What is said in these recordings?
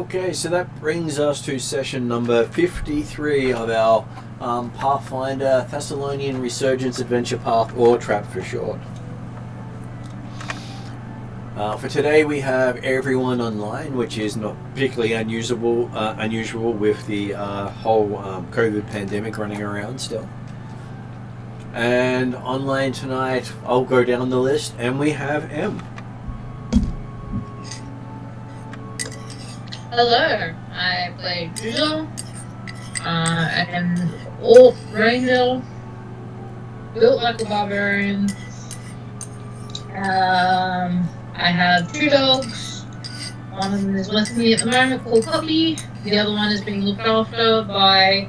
Okay, so that brings us to session number 53 of our Pathfinder Thassilonian Resurgeance Adventure Path, or TRAP for short. For today we have everyone online, which is not particularly unusual with the whole COVID pandemic running around still. And online tonight, I'll go down the list, and we have M. Hello, I play Juzo. I am Orc Ranger, built like a barbarian. I have 2 dogs. One of them is with me at the moment called Puppy. The other one is being looked after by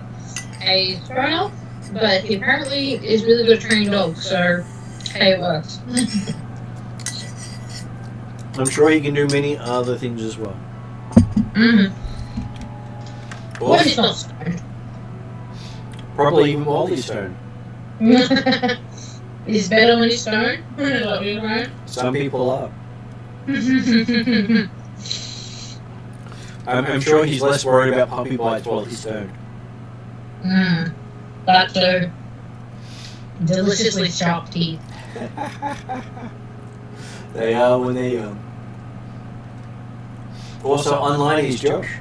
a stoner, but he apparently is really good at training dogs, so hey, it works. I'm sure he can do many other things as well. What is not stoned? Probably even while he's stoned. He's better when he's stoned. Right? Some people are. I'm sure he's less worried about puppy bites while he's stoned. That too. Deliciously sharp teeth. They are when they're young. Also online is Josh.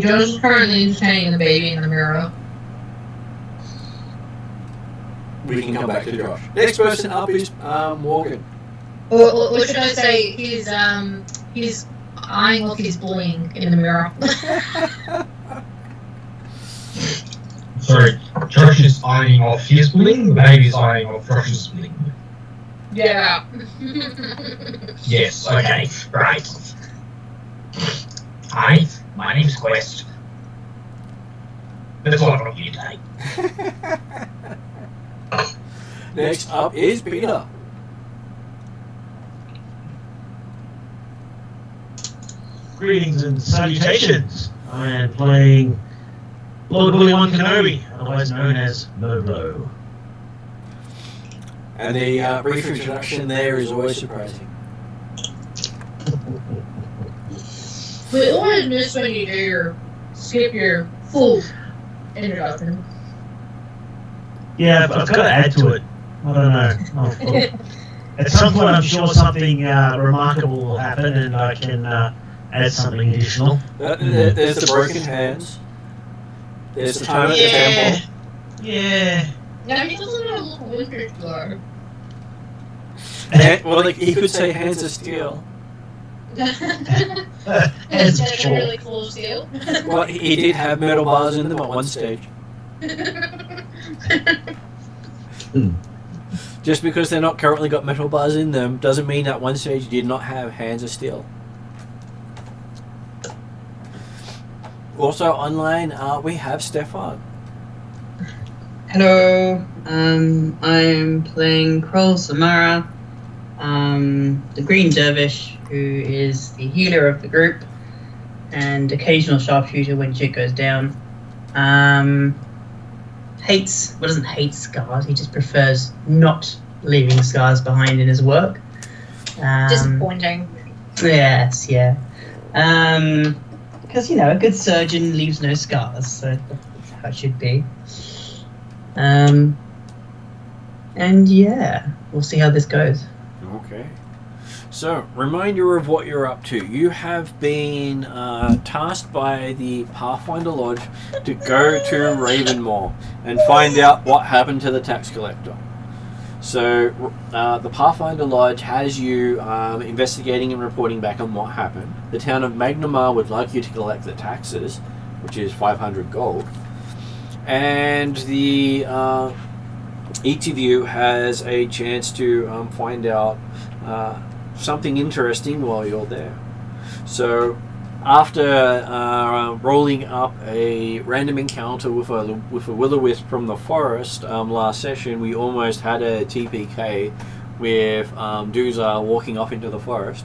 Josh is currently entertaining the baby in the mirror. We can come back to Josh. Next person up is Morgan. Or should I say, he's eyeing off his bling in the mirror. Sorry, Josh is eyeing off his bling, the baby's eyeing off Josh's bling. Yeah. Yes, okay, right. Hi, my name's Quest. That's all I've got you today. Next up is Peter. Greetings and salutations. I am playing Lord William Kenobi, otherwise known as Noblo. And the brief introduction there is always surprising. We always miss when you skip your full introduction. Yeah, but I've got to add to it. I don't know. At some point, I'm sure something remarkable will happen, and I can add something additional. There's the broken hands. There's the time at the temple. Yeah. No, he doesn't have a little winter glow. Well, like, he could say hands of steel. Is that a really cool steel? Well, he did have metal bars in them at one stage. Just because they're not currently got metal bars in them doesn't mean that one stage did not have hands of steel. Also online, we have Stefan. Hello, I'm playing Kroll Samara, the Green Dervish, who is the healer of the group and occasional sharpshooter when shit goes down. Doesn't hate scars, he just prefers not leaving scars behind in his work. Disappointing. Yes, yeah. Because, a good surgeon leaves no scars, so that's how it should be. And yeah, we'll see how this goes. Okay. So, reminder of what you're up to. You have been tasked by the Pathfinder Lodge to go to Ravensmoor and find out what happened to the tax collector. So, the Pathfinder Lodge has you investigating and reporting back on what happened. The town of Magnamar would like you to collect the taxes, which is 500 gold. And the each of you has a chance to find out something interesting while you're there. So after rolling up a random encounter with a will-o-wisp from the forest last session, we almost had a TPK with Duza walking off into the forest.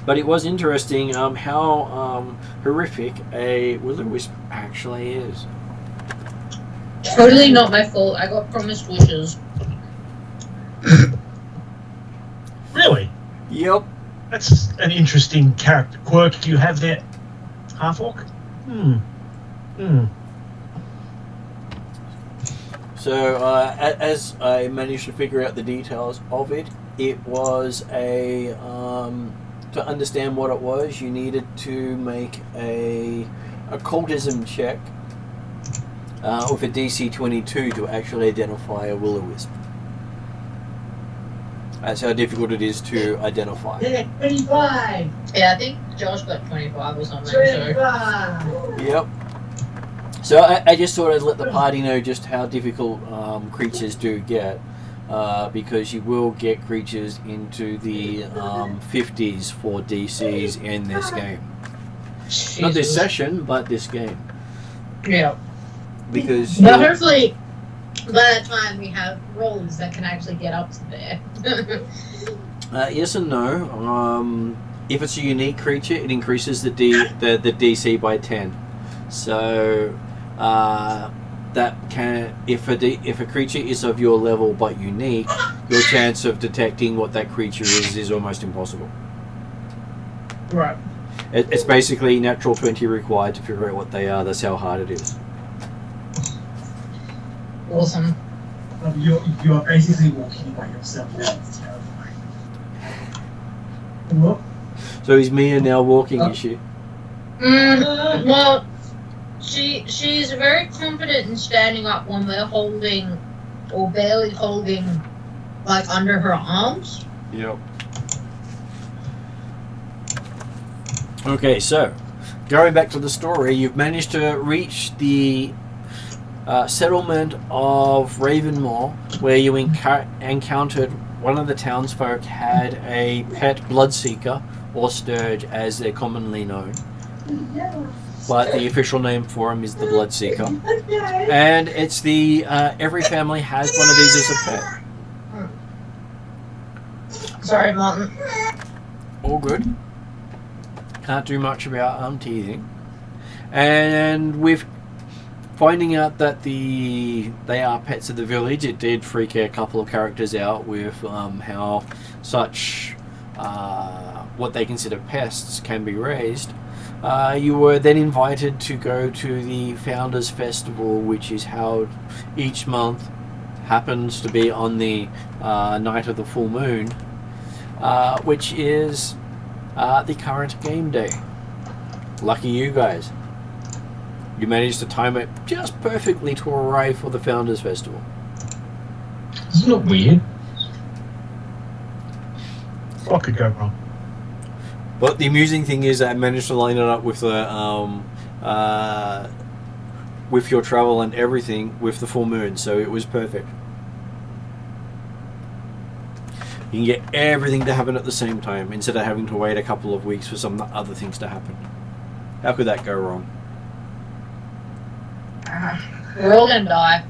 But it was interesting how horrific a will-o-wisp actually is. Totally not my fault. I got promised wishes. Really? Yep. That's an interesting character quirk you have there, half-orc. So, as I managed to figure out the details of it, it was a... to understand what it was, you needed to make a occultism check with a DC 22 to actually identify a will-o-wisp. That's how difficult it is to identify. 25! Yeah, I think Josh got 25 or something. So. Yep. So I just thought I'd let the party know just how difficult creatures do get, because you will get creatures into the 50s for DCs in this game. Jesus. Not this session, but this game. Yeah. Because But hopefully, by that time, we have rolls that can actually get up to there. yes and no. If it's a unique creature, it increases the DC by 10. So that can, if a creature is of your level but unique, your chance of detecting what that creature is almost impossible. Right. It's basically natural 20 required to figure out what they are. That's how hard it is. Awesome. You are basically walking by yourself. That's terrifying. What? So is Mia now walking? Is she? Well, she's very confident in standing up when we're holding, or barely holding, like under her arms. Yep. Okay, so going back to the story, you've managed to reach the settlement of Ravensmoor, where you encountered one of the townsfolk had a pet bloodseeker, or sturge as they're commonly known. But the official name for him is the bloodseeker. And it's the, every family has one of these as a pet. Sorry, Martin. All good. Can't do much about teething. And with finding out that they are pets of the village, it did freak a couple of characters out with how such what they consider pests can be raised. You were then invited to go to the Founders Festival, which is held each month, happens to be on the night of the full moon, which is the current game day. Lucky you guys. You managed to time it just perfectly to arrive for the Founders Festival. Isn't it weird? What could go wrong? But the amusing thing is that I managed to line it up with the with your travel and everything with the full moon, so it was perfect. You can get everything to happen at the same time instead of having to wait a couple of weeks for some other things to happen. How could that go wrong? We're all gonna die.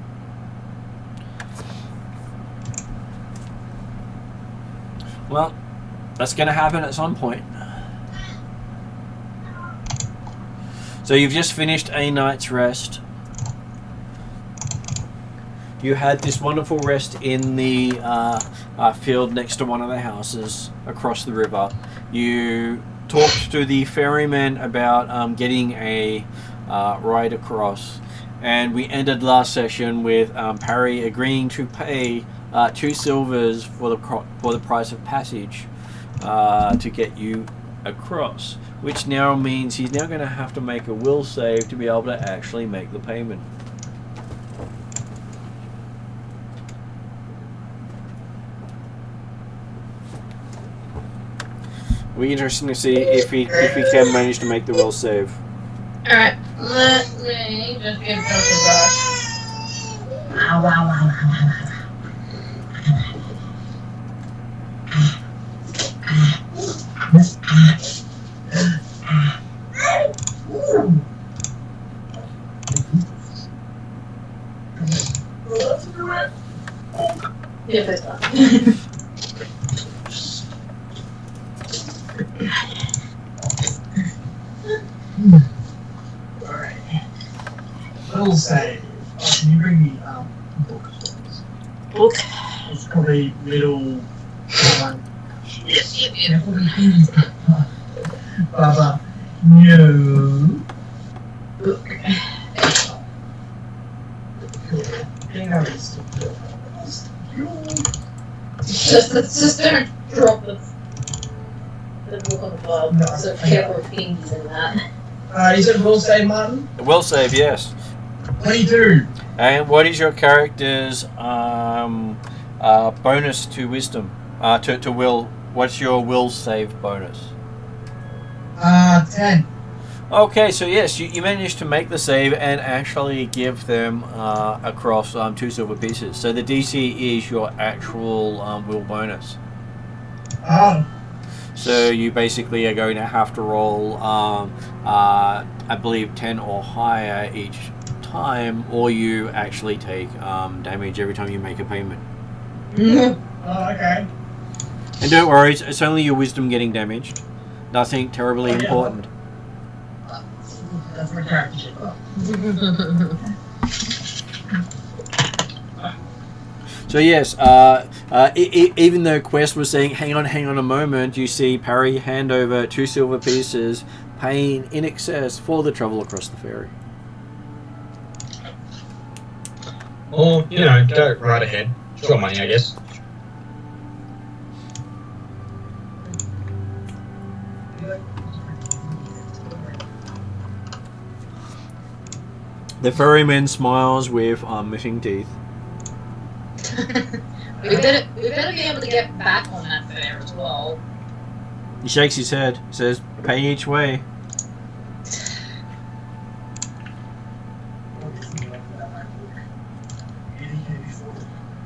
Well, that's going to happen at some point. So you've just finished a night's rest. You had this wonderful rest in the field next to one of the houses across the river. You talked to the ferryman about getting a ride across. And we ended last session with Parry agreeing to pay 2 silvers for the price of passage to get you across, which now means he's now going to have to make a will save to be able to actually make the payment. It'll be interesting to see if he can manage to make the will save. Alright, let me just give Josh a brush. Yeah, that's fine. Alright. Will say, can you bring me book? Book. It's probably middle one. Baba, no. Just don't drop the book on the club. No, So I careful with pings and that. You said will save, Martin? Will save, yes. 22. And what is your character's bonus to wisdom? To will. What's your will save bonus? 10. Okay, so yes, you managed to make the save and actually give them across 2 silver pieces. So the DC is your actual will bonus. Oh. So you basically are going to have to roll, I believe, 10 or higher each time, or you actually take damage every time you make a payment. Oh, okay. And don't worry, it's only your wisdom getting damaged. Nothing terribly Oh, yeah. important. That's my character sheet. So yes, even though Quest was saying, hang on a moment, you see Parry hand over 2 silver pieces, paying in excess for the travel across the ferry. Or, go right ahead. It's your money, I guess. The ferryman smiles with missing teeth. we better be able to get back on that fare as well. He shakes his head, says, pay each way.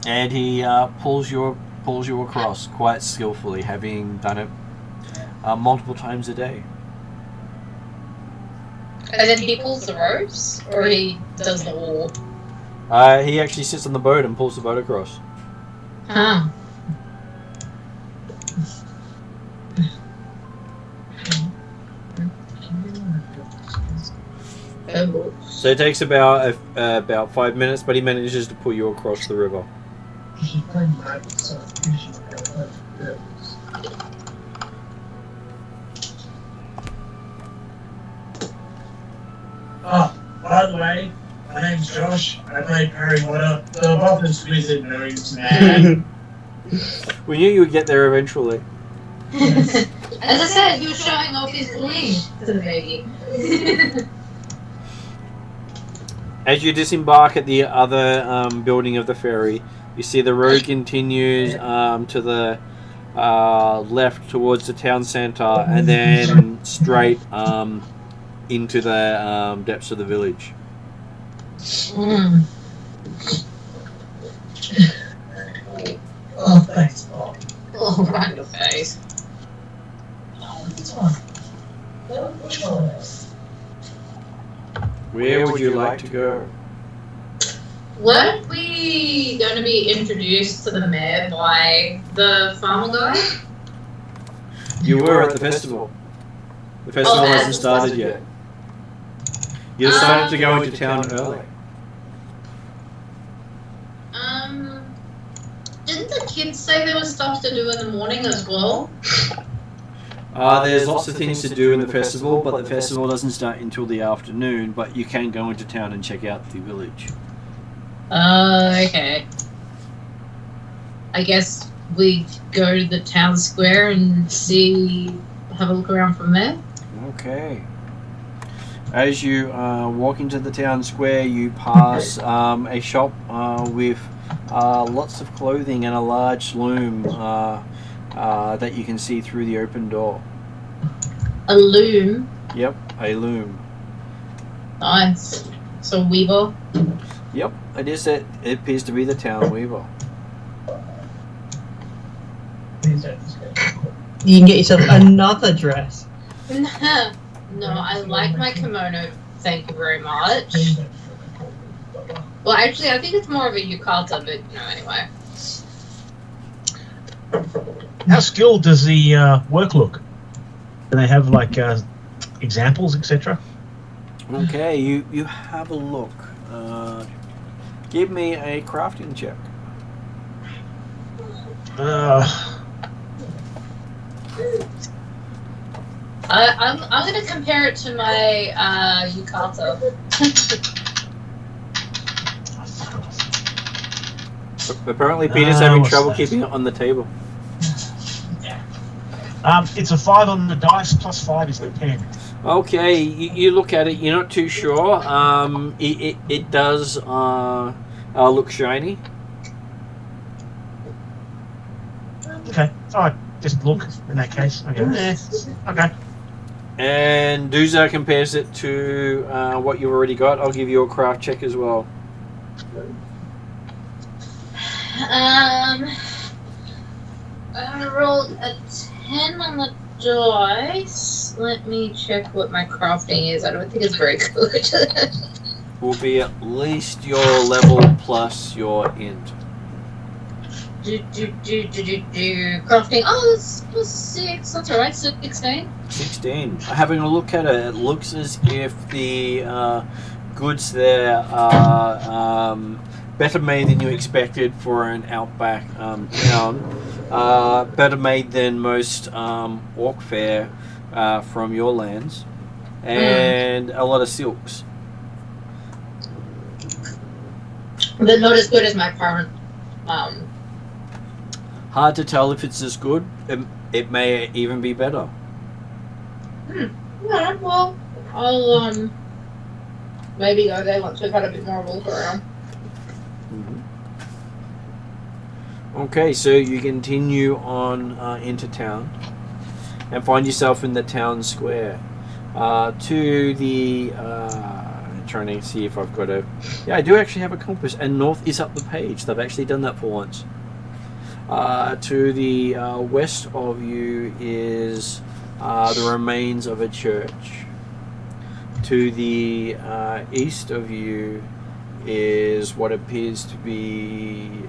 And he pulls you across quite skillfully, having done it multiple times a day. And then he pulls the ropes, or he does the oar. He actually sits on the boat and pulls the boat across. Huh. Oh. So it takes about 5 minutes, but he manages to pull you across the river. Oh, by the way, my name's Josh. I play Perry Water. The Buffers Wizard knows, man. We knew you would get there eventually. As I said, he was showing off his bling to the baby. As you disembark at the other building of the ferry, you see the road continues to the left towards the town centre, and then straight into the depths of the village. Oh, thanks, Bob. Oh, right in your face. Oh, this one. Which one? Where would you like to go? Weren't we going to be introduced to the mayor by the farmer guy? You were at the festival. The festival hasn't started yet. You decided to go into town early. Didn't the kids say there was stuff to do in the morning as well? There's lots of things to do in the festival, but the festival doesn't start until the afternoon, but you can go into town and check out the village. Okay. I guess we go to the town square and have a look around from there. Okay. As you walk into the town square, you pass a shop with lots of clothing and a large loom that you can see through the open door. A loom? Yep, a loom. Nice. So weaver? Yep, it is. It appears to be the town weaver. You can get yourself another dress. No, I like my kimono, thank you very much. Well, actually, I think it's more of a yukata, but, anyway. How skilled does the work look? Do they have, examples, etc.? Okay, you have a look. Give me a crafting check. I'm gonna compare it to my yukata. Apparently, Peter's having trouble keeping it on the table. It's a 5 on the dice, plus 5 is 10. Okay, you look at it. You're not too sure. It does look shiny. Okay, alright, just look in that case. Okay. Okay. And Duza compares it to what you've already got. I'll give you a craft check as well. I rolled a 10 on the dice. Let me check what my crafting is. I don't think it's very good. Will be at least your level plus your int. Crafting. Oh, that's plus 6. That's alright. 16. 16. Having a look at it, it looks as if the goods there are better made than you expected for an outback town. Better made than most orc fare from your lands. And a lot of silks. But not as good as my current. Hard to tell if it's as good. It may even be better. Alright, well, I'll maybe go there once we've had a bit more of a look around. Okay, so you continue on into town and find yourself in the town square. To the trying to see if I've got a. Yeah, I do actually have a compass, and north is up the page. They've actually done that for once. To the west of you is the remains of a church. To the east of you is what appears to be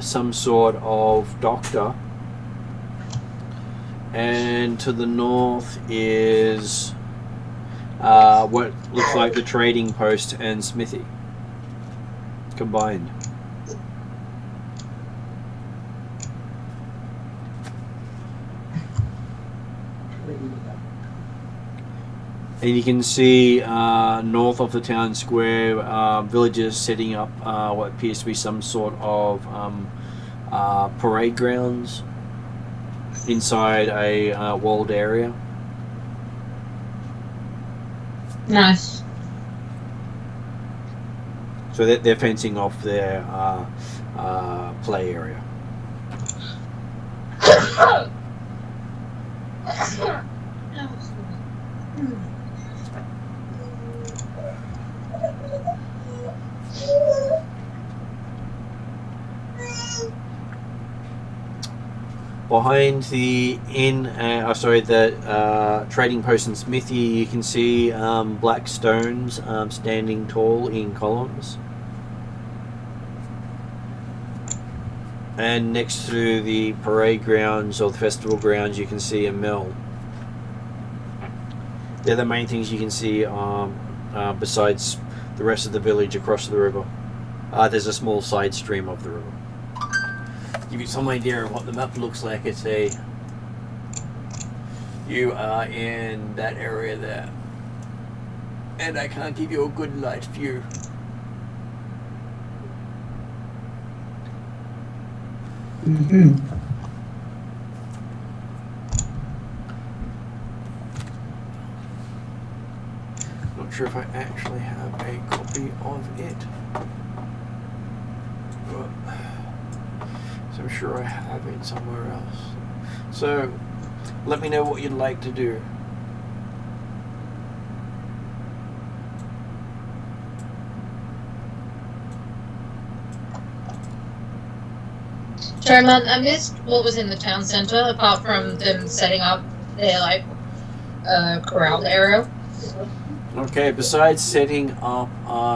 some sort of doctor. And to the north is what looks like the trading post and smithy combined. And you can see north of the town square villagers setting up what appears to be some sort of parade grounds inside a walled area. Nice. So they're fencing off their play area. Behind the inn, the trading post and smithy, you can see black stones standing tall in columns. And next to the parade grounds or the festival grounds, you can see a mill. They're the main things you can see besides the rest of the village across the river. There's a small side stream of the river. Give you some idea of what the map looks like. It's you are in that area there, and I can't give you a good light view. Not sure if I actually have a copy of it. I'm sure I have it somewhere else. So, let me know what you'd like to do. Sorry, man, I missed what was in the town centre, apart from them setting up their, corral area. Okay, besides setting up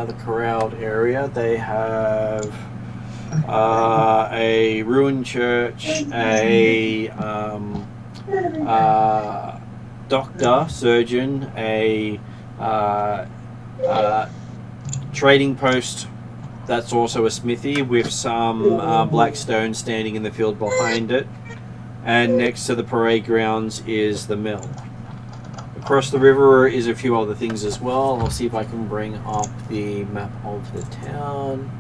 the corralled area, they have a ruined church, a doctor, surgeon, a trading post that's also a smithy with some black stone standing in the field behind it, and next to the parade grounds is the mill. Across the river is a few other things as well. I'll see if I can bring up the map of the town.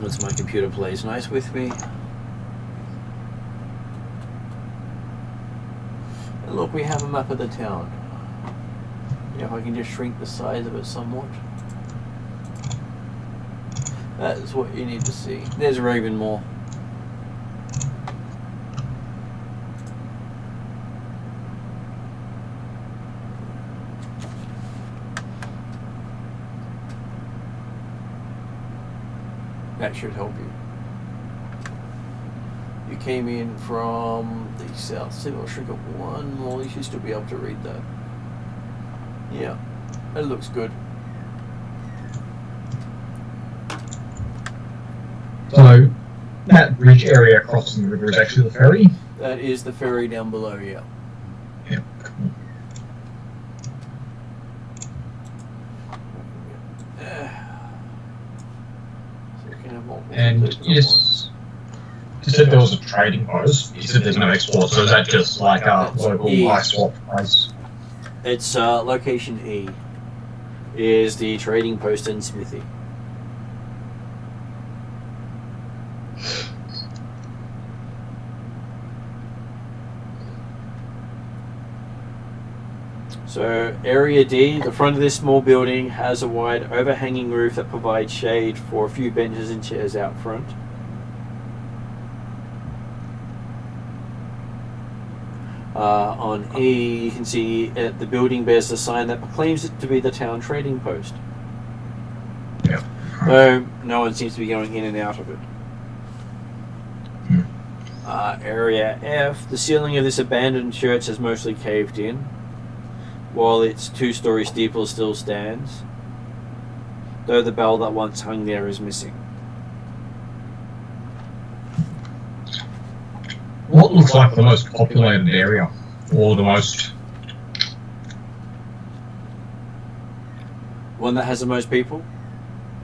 Once my computer plays nice with me. And look, we have a map of the town. Yeah, if I can just shrink the size of it somewhat. That is what you need to see. There's Ravensmoor. That should help you. You came in from the south city. I'll shrink up one more. You should still be able to read that. Yeah, that looks good. So, that bridge area crossing the river is actually the ferry? That is the ferry down below, yeah. Yeah, cool. And yes, you said there was a trading post. You said there's no export, so is that just like a local ice swap place? It's location E is the trading post and smithy. So area D, the front of this small building has a wide overhanging roof that provides shade for a few benches and chairs out front. On E, you can see the building bears a sign that proclaims it to be the town trading post. Yeah. Though no one seems to be going in and out of it. Area F, the ceiling of this abandoned church has mostly caved in, while its two-story steeple still stands, though the bell that once hung there is missing. What looks like the most populated area, or the most... One that has the most people?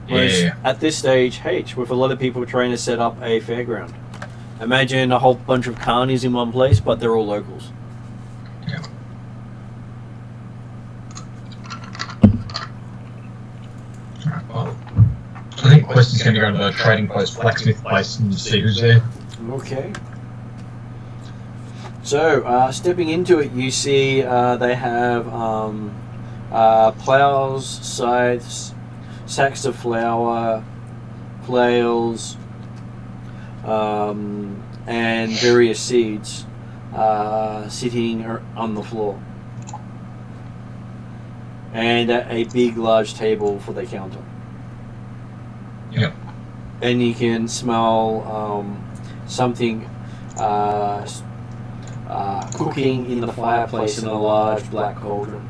Was Yeah. at this stage H, with a lot of people trying to set up a fairground. Imagine a whole bunch of carnies in one place, but they're all locals. Yeah. Well, I think Quest is going to go to the trading post blacksmith place and see who's there. Okay. So, stepping into it, you see they have plows, scythes, sacks of flour, flails, and various seeds sitting on the floor. And at a big, large table for the counter. Yep. And you can smell something cooking in the fireplace in a large black cauldron.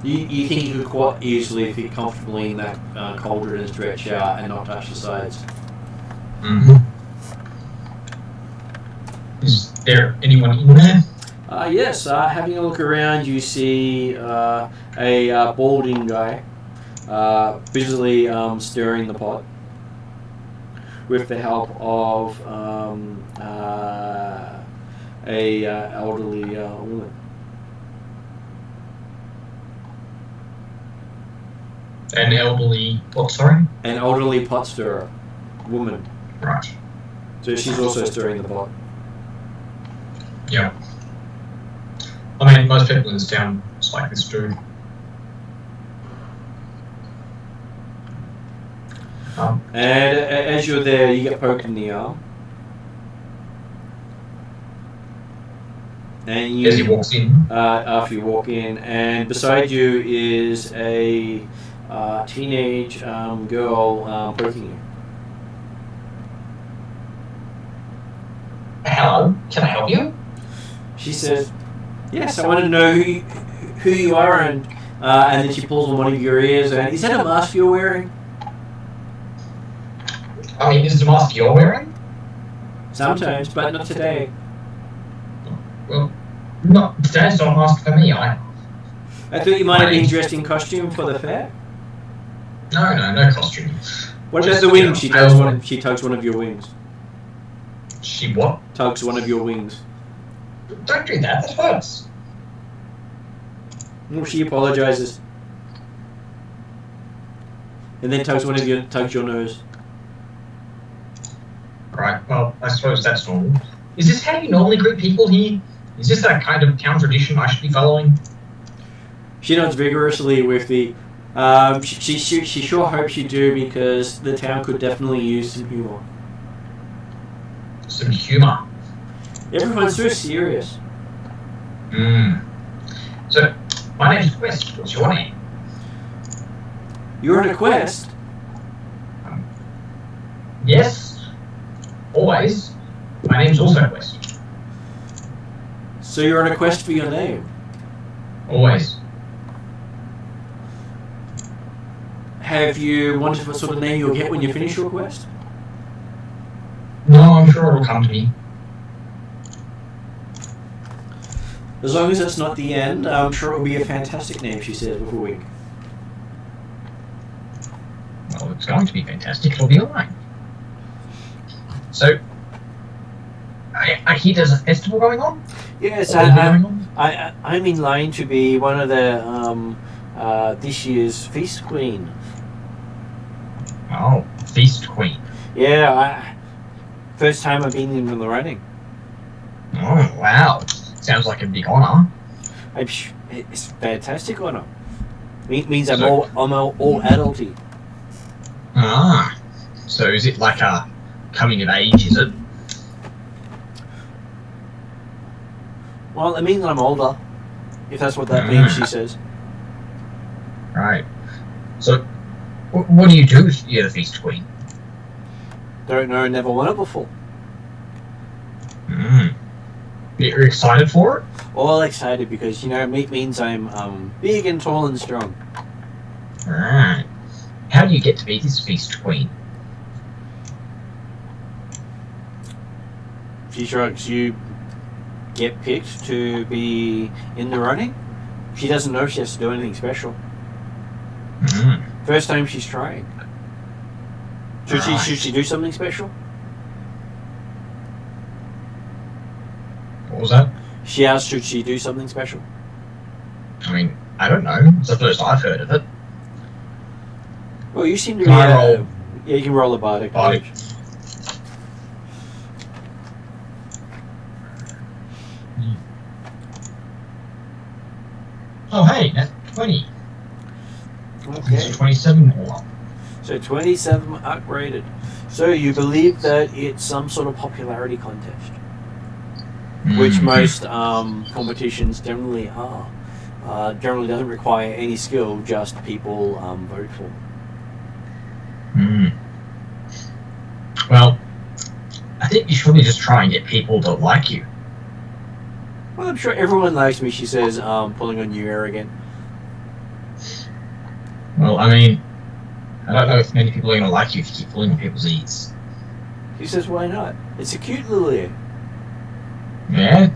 You think you could quite easily fit comfortably in that cauldron and stretch out and not touch the sides. Mm-hmm. Is there anyone in there? Yes, having a look around, you see a balding guy busily stirring the pot with the help of a elderly woman. An elderly... What, sorry? An elderly pot stirrer woman. Right. So she's also stirring the pot. Yeah. I mean, most people in this town like this do. And as you're there, you get poked in the arm. And you, As he walks in. after you walk in, and beside you is a teenage girl poking you. Hello, can I help you? She says, "Yes, I want to know who you are," and then she pulls on one of your ears. And is that a mask you're wearing? I mean, is the mask you're wearing? Sometimes, but not today. Well, not today's not a mask for me. I thought you might have been dressed in costume for the fair. No costume. What about Just, the you wings? know, She tugs one of your wings. She what? Tugs one of your wings. Don't do that. That hurts. Well, she apologizes. And then tugs your nose. Right. Well, I suppose that's normal. Is this how you normally greet people here? Is this that kind of town tradition I should be following? She nods vigorously with the. She sure hopes you do because the town could definitely use some humor. Some humor. Everyone's so serious. So, my name's Quest. What's your name? You're on a quest. Yes. Always. My name's also Quest. So you're on a quest for your name. Always. Have you wondered what sort of name you'll get when you finish your quest? No, I'm sure it'll come to me. As long as it's not the end, I'm sure it'll be a fantastic name, she says with a wink. Well, it's going to be fantastic. It'll be alright. So, I hear there's a festival going on? Yes, going on? I'm in line to be one of the this year's feast queen. Oh, Feast Queen. Yeah, first time I've been in the running. Oh, wow. Sounds like a big honour. It's a fantastic honour. It means I'm all adulty. Ah, so is it like a coming of age, is it? Well, it means I'm older, if that's what that means, she says. Right. So, what do you do if you're the Feast Queen? Don't know, never won it before. You're excited for it? All excited because, meat means I'm big and tall and strong. Right. How do you get to be this Feast Queen? She shrugs. You get picked to be in the running. She doesn't know she has to do anything special. First time she's trying. Should she do something special? What was that? She asked, should she do something special? I mean, I don't know. It's the first I've heard of it. Well, you seem to be... Can I roll? Yeah, you can roll a bardic. Bardic. Oh, hey, that's 20. Okay. It's 27 more. So 27 upgraded. So you believe that it's some sort of popularity contest, which most competitions generally are. Generally doesn't require any skill, just people vote for. Well, I think you should probably just try and get people that like you. Well, I'm sure everyone likes me, she says, pulling on your ear again. Well, I mean, I don't know if many people are going to like you if you keep pulling on people's ears. She says, why not? It's a cute little ear. Yeah?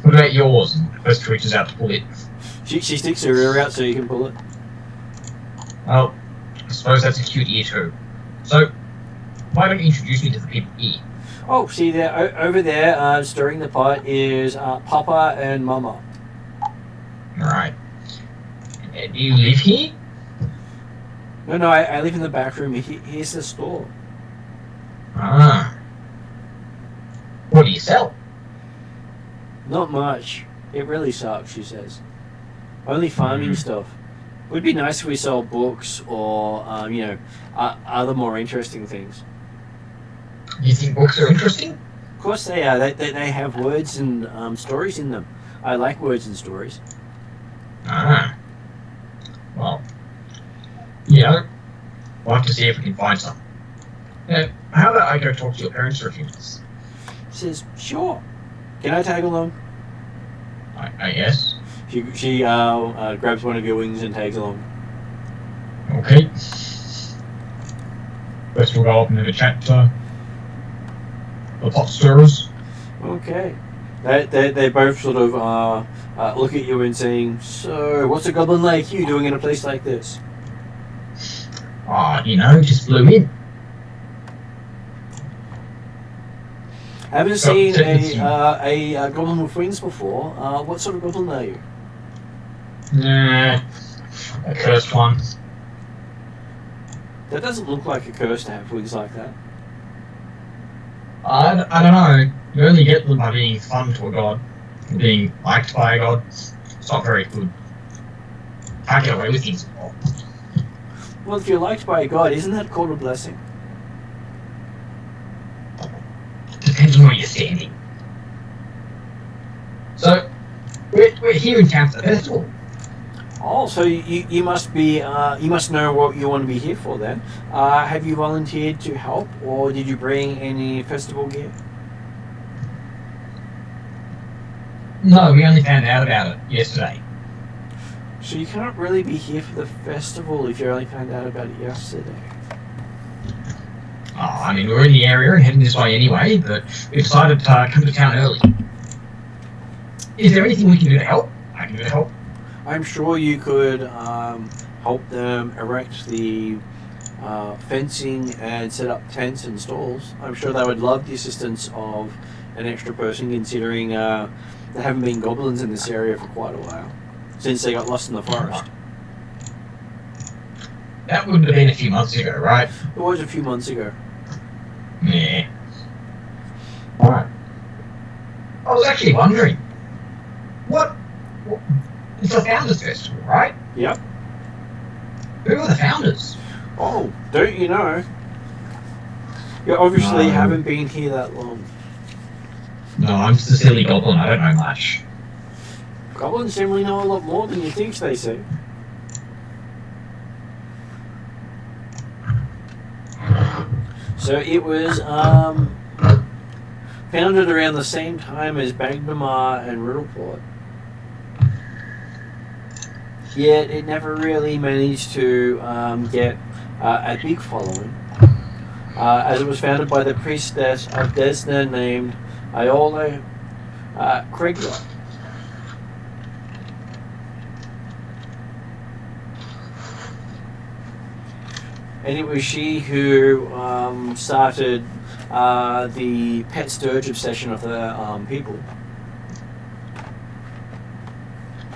What about yours? And Quest reaches out to pull it. She sticks her ear out so you can pull it. Well, I suppose that's a cute ear too. So, why don't you introduce me to the people here? Oh, see there, over there, stirring the pot is Papa and Mama. Alright. Do you live here? No, I live in the back room. Here's the store. Ah. What do you sell? Not much. It really sucks, she says. Only farming stuff. It would be nice if we sold books or, other more interesting things. You think books are interesting? Of course they are. They have words and stories in them. I like words and stories. Ah. Well, yeah. We'll have to see if we can find some. How about I go talk to your parents for a few minutes? She says, sure. Can I tag along? I guess. She grabs one of your wings and tags along. Okay. First we'll go up and have a chat to the pot stirrers. Okay. They both sort of look at you and saying, so what's a goblin like you doing in a place like this? Just flew in. Haven't So, seen since a goblin with wings before. What sort of goblin are you? Nah, a cursed one. That doesn't look like a curse to have wings like that. I don't know. You only get them by being fun to a god. Being liked by a god. It's not very good. Can't get away with things anymore. Well, if you're liked by a god, isn't that called a blessing? Depends on where you're standing. So, we're here in town for the festival. Oh, so you must be you must know what you want to be here for then. Have you volunteered to help, or did you bring any festival gear? No, we only found out about it yesterday. So you can't really be here for the festival if you only found out about it yesterday. We're in the area and heading this way anyway, but we decided to come to town early. Is there anything we can do to help? I can do to help. I'm sure you could help them erect the fencing and set up tents and stalls. I'm sure they would love the assistance of an extra person, considering there haven't been goblins in this area for quite a while, since they got lost in the forest. That wouldn't have been a few months ago, right? It was a few months ago. Yeah. Alright. I was actually wondering, what it's a Founders Festival, right? Yep. Who are the founders? Oh, don't you know? You obviously No. haven't been here that long. No, I'm just a silly goblin, I don't know much. Goblins generally know a lot more than you think they say. So it was founded around the same time as Bagdamar and Riddleport. Yet it never really managed to get a big following, as it was founded by the priestess of Desna named Iola Craigla. And it was she who started the pet sturge obsession of the people.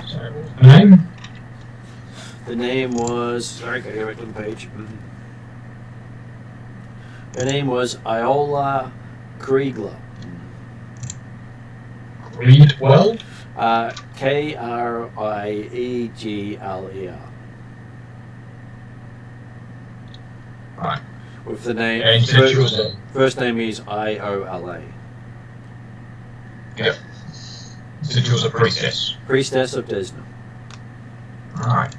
Sorry, what was the name? The name was... Sorry, got to go back to the page. Her name was Iola Kriegler. Read well? Kriegler. Right. With the name... And you said she was a... First name is Iola. Yep. You said she was a priestess. Priestess of Desna. Alright.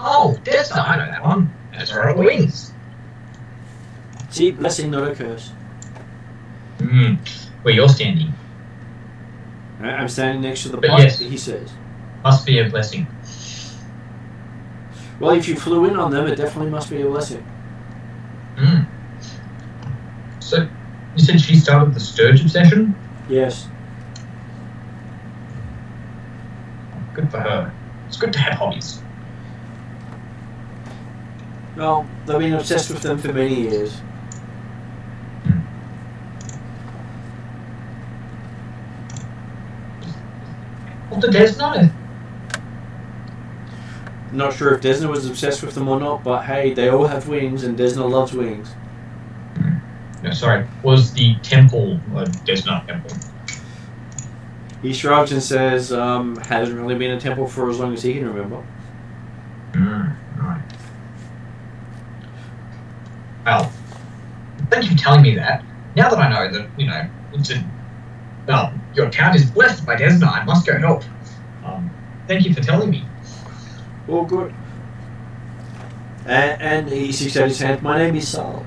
Oh, Desna, I know that one. That's her wings. See, blessing, not a curse. Where you're standing. I'm standing next to the But pot, yes. he says. Must be a blessing. Well, if you flew in on them, it definitely must be a blessing. So, you said she started the Sturge obsession? Yes. Good for her. It's good to have hobbies. Well, they've been obsessed with them for many years. What did Desna know? Not sure if Desna was obsessed with them or not, but hey, they all have wings, and Desna loves wings. No, sorry. Was the temple a Desna temple? He shrugs and says, hasn't really been a temple for as long as he can remember. Right. Well, thank you for telling me that. Now that I know that, it's a... Well, your town is blessed by Desna, I must go help. Thank you for telling me. All good. And he sticks out his hand. My name is Saul.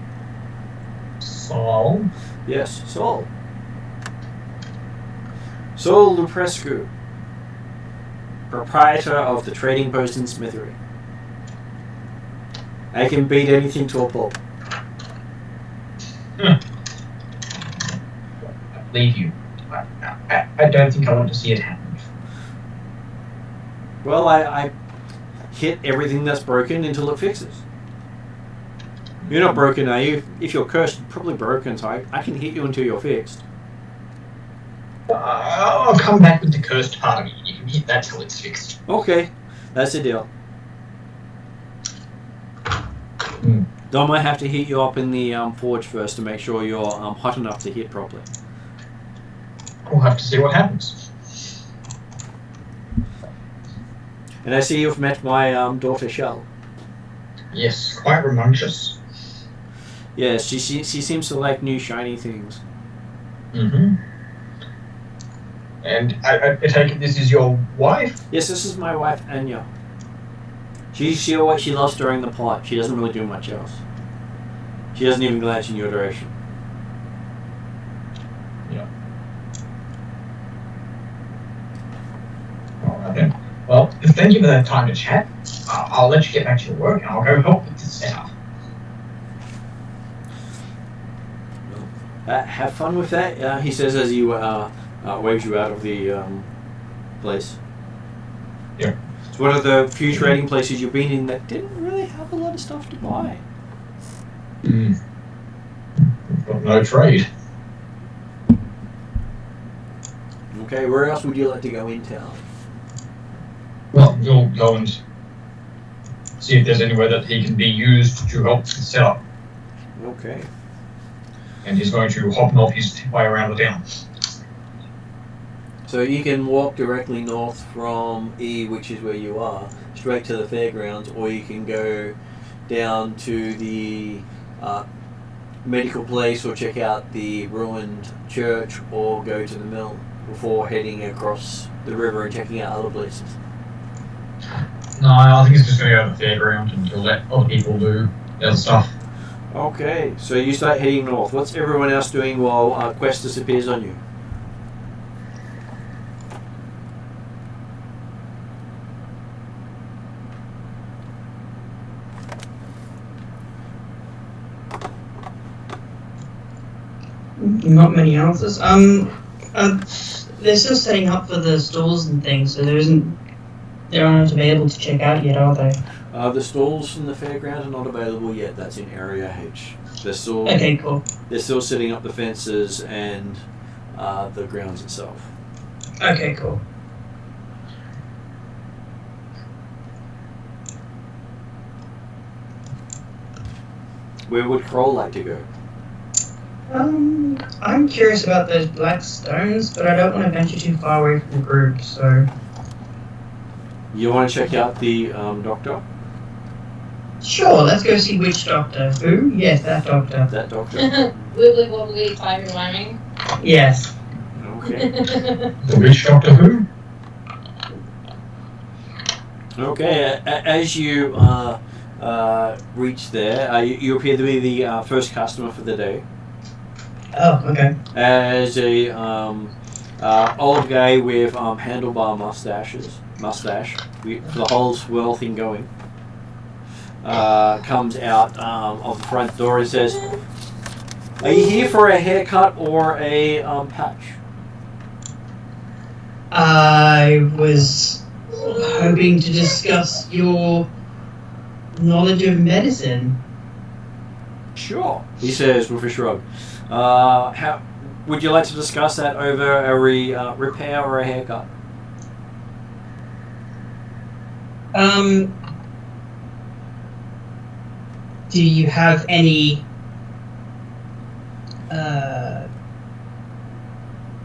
Saul? Yes, Saul. Saul Luprescu, proprietor of the trading post in Smithery. I can beat anything to a pulp. I believe you. I don't think I want to see it happen. Well, hit everything that's broken until it fixes. You're not broken, are you? If you're cursed, you're probably broken, so I can hit you until you're fixed. I'll come back with the cursed part of it. You can hit that till it's fixed. Okay, that's the deal. Hmm. I might have to heat you up in the forge first to make sure you're hot enough to hit properly. We'll have to see what happens. And I see you've met my daughter Shell. Yes, quite rambunctious. Yes, she seems to like new shiny things. Mm-hmm. And I take it this is your wife? Yes, this is my wife Anya. She loves stirring the pot. She doesn't really do much else. She doesn't even glance in your direction. Yeah. Alright then. Well, thank you for that time to chat. I'll let you get back to your work and I'll go help with the setup. Have fun with that, he says as he waves you out of the place. Yeah. It's one of the few trading places you've been in that didn't really have a lot of stuff to buy. We've got no trade. Okay, where else would you like to go in town? Well, you'll go and see if there's anywhere that he can be used to help the setup. Okay. And he's going to hobnob his way around the town. So you can walk directly north from E, which is where you are, straight to the fairgrounds, or you can go down to the medical place or check out the ruined church or go to the mill before heading across the river and checking out other places. No, I think he's just going to go to the fairground and he'll let other people do the other stuff. Okay, so you start heading north. What's everyone else doing while Quest disappears on you? Not many answers. They're still setting up for the stalls and things, so they aren't available to check out yet, are they? The stalls in the fairgrounds are not available yet. That's in Area H. They're still Okay, cool. They're still setting up the fences and the grounds itself. Okay, cool. Where would Kroll like to go? I'm curious about those black stones, but I don't want to venture too far away from the group, so... You want to check out the doctor? Sure, let's go see which doctor. Who? Yes, that doctor. That doctor? Wibbly wobbly, five rhyming. Yes. Okay. The witch doctor who? Okay, as you reach there, you appear to be the first customer for the day. Oh, okay. As a old guy with handlebar mustache with the whole swirl thing going, comes out of the front door and says, "Are you here for a haircut or a patch?" I was hoping to discuss your knowledge of medicine. Sure, he says with a shrug. How would you like to discuss that over a repair or a haircut? Do you have any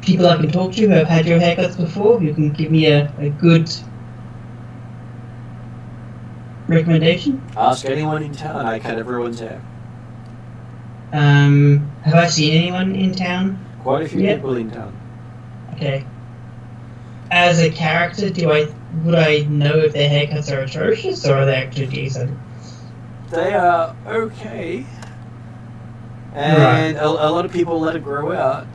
people I can talk to who have had your haircuts before who can give me a good recommendation? Ask anyone in town. I cut everyone's hair. Have I seen anyone in town? Quite a few people in town. Okay. As a character, would I know if their haircuts are atrocious or are they actually decent? They are okay. And a lot of people let it grow out.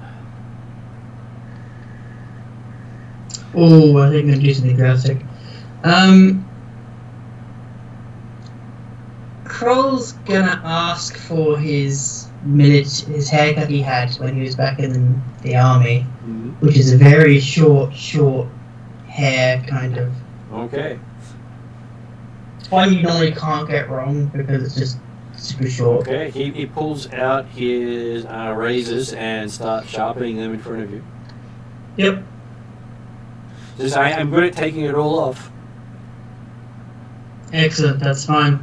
Oh, I think I'm going to do something drastic. Kroll's gonna ask for his haircut he had when he was back in the army, which is a very short hair kind of. Okay. One you normally can't get wrong because it's just super short. Okay, he pulls out his razors and starts sharpening them in front of you. Yep. Says, I'm good at taking it all off. Excellent, that's fine.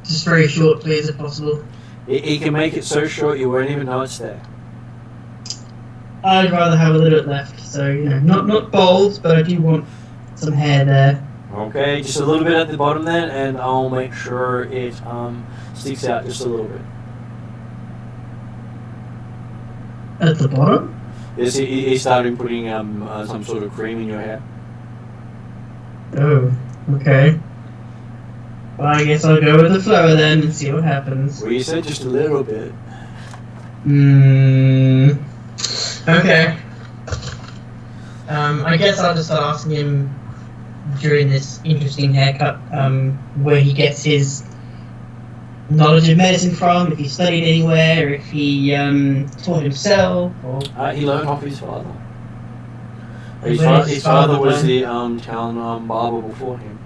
Just very short, please, if possible. He can make it so short you won't even know it's there. I'd rather have a little bit left, so, you know, not bald, but I do want some hair there. Okay, just a little bit at the bottom then, and I'll make sure it sticks out just a little bit. At the bottom? Yes, he's starting putting some sort of cream in your hair. Oh, okay. Well, I guess I'll go with the flow then and see what happens. Well, you said just a little bit. Okay. I guess I'll just start asking him during this interesting haircut where he gets his knowledge of medicine from, if he studied anywhere, or if he taught himself, or... He learned off his father. Where's His father was the town barber before him.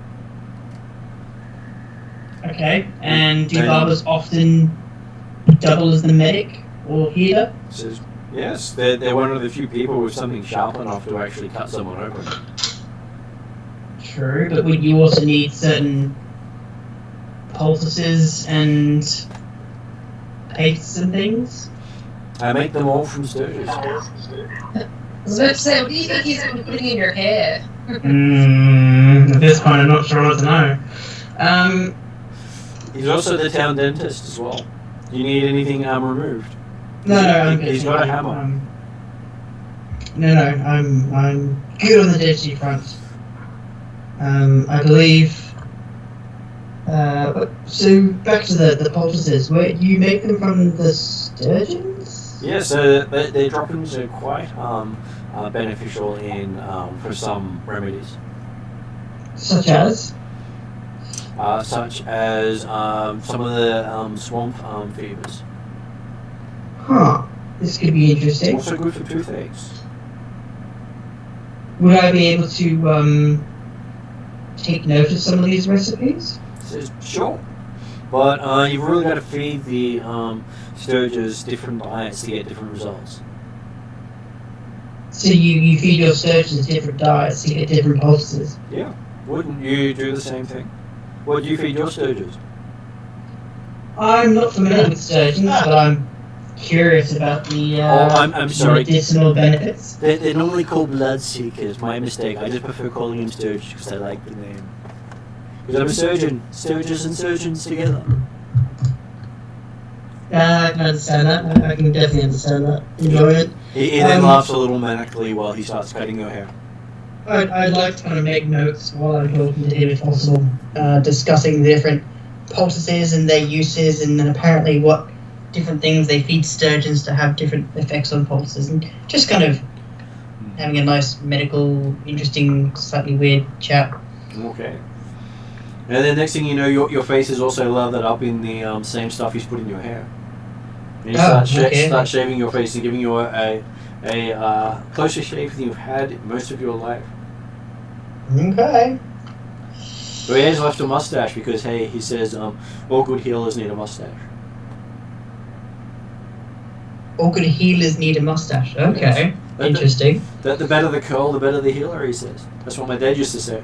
Okay, and do barbers often double as the medic or healer? Says, yes, they're one of the few people with something sharp enough to actually cut someone open. True, but would you also need certain poultices and pastes and things? I make them all from Sturgis. I was about to say, what do you think he's putting in your hair? At this point, I'm not sure what to know. He's also the town dentist as well. Do you need anything removed? No, I'm good. He's got a hammer. I'm good on the dentistry front. I believe. So back to the poultices. Where you make them from the sturgeons? Yeah, so their droppings are quite beneficial in for some remedies. Such as? Such as some of the swamp fevers. Huh. This could be interesting. Also good for toothaches. Would I be able to take note of some of these recipes? Says, sure. But you've really got to feed the sturges different diets to get different results. So you feed your sturgeons different diets to get different poultices? Yeah. Wouldn't you do the same thing? What do you feed your sturges? I'm not familiar with sturgeons, but I'm curious about the I'm sorry. medicinal benefits. They're normally called blood seekers. My mistake. I just prefer calling them sturges because I like the name. Because I'm a surgeon. Sturges and surgeons together. I can understand that. I can definitely understand that. Enjoy it. He then laughs a little manically while he starts cutting your hair. I'd like to kind of make notes while I'm talking to him, if possible, discussing the different poultices and their uses, and then apparently what different things they feed sturgeons to have different effects on poultices, and just kind of having a nice medical, interesting, slightly weird chat. Okay. And then next thing you know, your face is also lathered up in the same stuff he's put in your hair. And you start shaving your face and giving you a closer shave than you've had most of your life. Okay. But he has left a mustache because, hey, he says all good healers need a mustache. All good healers need a mustache. Okay. Yes. Interesting. The better the curl, the better the healer, he says. That's what my dad used to say.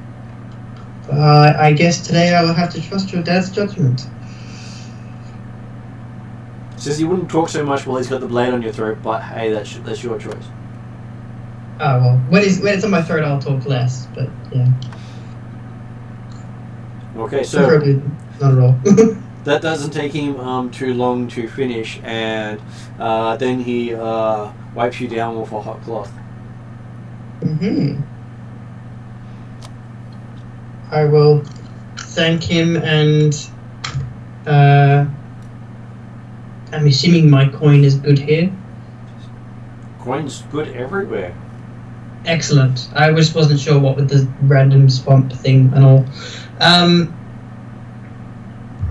I guess today I will have to trust your dad's judgment. Says he wouldn't talk so much while he's got the blade on your throat, but hey, that's your choice. Oh well, when it's on my throat, I'll talk less. But yeah. Okay, so Probably not at all. that doesn't take him too long to finish, and then he wipes you down with a hot cloth. I will thank him, and I'm assuming my coin is good here. Coin's good everywhere. Excellent. I just wasn't sure what with the random swamp thing and all.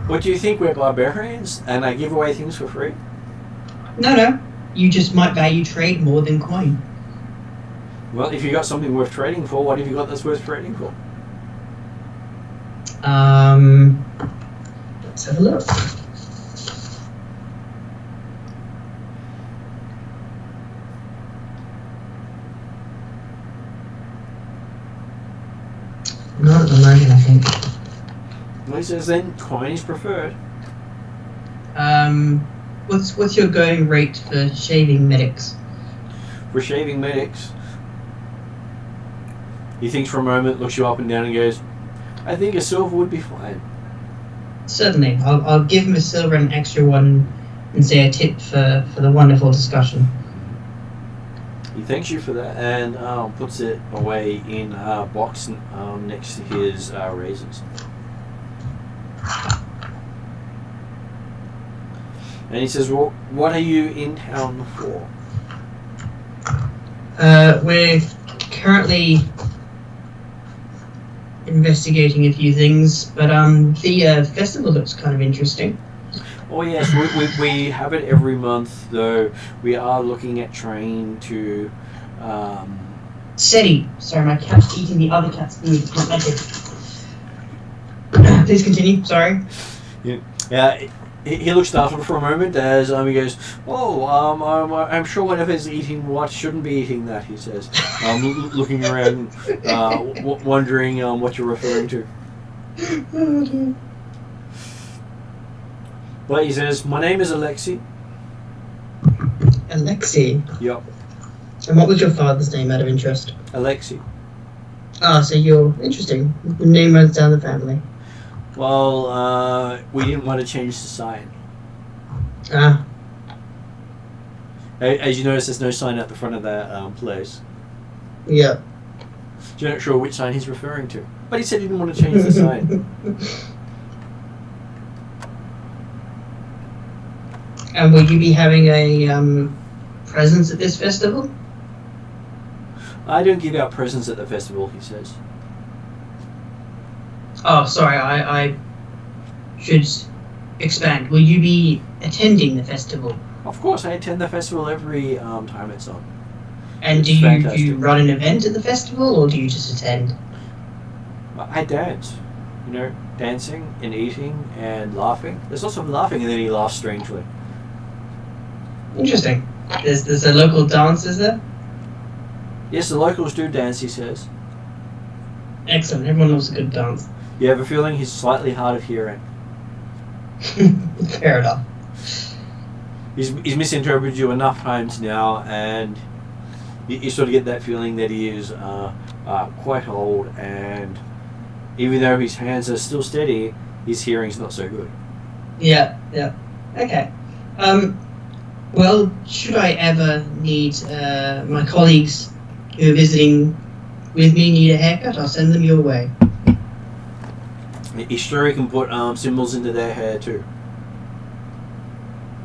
What do you think? We're barbarians, and I give away things for free? No. You just might value trade more than coin. Well, if you got something worth trading for, what have you got that's worth trading for? Let's have a look. Not at the moment, I think. Well, he says then coin is preferred. What's your going rate for shaving medics? For shaving medics, he thinks for a moment, looks you up and down, and goes, "I think a silver would be fine." Certainly, I'll give him a silver and an extra one, and say a tip for the wonderful discussion. He thanks you for that and puts it away in a box next to his razors. And he says, "Well, what are you in town for?" We're currently investigating a few things, but the festival looks kind of interesting. Oh yes, we have it every month, though we are looking at trying to... SETI! Sorry, my cat's eating the other cat's food. It's not my kid. Please continue, sorry. Yeah, he looks startled for a moment as he goes, "Oh, I'm sure whatever's eating what shouldn't be eating that," he says, looking around, wondering what you're referring to. But he says, "My name is Alexi." Alexi? Yep, And what was your father's name out of interest? Alexi. Ah, so you're interesting. The name runs down the family. Well, we didn't want to change the sign. Ah, As you notice, there's no sign at the front of that place. yeah. You're not sure which sign he's referring to. But he said he didn't want to change the sign. And will you be having a presence at this festival? I don't give out presents at the festival, he says. Oh, sorry, I should expand. Will you be attending the festival? Of course, I attend the festival every time it's on. And It's do you fantastic. run an event at the festival, or do you just attend? I dance. You know, dancing and eating and laughing. There's lots of laughing, and then he laughs strangely. Interesting. There's a local dance, is there? Yes, the locals do dance, he says. Excellent. Everyone loves a good dance. You have a feeling he's slightly hard of hearing. Fair enough. He's misinterpreted you enough times now, and you sort of get that feeling that he is quite old, and even though his hands are still steady, his hearing's not so good. Yeah. Okay. Well, should I ever need my colleagues who are visiting with me need a haircut, I'll send them your way. He's sure he can put symbols into their hair too.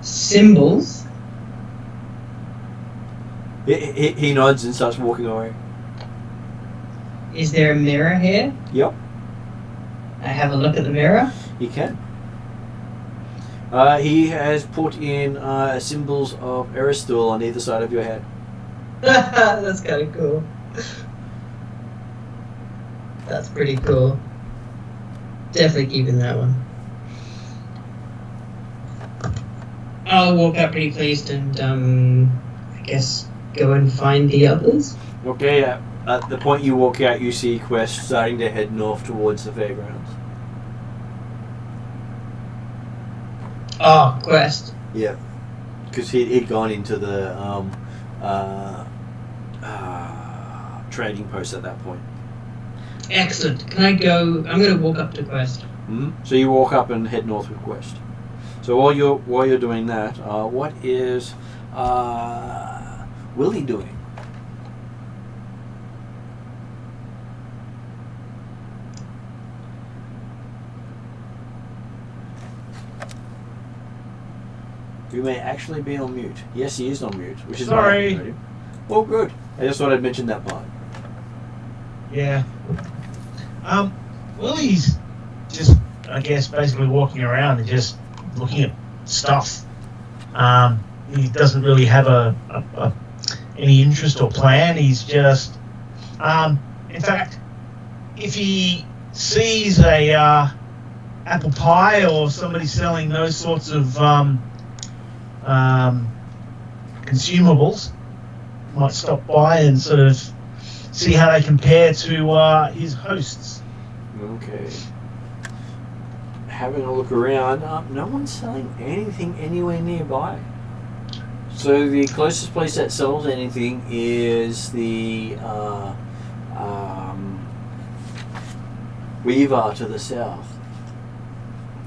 Symbols? He nods and starts walking away. Is there a mirror here? Yep, I have a look at the mirror. he can. He has put in symbols of Eristul on either side of your head. That's kind of cool. That's pretty cool. Definitely keeping that one. I'll walk out pretty pleased and, I guess, go and find the others. Okay, at the point you walk out, you see Quest starting to head north towards the fairgrounds. Oh, Quest. Yeah, because he'd gone into the trading post at that point. Excellent. Can I go? I'm going to walk up to Quest. Mm-hmm. So you walk up and head north with Quest. So while you're doing that, what is Willie doing? You may actually be on mute. Yes, he is on mute, which is Sorry. why I heard him. Oh, good. I just thought I'd mention that part. Yeah. Willie's just, I guess, basically walking around and just looking at stuff. He doesn't really have any interest or plan. He's just, in fact, if he sees a apple pie or somebody selling those sorts of consumables, might stop by and sort of see how they compare to his hosts. Okay. Having a look around, no one's selling anything anywhere nearby. So the closest place that sells anything is the Weaver to the south.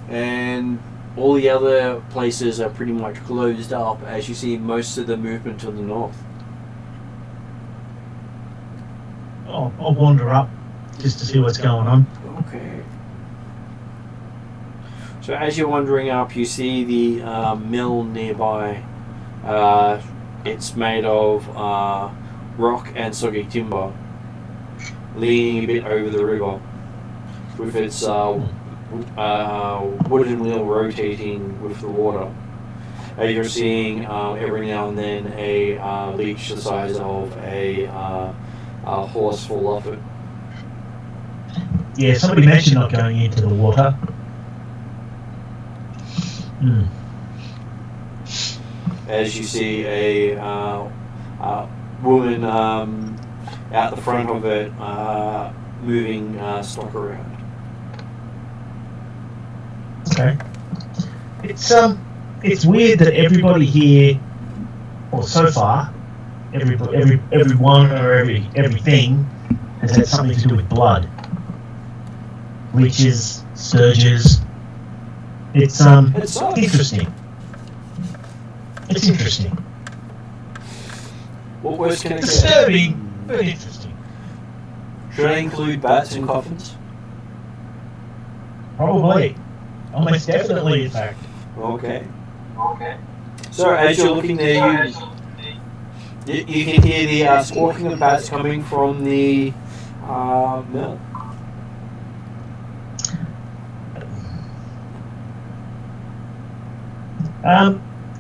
And all the other places are pretty much closed up, as you see most of the movement to the north. I'll wander up just to see what's going on. Okay. So as you're wandering up, you see the mill nearby. It's made of rock and soggy timber, leaning a bit over the river, with its wooden wheel rotating with the water. You're seeing every now and then a leech the size of a horse fall off it. Yeah, somebody mentioned not going into the water. As you see a woman out the front of it moving stock around. Okay. It's weird that everybody here, or so far, everyone or everything has had something to do with blood. Leeches, surges. It's interesting. It's interesting. What words can I say? Disturbing, but interesting. Should I include bats in coffins? Probably. Almost definitely, in fact. Okay. So as you're looking there, you can hear the squawking of bats coming from the mill.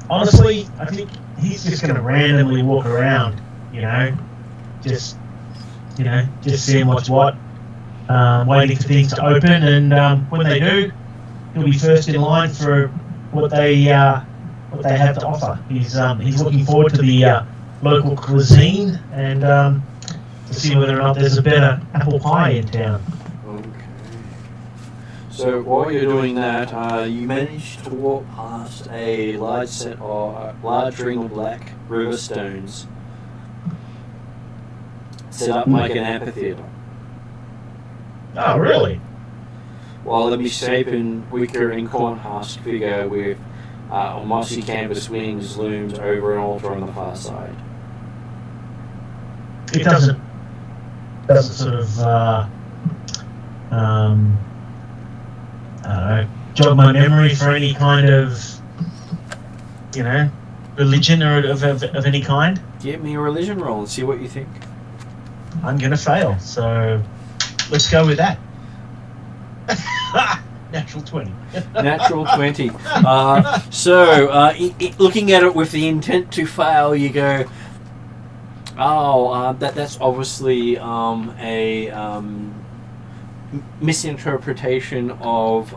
Honestly, I think he's just going to randomly walk around, just seeing what's what, waiting for things to open, and when they do, he'll be first in line for what they have to offer. He's looking forward to the local cuisine and to see whether or not there's a better apple pie in town. Okay. So while you're doing that, you manage to walk past a large ring of black river stones set up like an amphitheatre. Oh, really? While the misshapen, wicker and corn-husked figure with mossy canvas wings looms over an altar on the far side. It doesn't sort of I don't know, jog my memory for any kind of religion or of any kind. Give me a religion roll and see what you think. I'm gonna fail, so let's go with that. Natural 20. Natural 20. Looking at it with the intent to fail, you go, that's obviously a misinterpretation of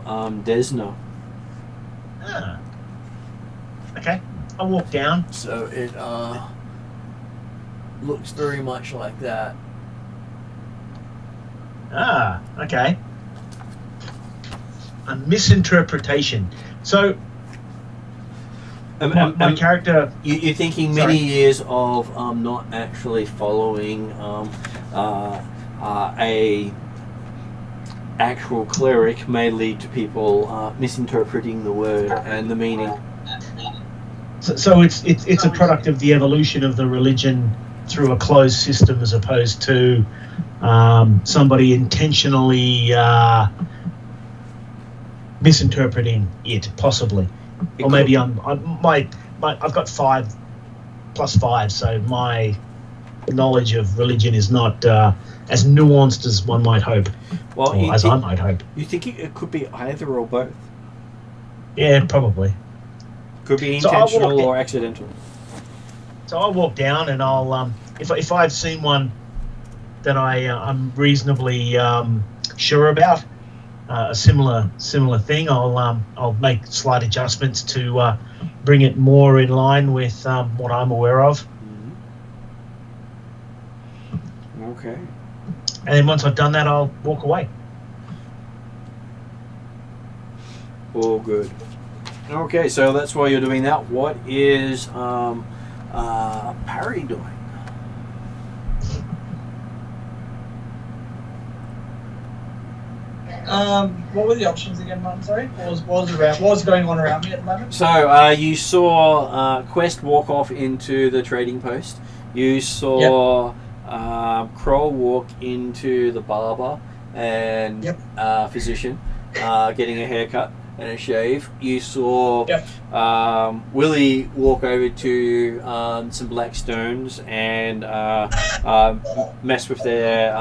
Desna. Okay, I'll walk down. So it looks very much like that. Okay. A misinterpretation. So, my character... You're thinking many years of not actually following a actual cleric may lead to people misinterpreting the word and the meaning. So it's a product of the evolution of the religion through a closed system, as opposed to somebody intentionally misinterpreting it, possibly. Or maybe I've got 5 plus 5, so my knowledge of religion is not as nuanced as one might hope. Well, I might hope. You think it could be either or both? Yeah, probably. Could be intentional or accidental. So I'll walk down and I'll if I've seen one that I'm reasonably sure about. A similar thing. I'll make slight adjustments to bring it more in line with what I'm aware of. Okay. And then once I've done that, I'll walk away. All good. Okay, so that's why you're doing that. What is Parry doing? What were the options again, Martin? Sorry, what was going on around me at the moment? So you saw Quest walk off into the trading post. You saw Kroll walk into the barber and physician, getting a haircut and a shave. You saw Willie walk over to some black stones and mess with their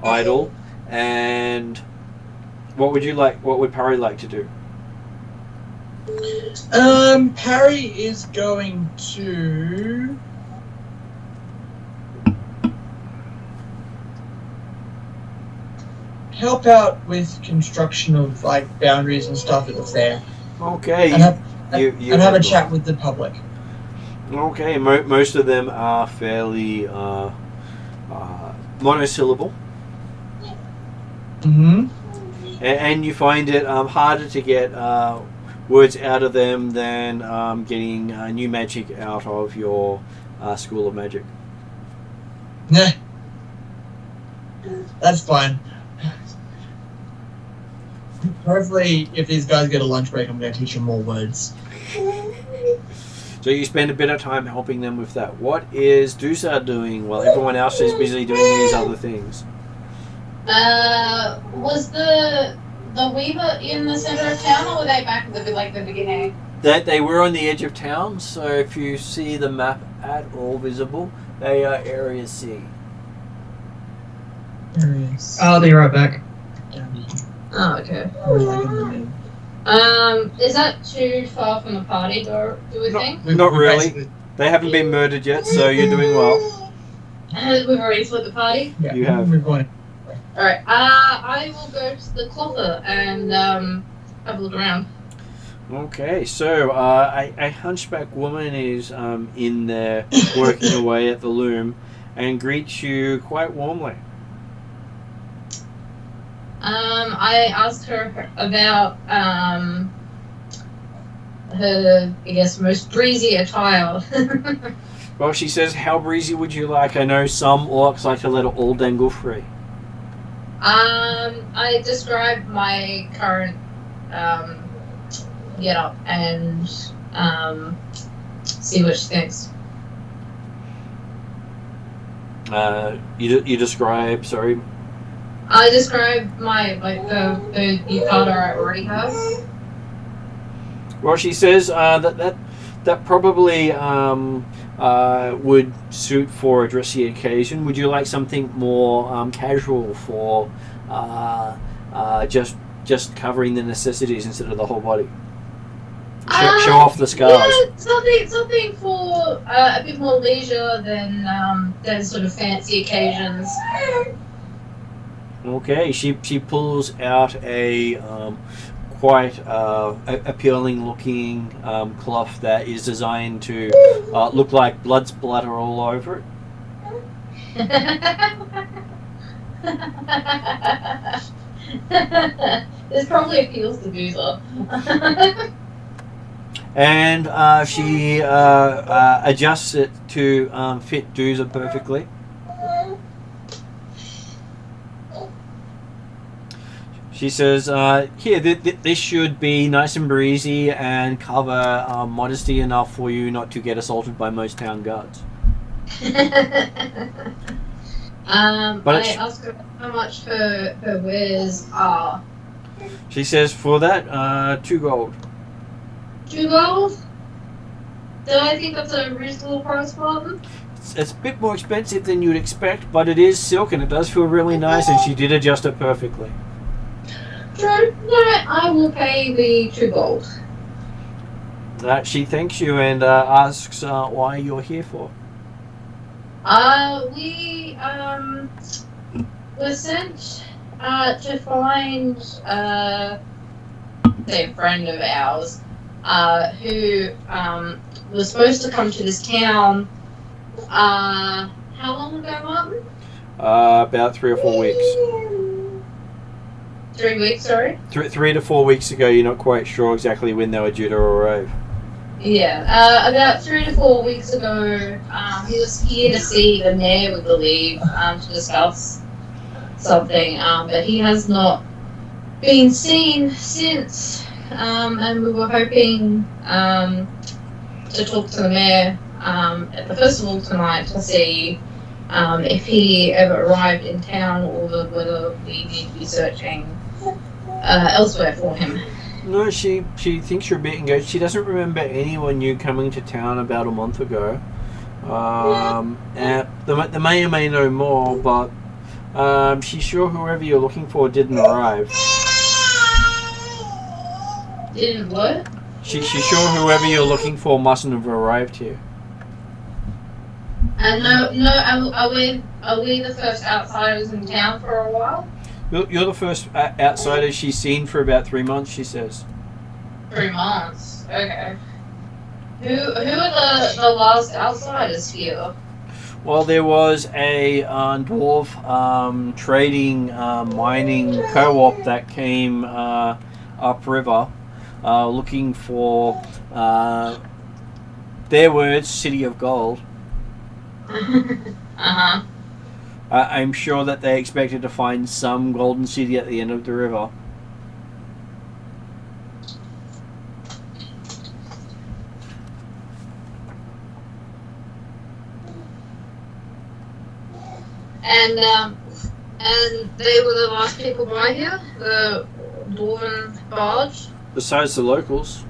idol. And what would Parry like to do? Parry is going to help out with construction of like boundaries and stuff at the fair. Okay. And have a chat with the public. Okay, most of them are fairly monosyllable. Mm-hmm. And you find it harder to get words out of them than getting new magic out of your School of Magic. Nah. That's fine. Hopefully, if these guys get a lunch break, I'm going to teach them more words. So you spend a bit of time helping them with that. What is Dusar doing while everyone else is busy doing these other things? Was the Weaver in the center of town, or were they back at the beginning? They were on the edge of town, so if you see the map at all visible, they are Area C. I'll be right back. Oh, okay. Is that too far from the party, do we think? Not really. They haven't been murdered yet, so you're doing well. We've already split the party? Yeah, You have. We're going. Alright, I will go to the clother and have a look around. Okay, so a hunchback woman is in there working away at the loom and greets you quite warmly. I asked her about her, I guess, most breezy attire. Well, she says, how breezy would you like? I know some orcs like to let it all dangle free. I described my current get up and see what she thinks. You describe, sorry? I described my the yukata I already have. Well, she says that probably would suit for a dressy occasion. Would you like something more casual for just covering the necessities instead of the whole body? Show off the scars. Yeah, something for a bit more leisure than sort of fancy occasions. Okay, she pulls out a quite appealing looking cloth that is designed to look like blood splatter all over it. This probably appeals to Doozer. And she adjusts it to fit Doozer perfectly. She says, here, this should be nice and breezy and cover modesty enough for you not to get assaulted by most town guards. I asked her how much her wares are. She says, for that, 2 gold. 2 gold? Do I think that's a reasonable price for them? It's a bit more expensive than you'd expect, but it is silk and it does feel really nice, and she did adjust it perfectly. True. Yeah, I will pay the 2 gold. She thanks you and asks why you're here for. We were sent to find a friend of ours who was supposed to come to this town. How long ago, Martin? About 3 or 4 weeks. 3 weeks, sorry. 3 to 4 weeks ago. You're not quite sure exactly when they were due to arrive. Yeah, about 3 to 4 weeks ago, he was here to see the mayor, we believe, to discuss something, but he has not been seen since, and we were hoping to talk to the mayor at the festival tonight to see if he ever arrived in town or whether we need to be searching elsewhere for him. No, she thinks you're a bit engaged. She doesn't remember anyone new coming to town about a month ago. And they may or may know more, but she's sure whoever you're looking for didn't arrive. Didn't what? She's sure whoever you're looking for mustn't have arrived here. No. Are we the first outsiders in town for a while? You're the first outsider she's seen for about 3 months, she says. 3 months. Okay. Who are the last outsiders here? Well, there was a dwarf trading mining co-op that came upriver looking for, their words, City of Gold. Uh-huh. I'm sure that they expected to find some golden city at the end of the river. And they were the last people by here? The dwarven barge? Besides the locals.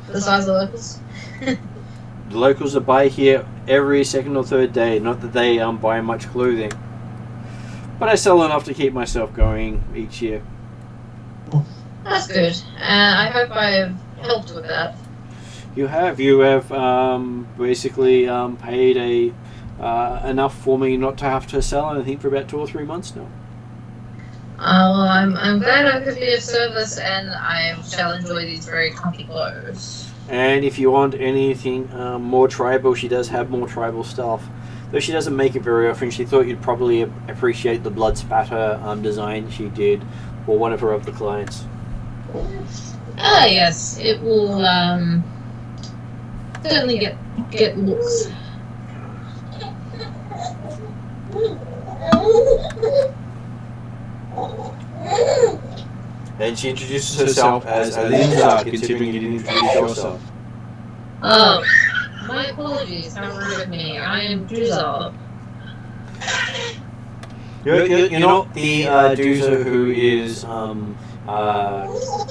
Besides the locals? The locals are by here every second or third day. Not that they buy much clothing. But I sell enough to keep myself going each year. That's good. I hope I have helped with that. You have basically paid enough for me not to have to sell anything for about 2 or 3 months now. Well, I'm glad I could be of service, and I shall enjoy these very comfy clothes. And if you want anything more tribal, she does have more tribal stuff. Though she doesn't make it very often, she thought you'd probably appreciate the blood spatter design she did for one of her other clients. Ah, yes, it will certainly get looks. And she introduces herself as Alinza, considering you didn't introduce yourself. Oh, my apologies, how rude of me. I am Duzal. You're not the Doozer who is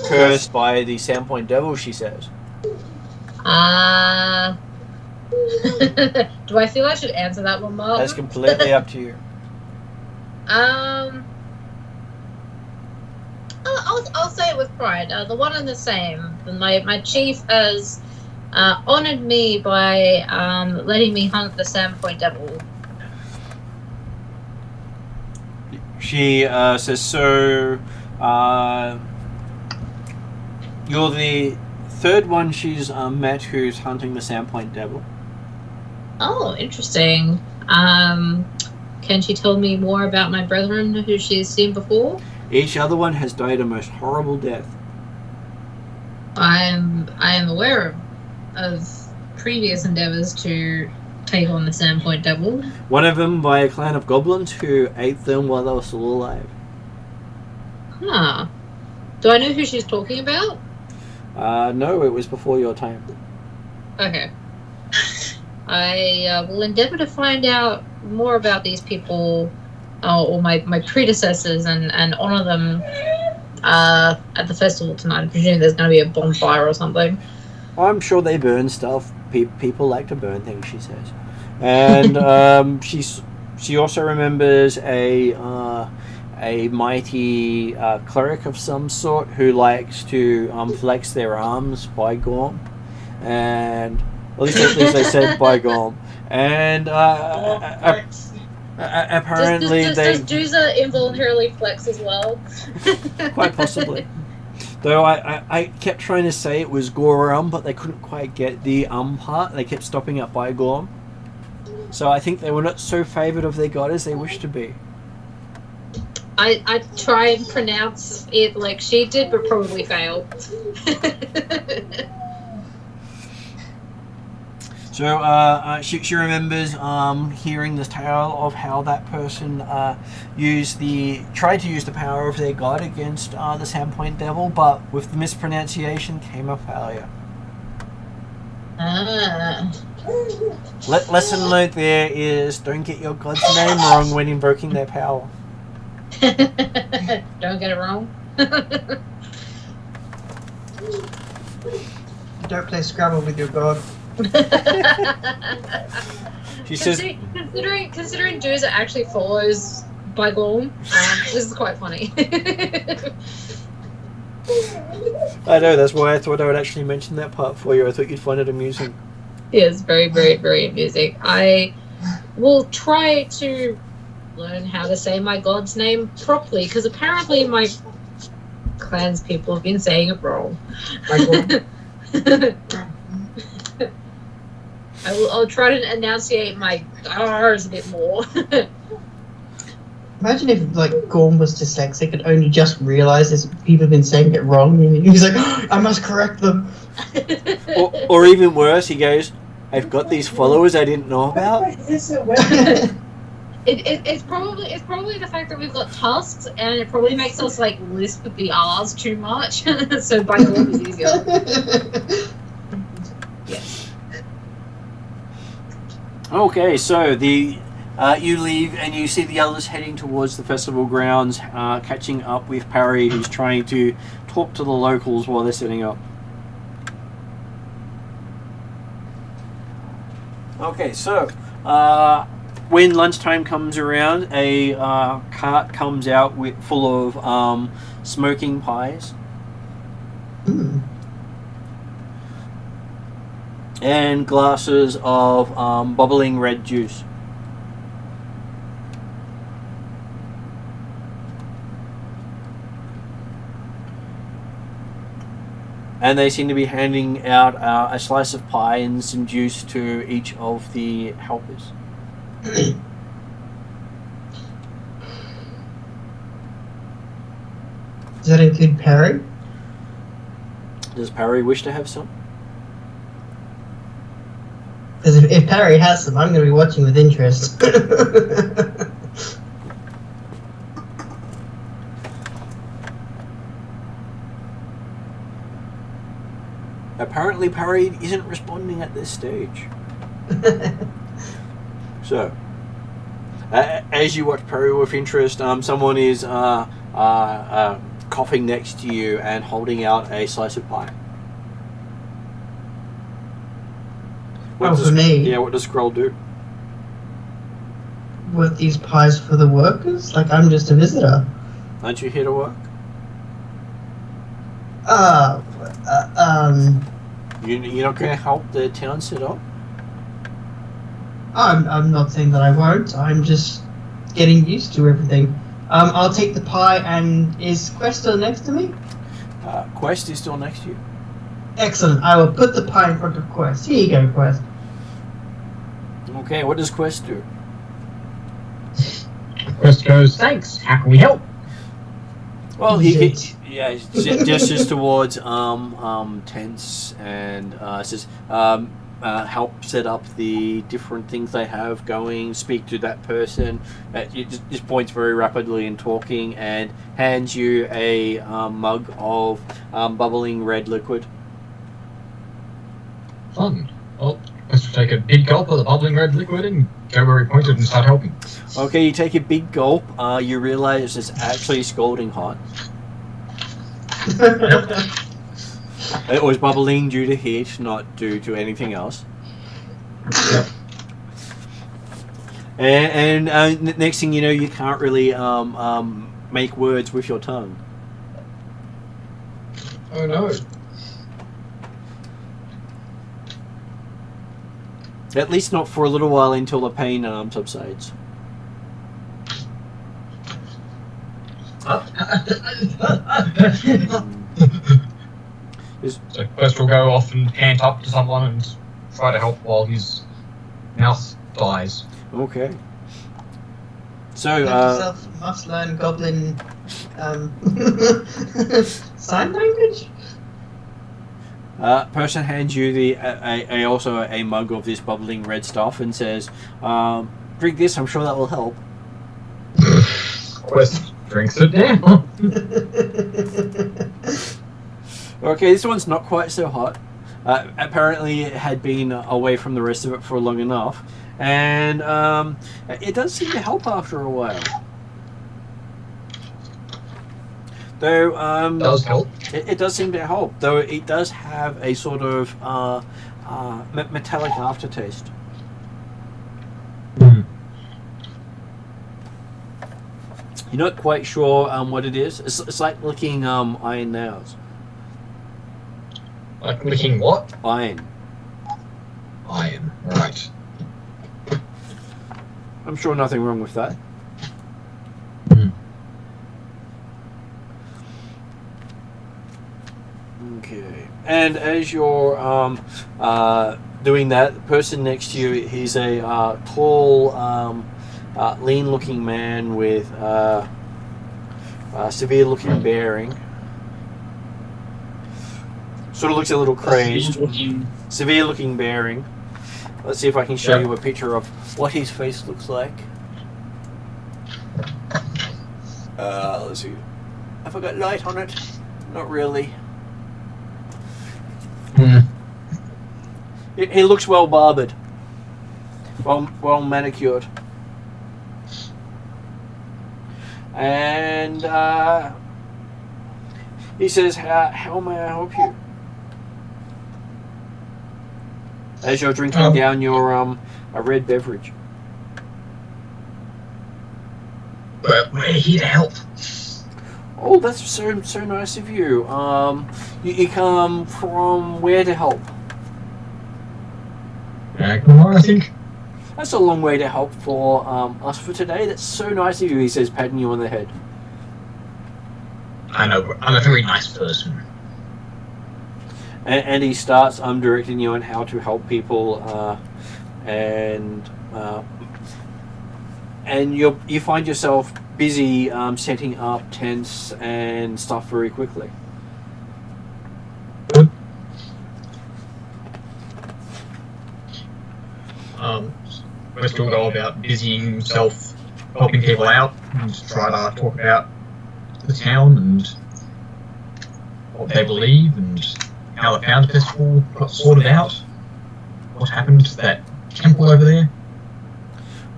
cursed by the Sandpoint devil, she says. Do I feel I should answer that one, Mark? That's completely up to you. I'll say it with pride. The one and the same. My chief has honored me by letting me hunt the Sandpoint devil. She says, so you're the third one she's met who's hunting the Sandpoint devil. Oh, interesting. Can she tell me more about my brethren who she's seen before? Each other one has died a most horrible death. I am aware of previous endeavors to take on the Sandpoint devil. One of them by a clan of goblins who ate them while they were still alive. Huh. Do I know who she's talking about? No, it was before your time. Okay. I will endeavor to find out more about these people or my predecessors and honor them at the festival tonight. I presume there's going to be a bonfire or something. I'm sure they burn stuff. People like to burn things, she says. And she also remembers a mighty cleric of some sort who likes to flex their arms by Gorm. And at least they said by Gorm. And apparently does they Juza involuntarily flex as well? quite possibly. Though I kept trying to say it was Gorum, but they couldn't quite get the part. They kept stopping up by Gorm. So I think they were not so favoured of their god as they wished to be. I try and pronounce it like she did, but probably fail. So she remembers hearing the tale of how that person tried to use the power of their god against the Sandpoint devil, but with the mispronunciation came a failure. Lesson note there is don't get your god's name wrong when invoking their power. Don't get it wrong. Don't play Scrabble with your god. She says, considering Juza actually follows by Gorm, this is quite funny. I know, that's why I thought I would actually mention that part for you. I thought you'd find it amusing. Yeah, it's very, very, very amusing. I will try to learn how to say my god's name properly, because apparently my clan's people have been saying it wrong. I'll try to enunciate my R's a bit more. Imagine if, like, Gorm was dyslexic and only just realised that people have been saying it wrong, and he's like, oh, I must correct them. or even worse, he goes, I've got these followers I didn't know about. It's probably the fact that we've got tusks, and it probably makes us like lisp with the R's too much. So by Gorm is easier. Yes. Okay, so you leave and you see the others heading towards the festival grounds, catching up with Parry, who's trying to talk to the locals while they're setting up. Okay, so when lunchtime comes around, a cart comes out full of smoking pies. And glasses of bubbling red juice. And they seem to be handing out a slice of pie and some juice to each of the helpers. Does that include Parry? Does Parry wish to have some? Because if Parry has some, I'm going to be watching with interest. Apparently Parry isn't responding at this stage. So, as you watch Parry with interest, someone is coughing next to you and holding out a slice of pie. For me? Yeah, what does Skrull do? With these pies for the workers? Like, I'm just a visitor. Aren't you here to work? You're not going to help the town set up? I'm not saying that I won't. I'm just getting used to everything. I'll take the pie, and is Quest still next to me? Quest is still next to you. Excellent. I will put the pie in front of Quest. Here you go, Quest. Okay, what does Quest do? Quest goes, thanks, how can we help? Well, he gestures towards tents and says, help set up the different things they have going, speak to that person. It just points very rapidly in talking and hands you a mug of bubbling red liquid. Fun. Well, let's take a big gulp of the bubbling red liquid and go where he pointed and start helping. Okay, you take a big gulp. You realise it's actually scalding hot. It was bubbling due to heat, not due to anything else. Yep. And next thing you know, you can't really make words with your tongue. Oh no. At least not for a little while until the pain subsides. So first we'll go off and pant up to someone and try to help while his mouth dies. Okay. So, Have yourself must learn goblin sign language. person hands you the also a mug of this bubbling red stuff and says, "Drink this. I'm sure that will help." Quest drinks it down. Okay, this one's not quite so hot. Apparently, it had been away from the rest of it for long enough, and it does seem to help after a while. Though Does help. It does seem to help, though it does have a sort of metallic aftertaste. You're not quite sure what it is. It's like licking iron nails. Like licking what? Iron. Iron. Right. I'm sure nothing wrong with that. Okay. And as you're doing that, the person next to you, he's a tall, lean-looking man with severe-looking bearing. Sort of looks a little crazed. Severe-looking bearing. Let's see if I can show you a picture of what his face looks like. Let's see. Have I got light on it? Not really. He looks well barbered. Well manicured. And he says, how may I help you? As you're drinking down your a red beverage. We're here to help. Oh, that's so nice of you. You come from where to help? I think. That's a long way to help for us for today. That's so nice of you, he says, patting you on the head. I know, I'm a very nice person. And he starts directing you on how to help people, and you find yourself busy setting up tents and stuff very quickly. West will go about busying himself, helping people out, and try to talk about the town and what they believe and how the Founder Festival got sorted out. What happened to that temple over there?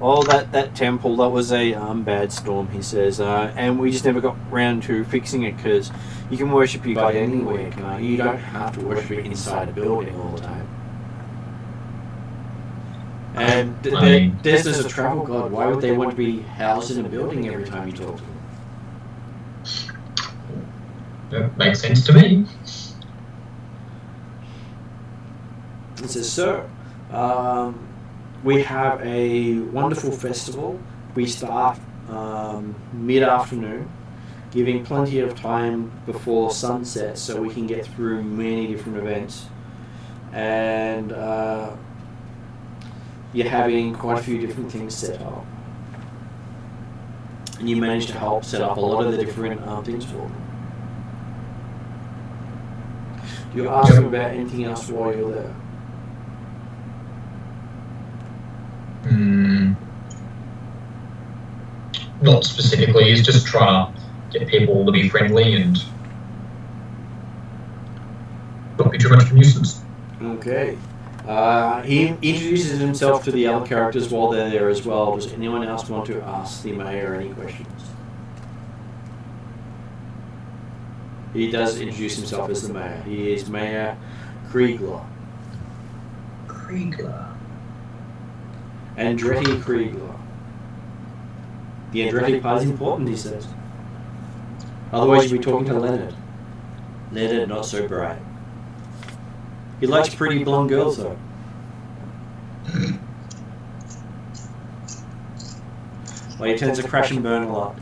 Oh, that temple, that was a bad storm, he says, and we just never got round to fixing it because you can worship your God anywhere, can't you? You don't have to worship it inside a building all the time. And this is a travel god. Why would they want to be housed in a building every time you talk to them? That makes sense to me. It says, "Sir, we have a wonderful festival. We start mid-afternoon, giving plenty of time before sunset so we can get through many different events. And you're having quite a few different things set up. And you managed to help set up a lot of the different things for them. Do you ask them about anything else while you're there?" Not specifically, he's just trying to get people to be friendly and not be too much of a nuisance. Okay. He introduces himself to the other characters while they're there as well. Does anyone else want to ask the mayor any questions? He does introduce himself as the mayor. He is Mayor Kriegler. Andretti Kriegler. The Andretti part is important, he says. Otherwise you'll be talking to Leonard. Leonard, not so bright. He likes pretty blonde girls, though. Well, he tends to crash and burn a lot.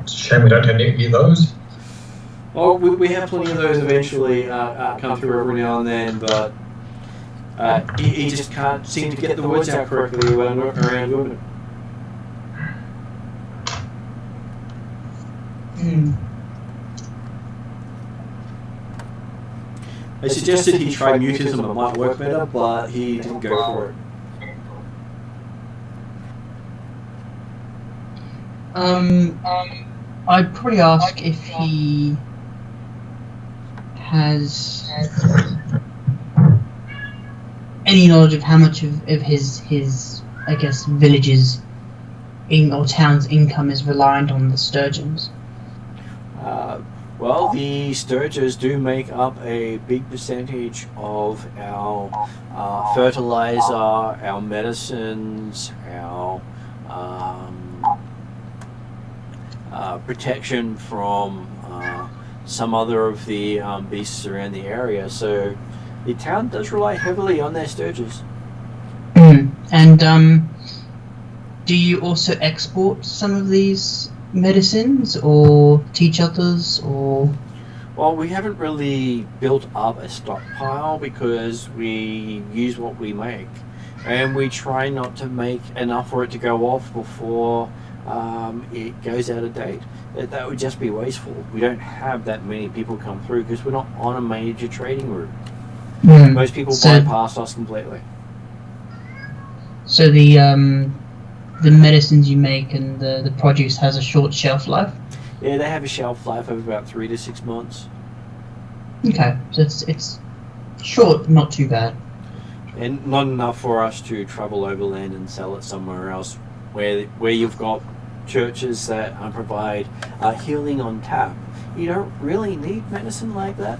It's a shame we don't have any of those. Well, we have plenty of those eventually come through every now and then, but he just can't seem to get the words out correctly when around women. I suggested he try mutism, it might work better, but he didn't go for it. I'd probably ask if he has any knowledge of how much of his I guess villages or town's income is reliant on the sturgeons. Well, the sturges do make up a big percentage of our fertilizer, our medicines, our protection from some other of the beasts around the area. So the town does rely heavily on their sturges. And do you also export some of these medicines or teach others, or? Well, we haven't really built up a stockpile because we use what we make, and we try not to make enough for it to go off before it goes out of date. That would just be wasteful. We don't have that many people come through because we're not on a major trading route. Most people bypass us completely. So the medicines you make and the produce has a short shelf life? Yeah, they have a shelf life of about 3 to 6 months. Okay, so it's short, not too bad. And not enough for us to travel overland and sell it somewhere else, where you've got churches that provide healing on tap. You don't really need medicine like that.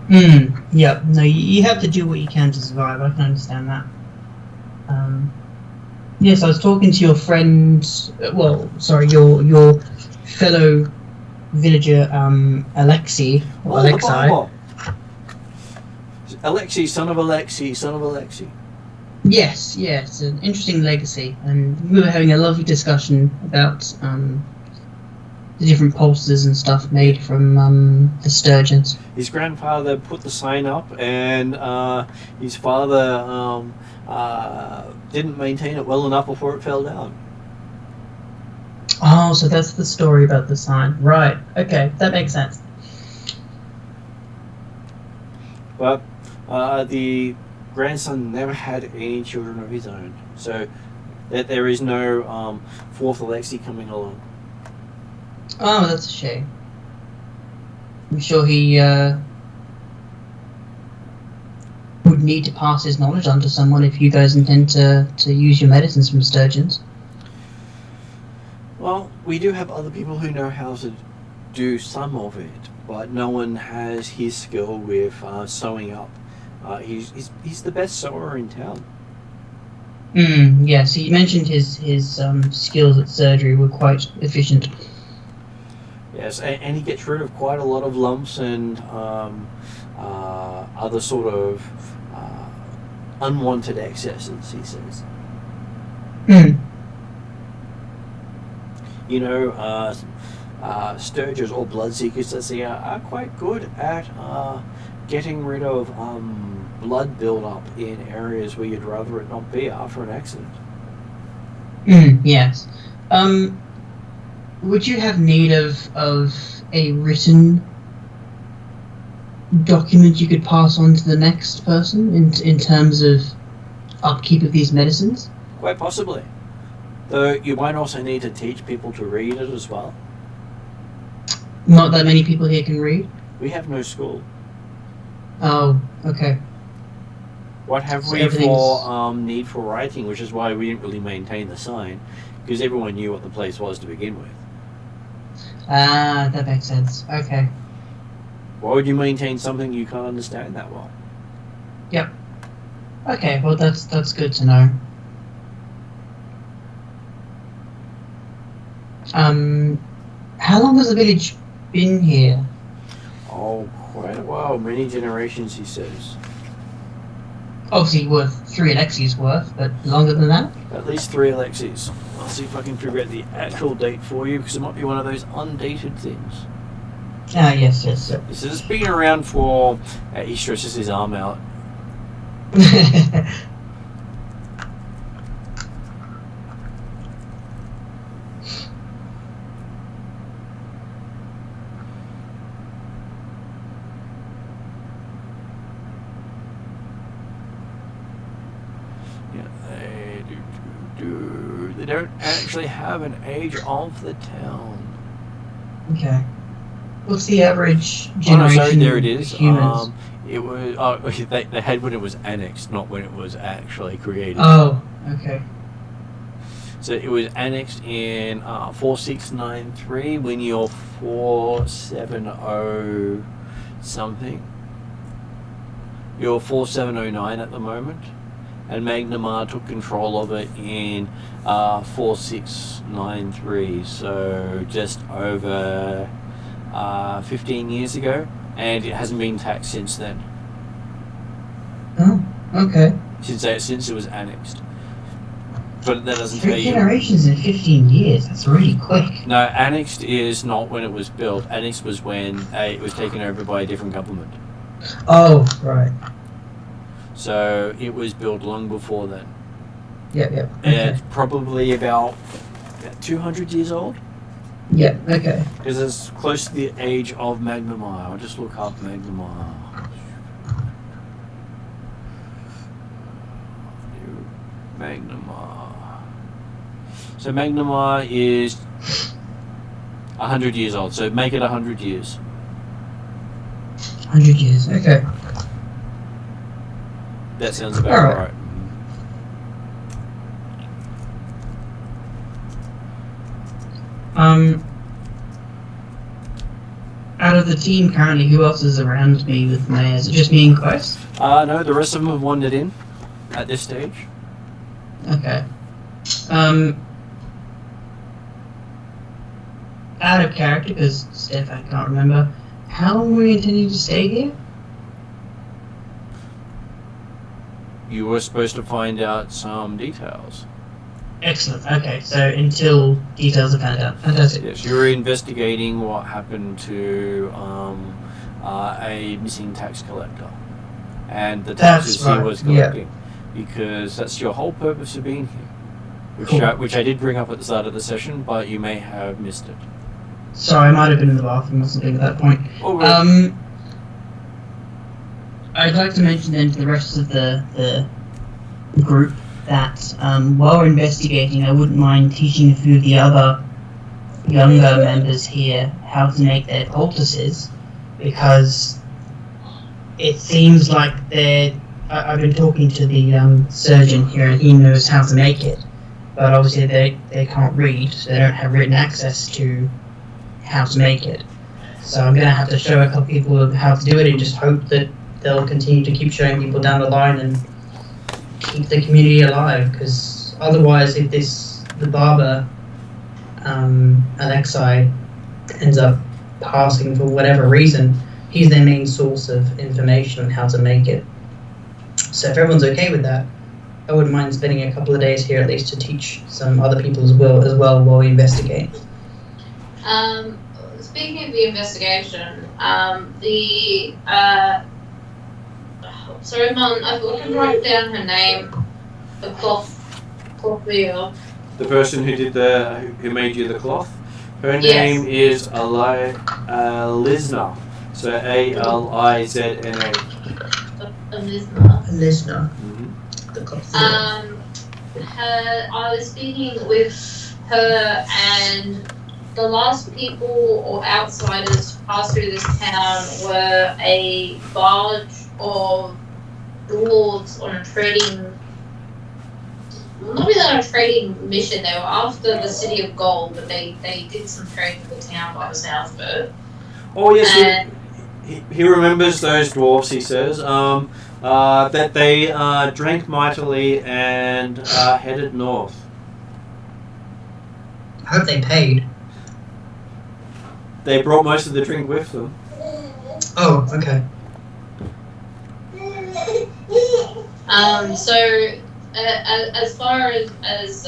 Yeah, no, you have to do what you can to survive. I can understand that. Yes, I was talking to your friend, your fellow villager, Alexei. Alexei, son of Alexei. Yes, it's an interesting legacy, and we were having a lovely discussion about the different pulses and stuff made from the sturgeons. His grandfather put the sign up, and his father didn't maintain it well enough before it fell down. Oh, so that's the story about the sign. Right, okay, that makes sense. But the grandson never had any children of his own, so that there is no fourth Alexei coming along. Oh, that's a shame. I'm sure he would need to pass his knowledge on to someone if you guys intend to use your medicines from sturgeons. Well, we do have other people who know how to do some of it, but no one has his skill with sewing up. He's the best sewer in town. Yes, he mentioned his skills at surgery were quite efficient. Yes, and he gets rid of quite a lot of lumps and other sort of unwanted excesses, he says. You know, sturges or bloodseekers, as they are quite good at getting rid of blood build-up in areas where you'd rather it not be after an accident. Yes. Would you have need of a written document you could pass on to the next person in terms of upkeep of these medicines? Quite possibly. Though you might also need to teach people to read it as well. Not that many people here can read? We have no school. Oh, okay. What have we for need for writing, which is why we didn't really maintain the sign, because everyone knew what the place was to begin with. Ah, that makes sense. Okay. Why would you maintain something you can't understand that well? Yep. Okay, well that's good to know. How long has the village been here? Oh, quite a while. Many generations, he says. Obviously worth 3 Alexi's worth, but longer than that? At least 3 Alexis. I'll see if I can figure out the actual date for you, because it might be one of those undated things. Ah, yes. This has been around for... he stretches his arm out. They don't actually have an age of the town. Okay. What's the average Oh, generation? no, sorry, there it is. of humans? It was. They had when it was annexed, not when it was actually created. Oh, okay. So it was annexed in 4693 when you're 470 something. You're 4709 at the moment. And Magnamar took control of it in 4693, so just over 15 years ago, and it hasn't been taxed since then. Oh, okay. Since it was annexed. But that doesn't 3 tell you. generations in 15 years. That's really quick. No, annexed is not when it was built. Annexed was when it was taken over by a different government. Oh, right. So it was built long before then. Yep. And Okay. it's probably about 200 years old. Yep, okay. Because it's close to the age of Magnamar. I'll just look up Magnamar. Magnamar. So Magnamar is 100 years old. So make it 100 years. 100 years, okay. That sounds about Alright. right. Out of the team currently, who else is around me with me? Is it just me and Quest? No, the rest of them have wandered in at this stage. Okay. Out of character, because Steph, I can't remember. How long were we intending to stay here? You were supposed to find out some details. Excellent. Okay, so until details are found out. Fantastic. Yes, you were investigating what happened to a missing tax collector, and the taxes That's right, he was collecting, because that's your whole purpose of being here, which I did bring up at the start of the session, but you may have missed it. Sorry, I might have been in the bathroom or something at that point. Oh, well, I'd like to mention then to the rest of the group that while we're investigating, I wouldn't mind teaching a few of the other younger members here how to make their poultices, because it seems like I've been talking to the surgeon here, and he knows how to make it, but obviously they can't read, so they don't have written access to how to make it. So I'm going to have to show a couple people how to do it, and just hope that they'll continue to keep showing people down the line and keep the community alive, because otherwise if the barber Alexei ends up passing for whatever reason, he's their main source of information on how to make it. So if everyone's okay with that, I wouldn't mind spending a couple of days here at least to teach some other people as well while we investigate. Speaking of the investigation, sorry, Mum, I thought I could write down her name. The clothier. the person who did who made you the cloth, her Yes. name is Lizna. So Alizna. Listener. Mm-hmm. The clothier. I was speaking with her, and the last people or outsiders to pass through this town were a barge of dwarves on a trading, not really on a trading mission. They were after the city of gold, but they did some trading for the town by the south bird. Oh yes, And he remembers those dwarfs. He says that they drank mightily and headed north. I hope they paid. They brought most of the drink with them. Oh, okay. So as far as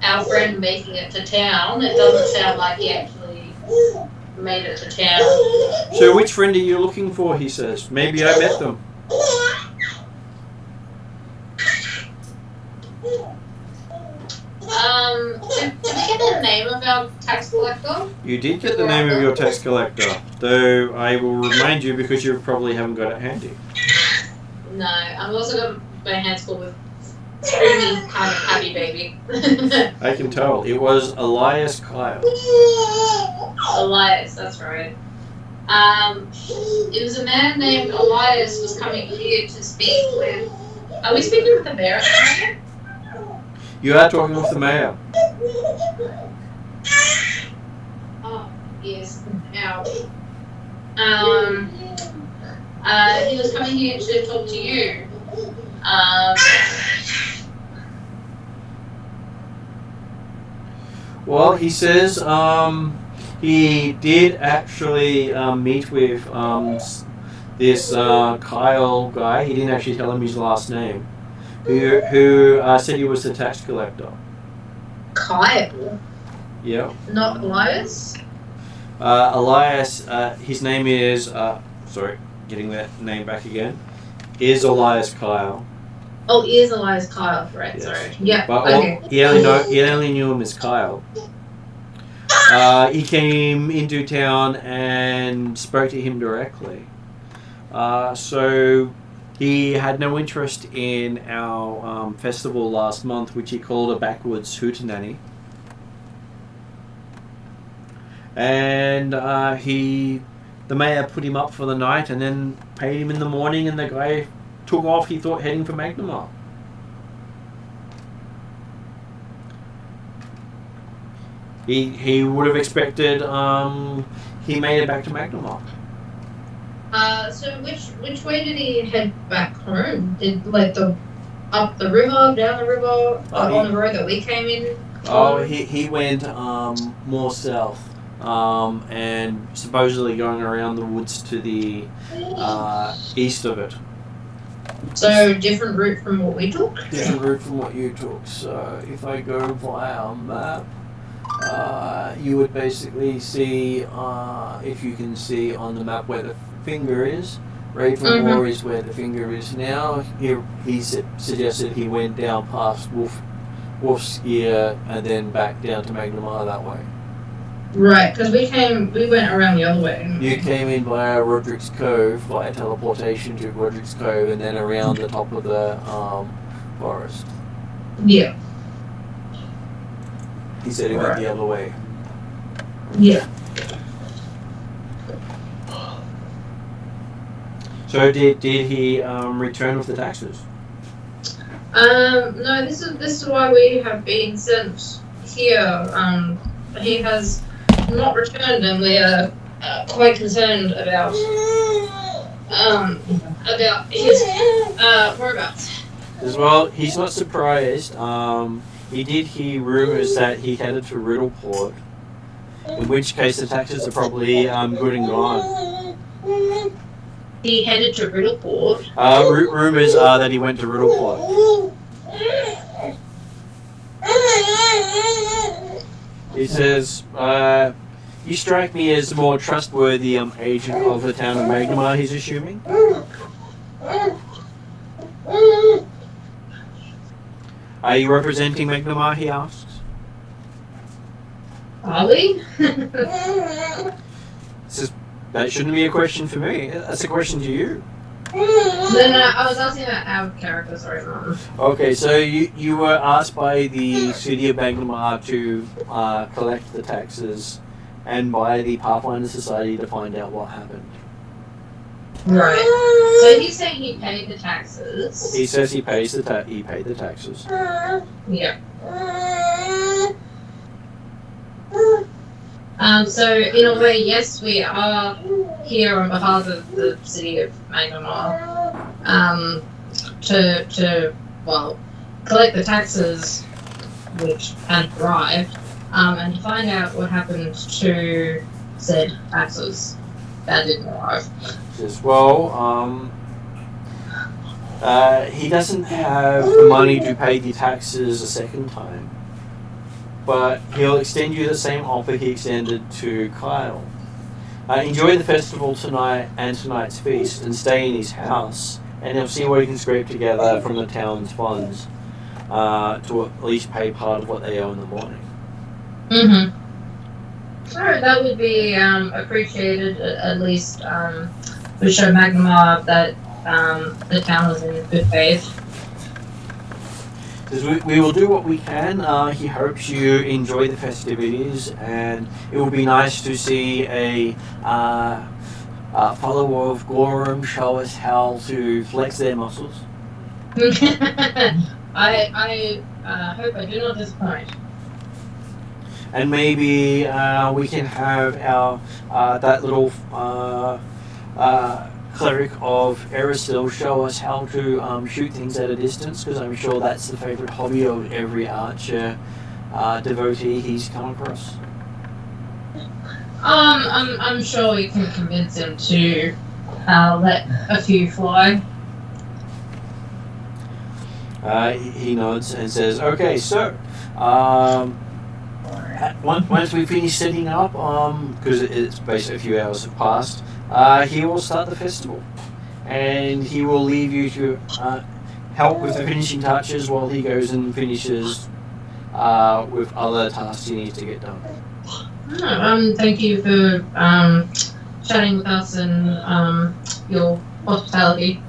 our friend making it to town, it doesn't sound like he actually made it to town. So which friend are you looking for, he says. Maybe I met them. Did we get the name of our tax collector? You did get the name of your tax collector, though I will remind you because you probably haven't got it handy. No, I've also got my hands full with screaming kind of happy baby. I can tell. It was Elias Kyle. Elias, that's right. It was a man named Elias was coming here to speak with. Are we speaking with the Varisan? You are talking with the mayor. Oh, yes. Now, he was coming here to talk to you. Well, he says he did actually meet with this Kyle guy. He didn't actually tell him his last name. Who said he was the tax collector. Kyle, Yeah. not Elias? Elias, his name is, sorry, getting that name back again, is Elias Kyle. Oh, he is Elias Kyle, right? Yes. Sorry. Yeah. But Okay. he only knew him as Kyle. He came into town and spoke to him directly. So he had no interest in our festival last month, which he called a backwoods hootenanny. And the mayor put him up for the night and then paid him in the morning, and the guy took off, he thought, heading for Magnamar. He would have expected he made it back to Magnamar. So which way did he head back home? Did up the river, down the river, on the road that we came in? Oh, he went more south, and supposedly going around the woods to the east of it. So different route from what we took? Different route from what you took. So if I go via map, you would basically see, if you can see on the map where the finger is, Ravensmoor is where the finger is now. He suggested he went down past Wolf's Ear and then back down to Magnamar that way. Right, because we went around the other way. You came in via Roderick's Cove, via teleportation to Roderick's Cove, and then around the top of the forest. Yeah. He said he went the other way. Yeah. So did he return with the taxes? No, this is why we have been sent here. He has not returned, and we are quite concerned about his whereabouts. As well, he's not surprised. He did hear rumours that he headed to Riddleport, in which case the taxes are probably good and gone. He headed to Riddleport. Rumours are that he went to Riddleport. He says, you strike me as a more trustworthy agent of the town of Magnamar, he's assuming. Are you representing Magnamar, he asks? Are we? Says, that shouldn't be a question for me. That's a question to you. No, I was asking about our character, sorry, Mom. Okay, so you were asked by the city of Magnamar to collect the taxes, and by the Pathfinder Society to find out what happened. Right. So he's saying he paid the taxes. He says he paid the taxes. Yeah. So in a way, yes, we are here on behalf of the city of Magnamar, to collect the taxes which hadn't arrived, and to find out what happened to said taxes that didn't arrive. Says, well, He doesn't have the money to pay the taxes a second time, but he'll extend you the same offer he extended to Kyle. Enjoy the festival tonight and tonight's feast, and stay in his house, and he'll see what he can scrape together from the town's funds to at least pay part of what they owe in the morning. Sure, that would be appreciated, at least to show Magma that the town was in good faith. We will do what we can. He hopes you enjoy the festivities, and it will be nice to see a follower of Gorham show us how to flex their muscles. I hope I do not disappoint. And maybe we can have our that little cleric of Eristil show us how to shoot things at a distance, because I'm sure that's the favourite hobby of every archer devotee he's come across. I'm sure we can convince him to let a few fly. He nods and says, "Okay, so once we finish setting up, because it's basically a few hours have passed, he will start the festival, and he will leave you to help with the finishing touches while he goes and finishes with other tasks he needs to get done." Thank you for chatting with us and your hospitality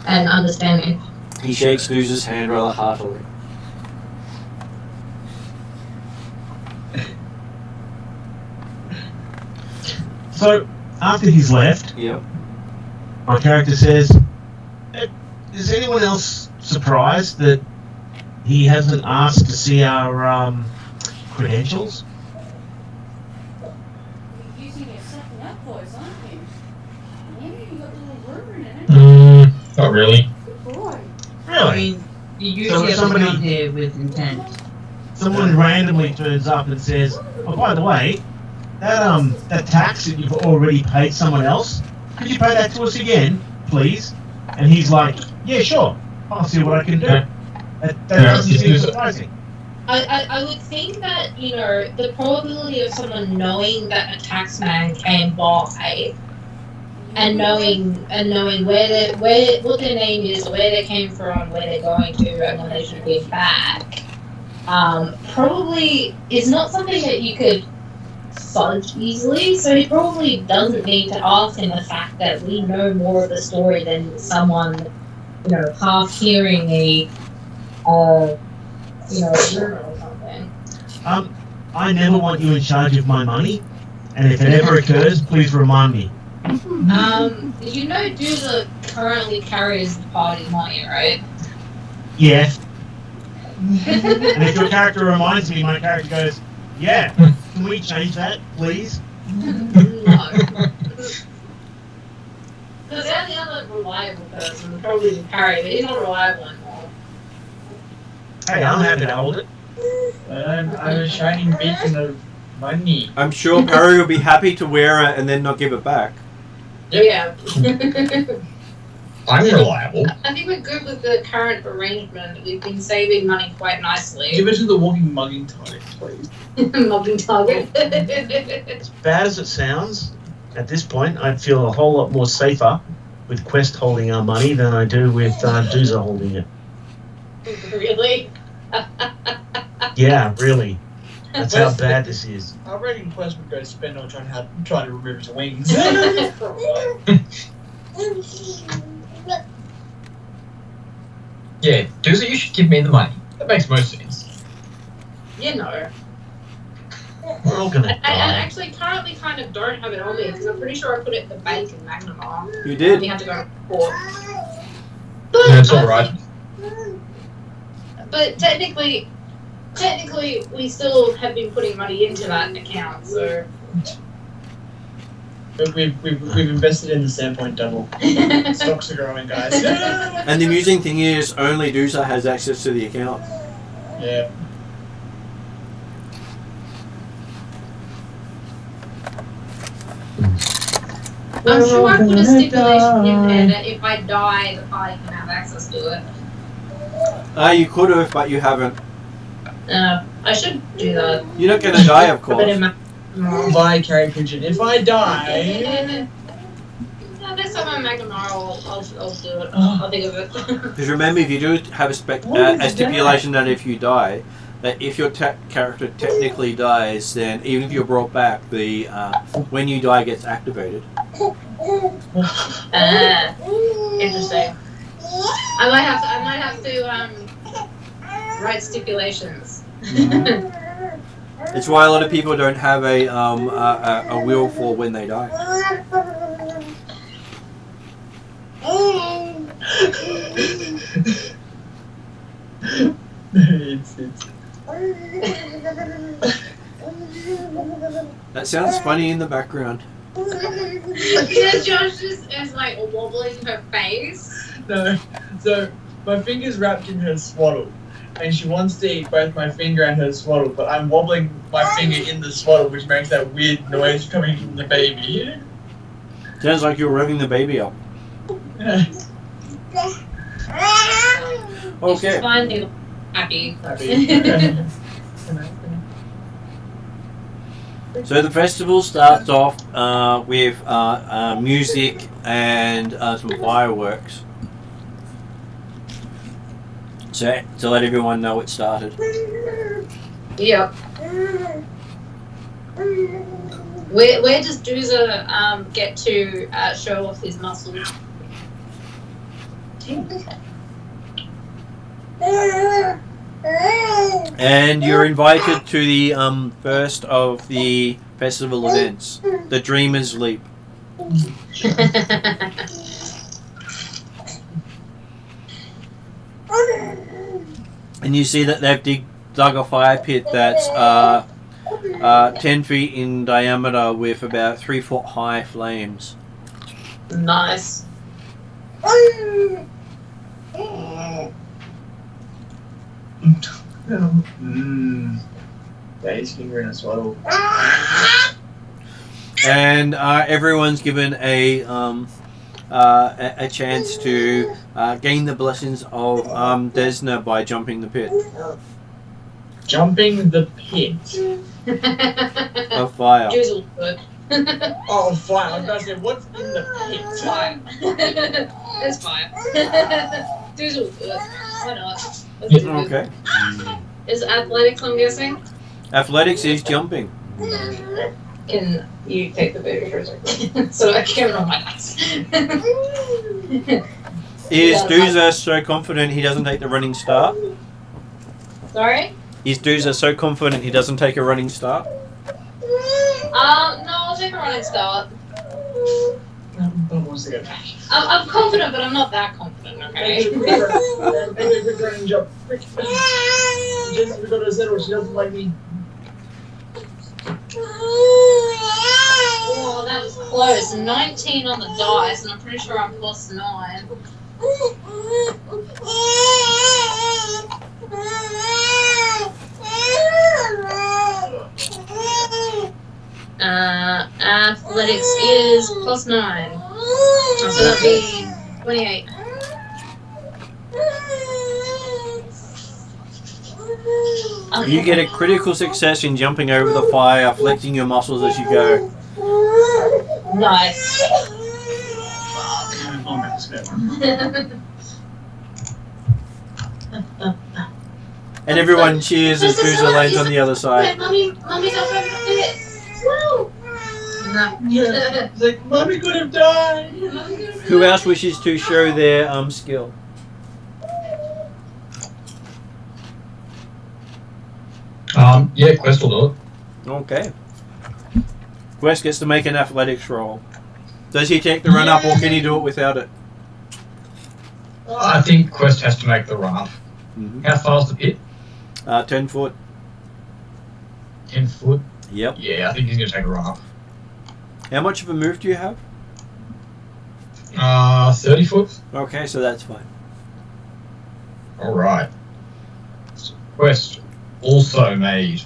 and understanding. He shakes Luz's hand rather heartily. So, after he's left, Yep. my character says, is anyone else surprised that he hasn't asked to see our credentials? You're using your second up voice, aren't you? Maybe you got a little word in it. Not really. Good boy. I Really? mean, you usually have to come here with intent. Someone randomly turns up and says, "Oh, by the way, that tax that you've already paid someone else, could you pay that to us again, please?" And he's like, "Yeah, sure. I'll see what I can do." That doesn't seem surprising. I would think that, the probability of someone knowing that a taxman came by and knowing what their name is, where they came from, where they're going to, and when they should be back, probably is not something that you could fudge easily. So he probably doesn't need to ask in the fact that we know more of the story than someone, half hearing a rumor or something. I never want you in charge of my money, and if it ever occurs, please remind me. Dooza currently carries the party money, right? Yeah. And if your character reminds me, my character goes, "Yeah, can we change that, please?" No. Because they're the other reliable person, probably Harry, but he's not reliable anymore. Hey, I'm happy to hold it. I'm a shining beacon of money. I'm sure Perry will be happy to wear it and then not give it back. Yeah. I'm reliable. I think we're good with the current arrangement. We've been saving money quite nicely. Give it to the walking mugging target, please. Mugging target. As bad as it sounds, at this point, I'd feel a whole lot more safer with Quest holding our money than I do with Dooza holding it. Really? Yeah, really. That's how bad this is. I reckon Quest would go to spend on trying to remove his wings. Yeah, Doozy, you should give me the money. That makes most sense. We're all gonna I die. actually currently kind of don't have it on me because I'm pretty sure I put it in the bank in Magnamar. You did. We had to go to court. That's alright. But technically, we still have been putting money into that account, so. We've invested in the Sandpoint double. Stocks are growing, guys. And the amusing thing is, only Dooza has access to the account. Yeah. I'm sure I put a stipulation in there that if I die, the party can have Let's do it. You could have, but you haven't. I should do that. You're not going to die, of course. Bye, Carrie Pigeon. If I die... Next time I'm Magnemar, I'll do it. I'll think of it. Because remember, if you do have a stipulation that if you die, that if your character technically dies, then even if you're brought back, the when you die gets activated. Interesting. I might have to write stipulations. It's why a lot of people don't have a will for when they die. That sounds funny in the background. Josh just is like wobbling her face. No, so my finger's wrapped in her swaddle, and she wants to eat both my finger and her swaddle, but I'm wobbling my finger in the swaddle, which makes that weird noise coming from the baby. Sounds like you're revving the baby up. Okay. She's finally happy. So the festival starts off with music and some fireworks. So to let everyone know it started. Yep. Where does Dooza get to show off his muscles? And you're invited to the first of the festival events, the Dreamer's Leap. And you see that they've dug a fire pit that's 10 feet in diameter with about 3 foot high flames. Nice. Daddy's finger in a swaddle. And everyone's given a chance to gain the blessings of Desna by jumping the pit Jumping the pit. of fire. Dooza will do it. Oh, fire. I was about to say, what's in the pit? Fire. It's fire. Dooza will do it. Why not? Let's do it. Okay. Is athletics, I'm guessing? Athletics is jumping. Can you take the baby for a second? So I can roll my dice. Is Dooza so confident he doesn't take the running start? Sorry? Is Dooza so confident he doesn't take a running start? No, I'll take a running start. Wants to go back. I'm confident, but I'm not that confident, okay? Quick running jump. Quick. Just we got to settle. She doesn't like me. Oh, that was close. 19 on the dice, and I'm pretty sure I'm plus 9. Athletics is plus 9. So that'll be 28. You get a critical success in jumping over the fire, flexing your muscles as you go. Nice. I'm at the spare one. And everyone cheers as Dooza lands on the other side. Mummy, jump over the pit. Woo! Yeah. It's like, Mommy could have died. Who else wishes to show their skill? Yeah, Quest will do it. Okay. Quest gets to make an athletics roll. Does he take the run up or can he do it without it? I think Quest has to make the run up. Mm-hmm. How far's the pit? 10 foot. 10 foot? Yep. Yeah, I think he's going to take a run up. How much of a move do you have? 30 foot? Okay, so that's fine. Alright. So Quest also made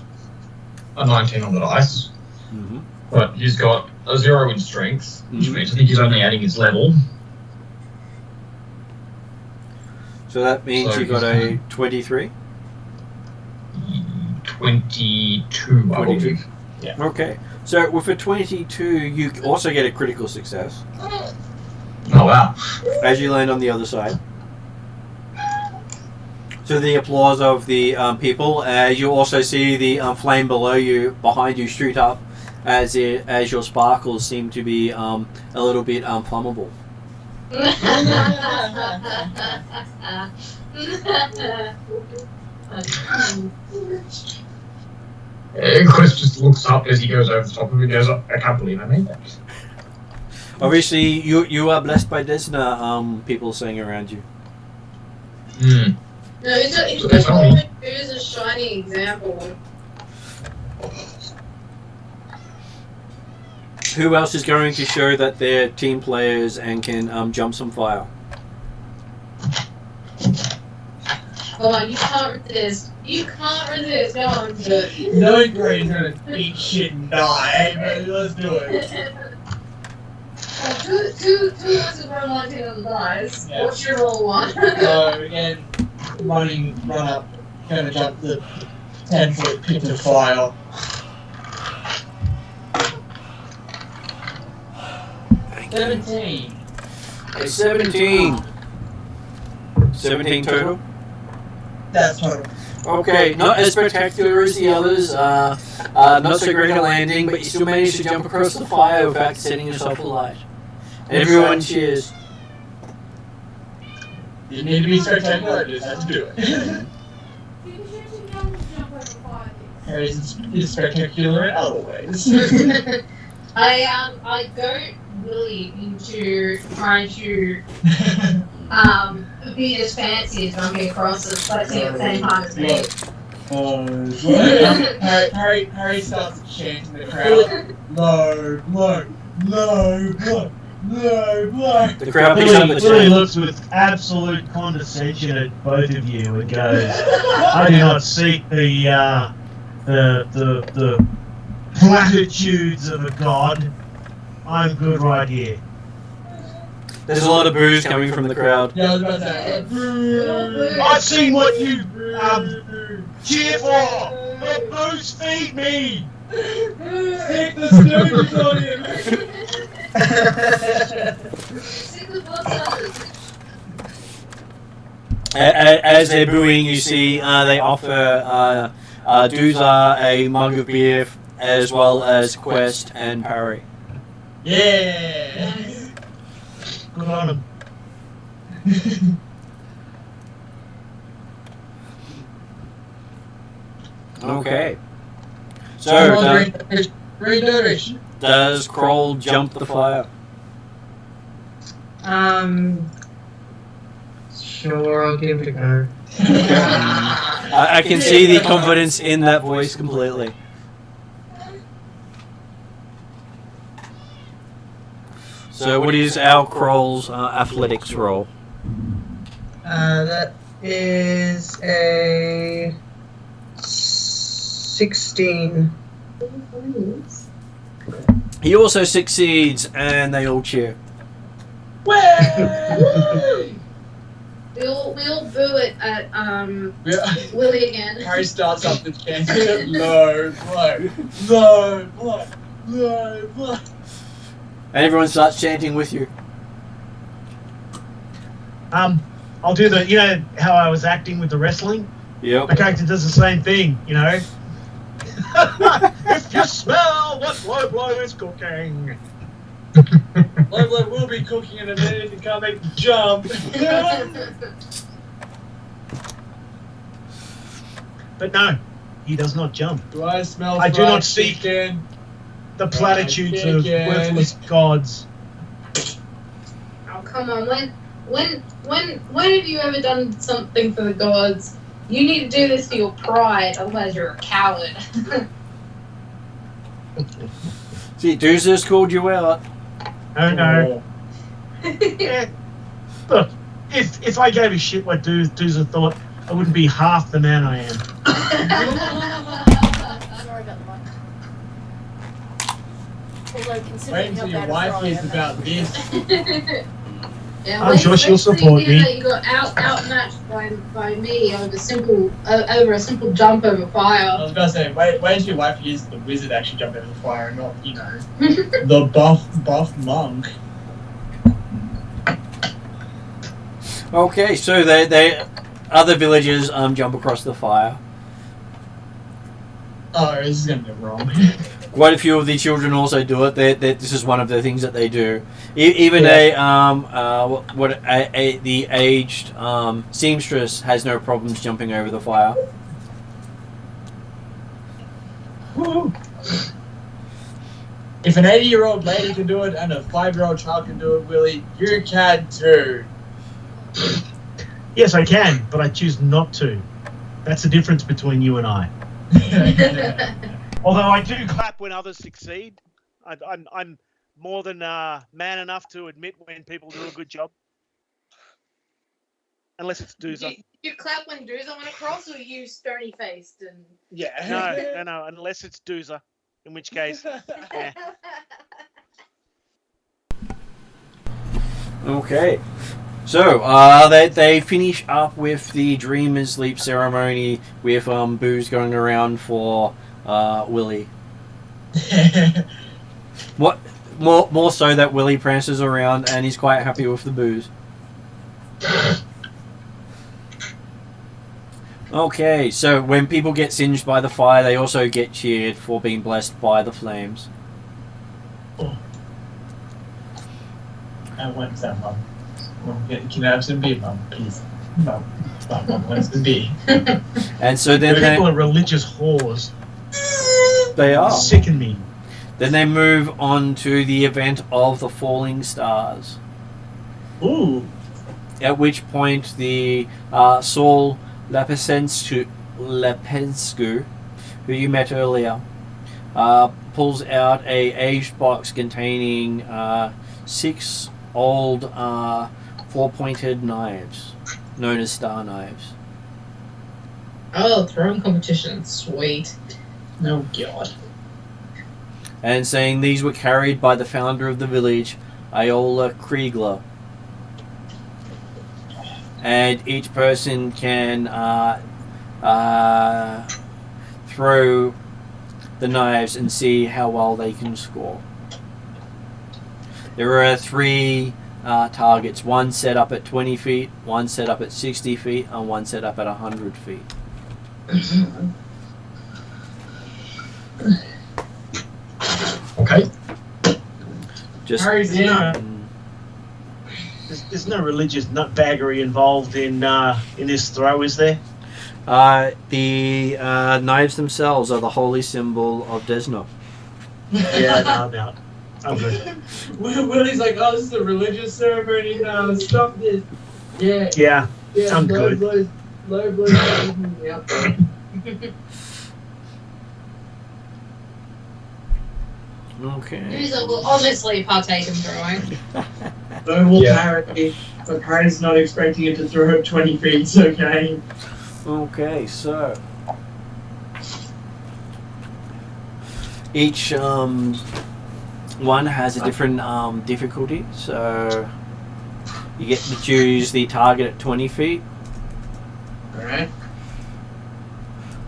a 19 on the dice, Mm-hmm. but he's got a 0 in strength, which Mhm. means I think he's only adding his level. So that means So you got he's a 23? 22, I 22. believe. Okay. So with a 22, you also get a critical success Oh, wow. as you land on the other side. To the applause of the people, you also see the flame behind you shoot up as your sparkles seem to be a little bit flammable. Chris just looks up as he goes over the top of it and goes, I can't believe I made that. Obviously, you are blessed by Desna, people saying around you. Hmm. No, it's a shiny example. Who else is going to show that they're team players and can jump some fire? Come on, you can't resist. You can't resist. Go on, do it. Knowing Gray's gonna eat shit and die, but let's do it. Two versus one team of the dice. Yeah. What's your roll one? So again, run up, gonna jump the 10-foot pit of fire. Thank 17. you. 17. 17 total? That's total. Okay, not as spectacular as the others, not so great a landing, but you still managed to jump across the fire without setting yourself alight. Everyone cheers. You need to be spectacular, just have to do it. You can shoot young jump over 5. Harry's is spectacular in other ways. I goat Willie into trying to be as fancy as jumping across the flexing at the same time as me. Harry starts chanting the crowd. No, no, no, no, no, no. The crowd picks up the Willie chant. looks with absolute condescension at both of you and goes, I do not seek the platitudes of a god. I'm good right here. There's a lot of boos coming from the crowd. Yeah, I was about to say. I've seen what you cheer for! The booze feed me! Stick the stooges on him! As they're booing, you see they offer Dooza a mug of beer as well as Quest and Parry. Yeah! Good on him. Okay. So, Green Dervish. does Kroll jump the fire? Sure, I'll give it a go. I can see the confidence in that voice completely. So, what is our Kroll's athletics roll? That is a 16. He also succeeds, and they all cheer. We'll boo it at Yeah. Willie again. Harry starts up the chant. No, blood. No, blood. No, blood. And everyone starts chanting with you. I'll do you know how I was acting with the wrestling? Yep. My character does the same thing, you know? If you smell what Blow is cooking. Low will be cooking in a minute if you can't make the jump. But no, he does not jump. Do I smell I do fried not seek chicken? The platitudes of chicken. worthless gods. Oh, come on. When have you ever done something for the gods? You need to do this for your pride, otherwise you're a coward. See, Dooza's called you out. Oh no. Yeah. Look, if I gave a shit what Dooza thought, I wouldn't be half the man I am. Sorry about the mic. Although Wait considering until how your bad wife a hears throw I am, about this. Yeah, I'm sure she'll support me. That you got outmatched by me over a simple jump over I fire. was about to say, wait till your wife uses the wizard actually jump over the fire and not, the buff monk. Okay, so they other villagers jump across the fire. Oh, this is gonna go wrong. Quite a few of the children also do it. This is one of the things that they do. Even the aged seamstress has no problems jumping over the fire. Woo. If an 80-year-old lady can do it and a 5-year-old child can do it, Willie, you can too. Yes, I can, but I choose not to. That's the difference between you and I. Although I do clap when others succeed. I'm more than man enough to admit when people do a good job. Unless it's Doozer. You clap when Doozer went across, or you stony faced and. Yeah. No, unless it's Doozer. In which case, yeah. Okay. So, they finish up with the Dream and Sleep ceremony with booze going around for Willie. What more so that Willie prances around and he's quite happy with the booze. Okay, so when people get singed by the fire, they also get cheered for being blessed by the flames. I want some, Mum. Can I have some beer, Mum, please? Mum wants some beer. And so then People are religious whores. they are. Sicken me. Then they move on to the event of the falling stars. Ooh. At which point the Saul Lepensku, who you met earlier, pulls out a aged box containing 6 old 4-pointed knives, known as star knives. Oh, throwing competition, sweet. Oh God. And saying these were carried by the founder of the village, Iola Kriegler. And each person can throw the knives and see how well they can score. There are 3 targets, one set up at 20 feet, one set up at 60 feet, and one set up at 100 feet. Okay. Just There's no religious nutbaggery involved in this throw, is there? the knives themselves are the holy symbol of Desna. Yeah, no. I'm good. Willie's like, oh, this is a religious ceremony now. Stop this. Yeah. Yeah, I'm low good. blows. Yep. Okay. Doozer will obviously partake in throwing. Noble Yeah. parody, but Harry's not expecting it to throw up 20 feet, it's okay. Okay, so each one has a different difficulty. So you get to choose the target at 20 feet, Alright.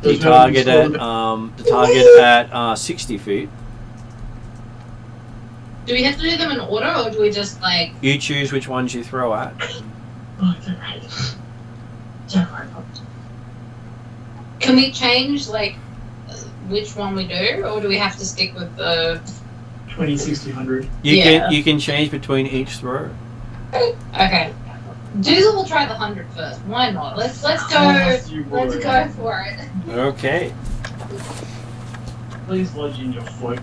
the target at 60 feet. Do we have to do them in order, or do we just like? You choose which ones you throw at. Oh, it's alright. Don't worry about it. Can we change like which one we do, or do we have to stick with the? 20, 60, 100. You can change between each throw. Okay. Doozer will try the 100 first. Why not? Let's go. Yes, you Let's would. go for it. Okay. Please lodge in your foot.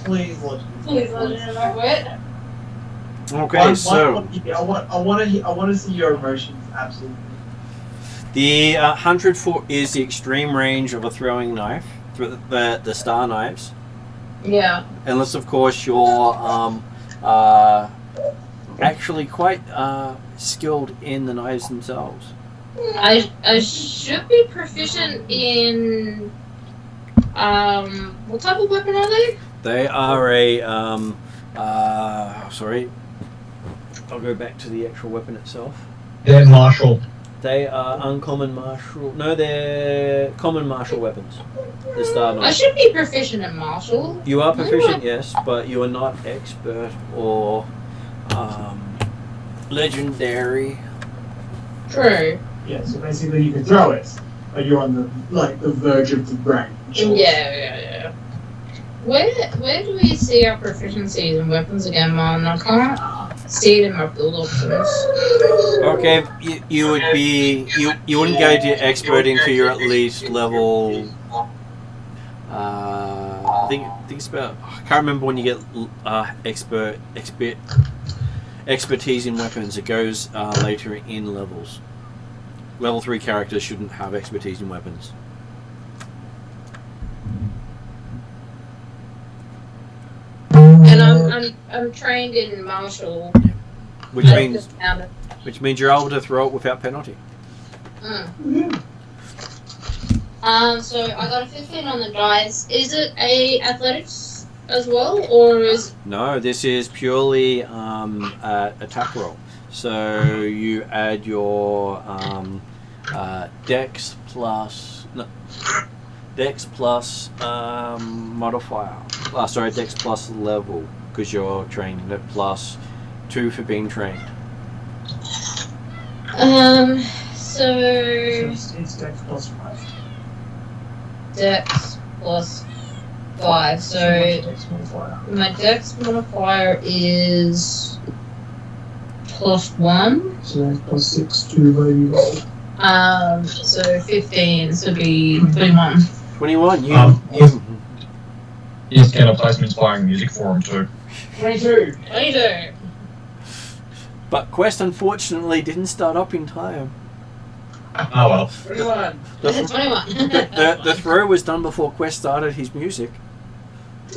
Please lodge in your Please foot. let it know it. Okay, so I want to see your emotions, absolutely. the 100 foot is the extreme range of a throwing knife, the star knives. Yeah. Unless, of course, you're actually quite skilled in the knives themselves. I should be proficient in. What type of weapon are they? They are a I'll go back to the actual weapon itself. They're martial. They are uncommon martial. No, they're common martial weapons. The star I knife. should be proficient at martial. You are proficient, yes, but you are not expert or legendary. True. Yeah, so basically you can throw it, but you're on the verge of the range. Yeah. Where do we see our proficiencies in weapons again, Mom? I can't see it in my build options. Okay, you would be you wouldn't go to expert until you're at least level. I think it's about. I can't remember when you get expertise in weapons. It goes later in levels. Level 3 characters shouldn't have expertise in weapons. And I'm trained in martial. Which means you're able to throw it without penalty. So I got a 15 on the dice. Is it a athletics as well, or is? No, this is purely attack roll. So you add your Dex plus modifier. Dex plus level because you're trained, and plus 2 for being trained. So It's Dex plus 5. Dex plus 5. So Dex modifier. my Dex modifier is plus 1. So that's plus 6 to whatever you roll. So 15. So it'd be 21. 21. You just get a play some inspiring music for him too. 22. 22. But Quest unfortunately didn't start up in time. Oh well. 21. The throw was done before Quest started his music.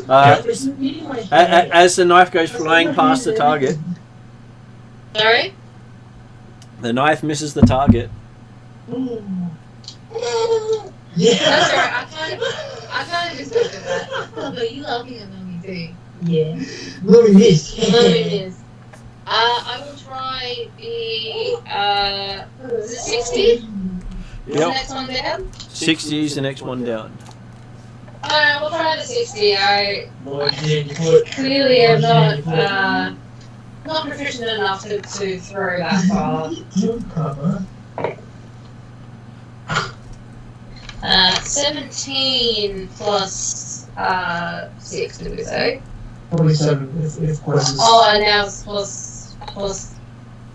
As the knife goes flying past the target, Sorry? the knife misses the target. Yeah. That's alright. I kind of expected that. But you laughing at me too. Yeah. Loving this. I will try the is it 60? Is the Yep. next one down? 60 is the next one down. Alright, we'll try the 60. I Lodging foot. clearly am not proficient enough to throw that far. 17 plus 6, did we say? 47 if Quest is. Oh, and now it's plus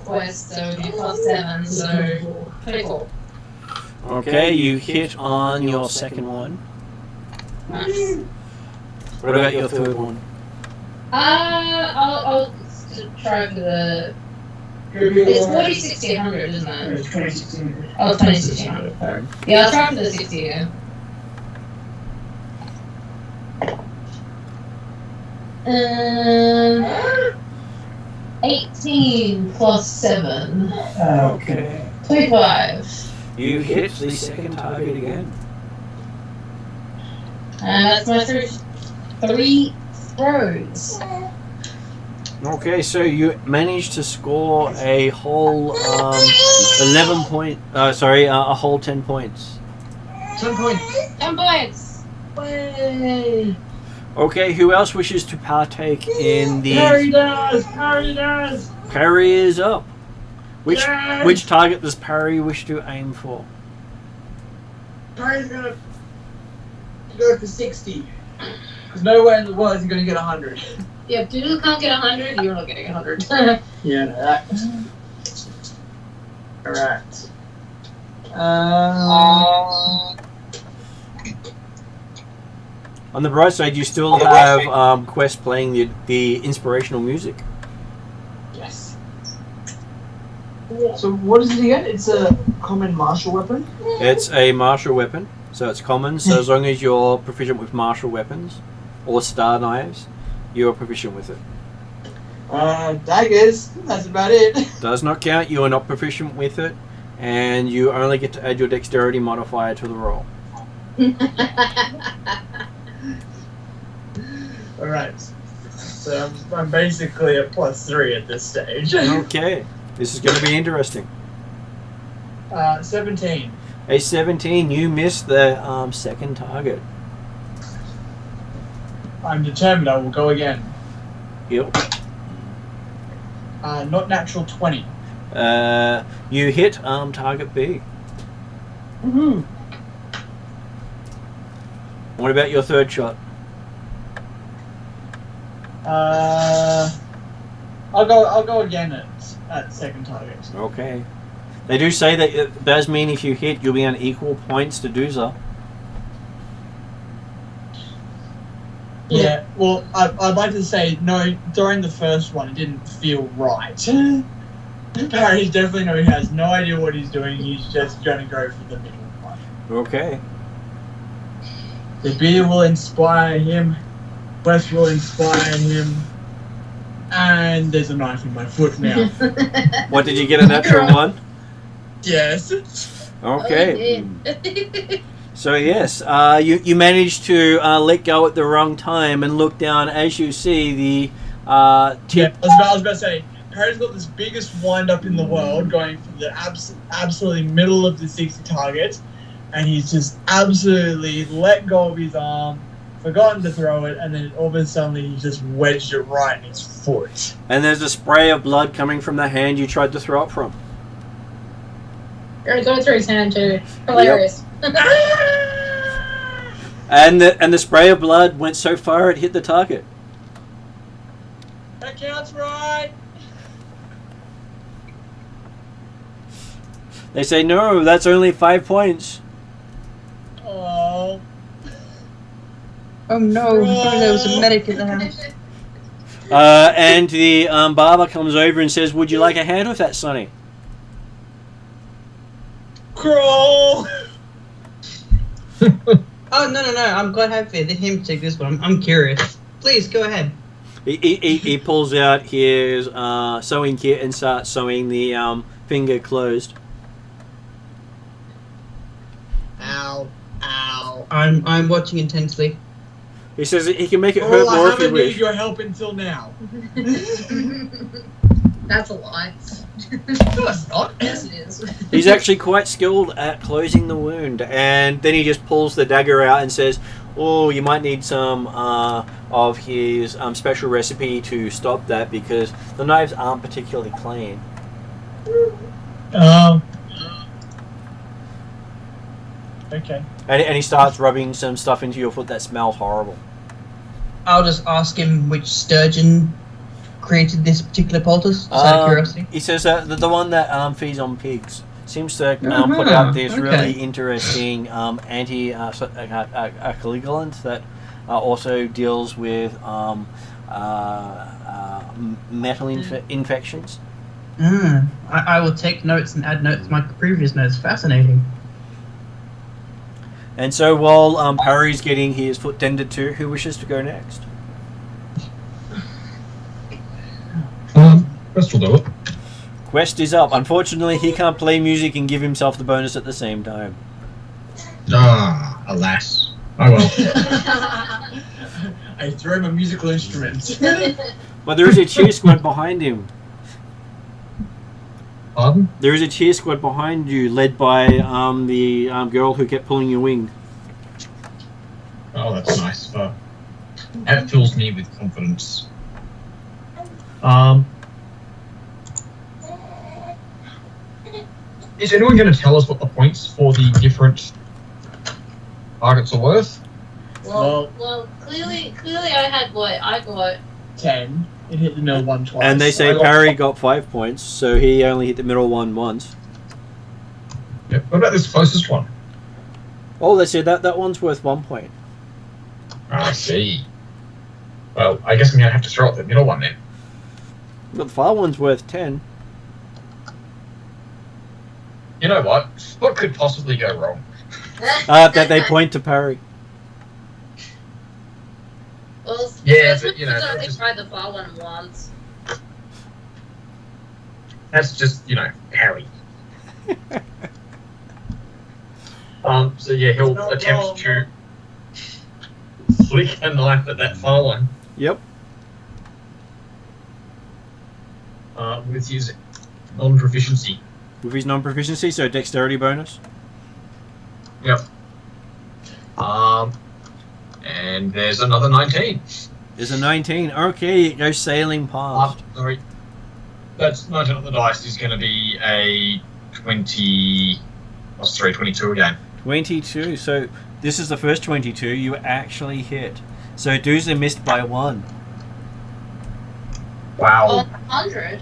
Quest, so it'd be plus 7, so 24. Okay, you hit on your second one. Nice. What about your third one? I'll try for the. It's 40, 60, 100, isn't it? It's 2016. Oh, 20, 60, 100. Sorry. Yeah, I'll try for the 60 again. 18 plus 7. Okay. 25. You hit the second target again. And that's my 3 throws. Okay, so you managed to score a whole 11 point. A whole 10 points. 10 points. 10 points. Way. Okay, who else wishes to partake in the Parry does. Parry does. parry is up? Yes! Which target does parry wish to aim for? Parry's gonna go for 60. There's no way in the world he's gonna get 100. Yeah, if Doodle can't get 100, you're not getting 100. Yeah, no, that. Alright. On the bright side, you still have Quest playing the inspirational music. Yes. So what is it again? It's a common martial weapon? It's a martial weapon, so it's common. So as long as you're proficient with martial weapons or star knives, you are proficient with it. Daggers. That's about it. Does not count. You are not proficient with it, and you only get to add your dexterity modifier to the roll. Alright. So I'm basically at +3 at this stage. Okay. This is going to be interesting. 17. A 17, you missed the second target. I'm determined I will go again. Yep. Not natural 20. You hit target B. Woohoo! What about your third shot? I'll go again at second target. Okay. They do say that it does mean if you hit, you'll be on equal points to do so. Yeah, well, I'd like to say, no, during the first one, it didn't feel right. Parry definitely has no idea what he's doing, he's just going to go for the middle one. Okay. The beer will inspire him, West will inspire him, and there's a knife in my foot now. What, did you get a natural one? Yes. Okay. So yes, you managed to let go at the wrong time and look down as you see the tip. Yeah, I was about to say, Parry's got this biggest wind up in the world going for the absolutely middle of the 60 target, and he's just absolutely let go of his arm, forgotten to throw it, and then all of a sudden he just wedged it right in his foot. And there's a spray of blood coming from the hand you tried to throw it from. You're going through his hand too. Hilarious. And the spray of blood went so far it hit the target. That counts, right? They say no, that's only 5 points. Oh. Oh no, there was a medic in the house. And the barber comes over and says, "Would you like a hand with that, Sonny?" Crawl! Oh, no, I'm quite happy that him take this one. I'm curious. Please, go ahead. He pulls out his sewing kit and starts sewing the finger closed. Ow. Ow. I'm watching intensely. He says he can make it hurt I more if you haven't needed wish. your help until now. That's a lie. No, it's not. Yes, it is. He's actually quite skilled at closing the wound, and then he just pulls the dagger out and says, "Oh, you might need some of his special recipe to stop that because the knives aren't particularly clean." Okay. And he starts rubbing some stuff into your foot that smells horrible. I'll just ask him which sturgeon created this particular poultice, just out of curiosity. He says that the one that feeds on pigs seems to put out this okay. really interesting anti-coagulant that also deals with metal infections. I will take notes and add notes to my previous notes. Fascinating. And so while Parry's getting his foot tended to, who wishes to go next? Quest will do it. Quest is up. Unfortunately, he can't play music and give himself the bonus at the same time. Alas. Oh well. I throw him a musical instrument. But there is a cheer squad behind him. Pardon? There is a cheer squad behind you, led by the girl who kept pulling your wing. Oh, that's nice. That fills me with confidence. Is anyone going to tell us what the points for the different targets are worth? Well, clearly I had what? I got 10. It hit the middle one twice. And they say Parry got 5 points, so he only hit the middle one once. Yep. What about this closest one? Oh, they said that one's worth 1 point. I see. Well, I guess I'm going to have to throw out the middle one then. But the far one's worth 10. You know what? What could possibly go wrong? That they point to Parry. Well, Yeah, but, you know, I just- tried the far one once. That's just, Harry. So yeah, he'll Not attempt wrong. to flick a knife at that far one. Yep. with his non-proficiency. With his non-proficiency, so dexterity bonus. Yep. And there's another 19. There's a 19. Okay, it goes sailing past. Sorry. That's 19 on the dice is going to be a 20... Oh, sorry, 22 again. 22. So this is the first 22 you actually hit. So Doomsday missed by 1. Wow. 100.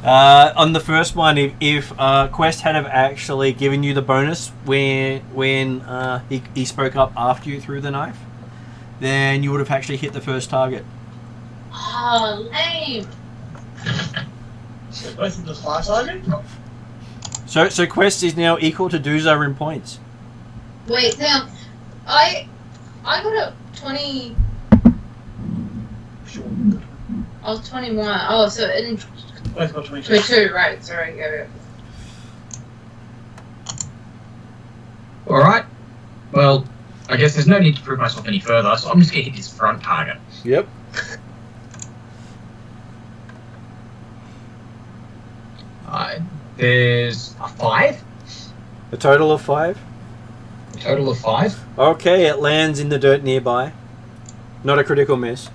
On the first one, if Quest had have actually given you the bonus when he spoke up after you threw the knife, then you would have actually hit the first target. Oh, lame. So both of the fire target? So Quest is now equal to Doomsday in points. Wait, now, I got a 20. I was 21. Oh, so in Both got 22. 22, right? Sorry, yeah. All right. Well, I guess there's no need to prove myself any further, so I'm just going to hit this front target. Yep. There's a 5. A total of 5. A total of 5. Okay, it lands in the dirt nearby. Not a critical miss.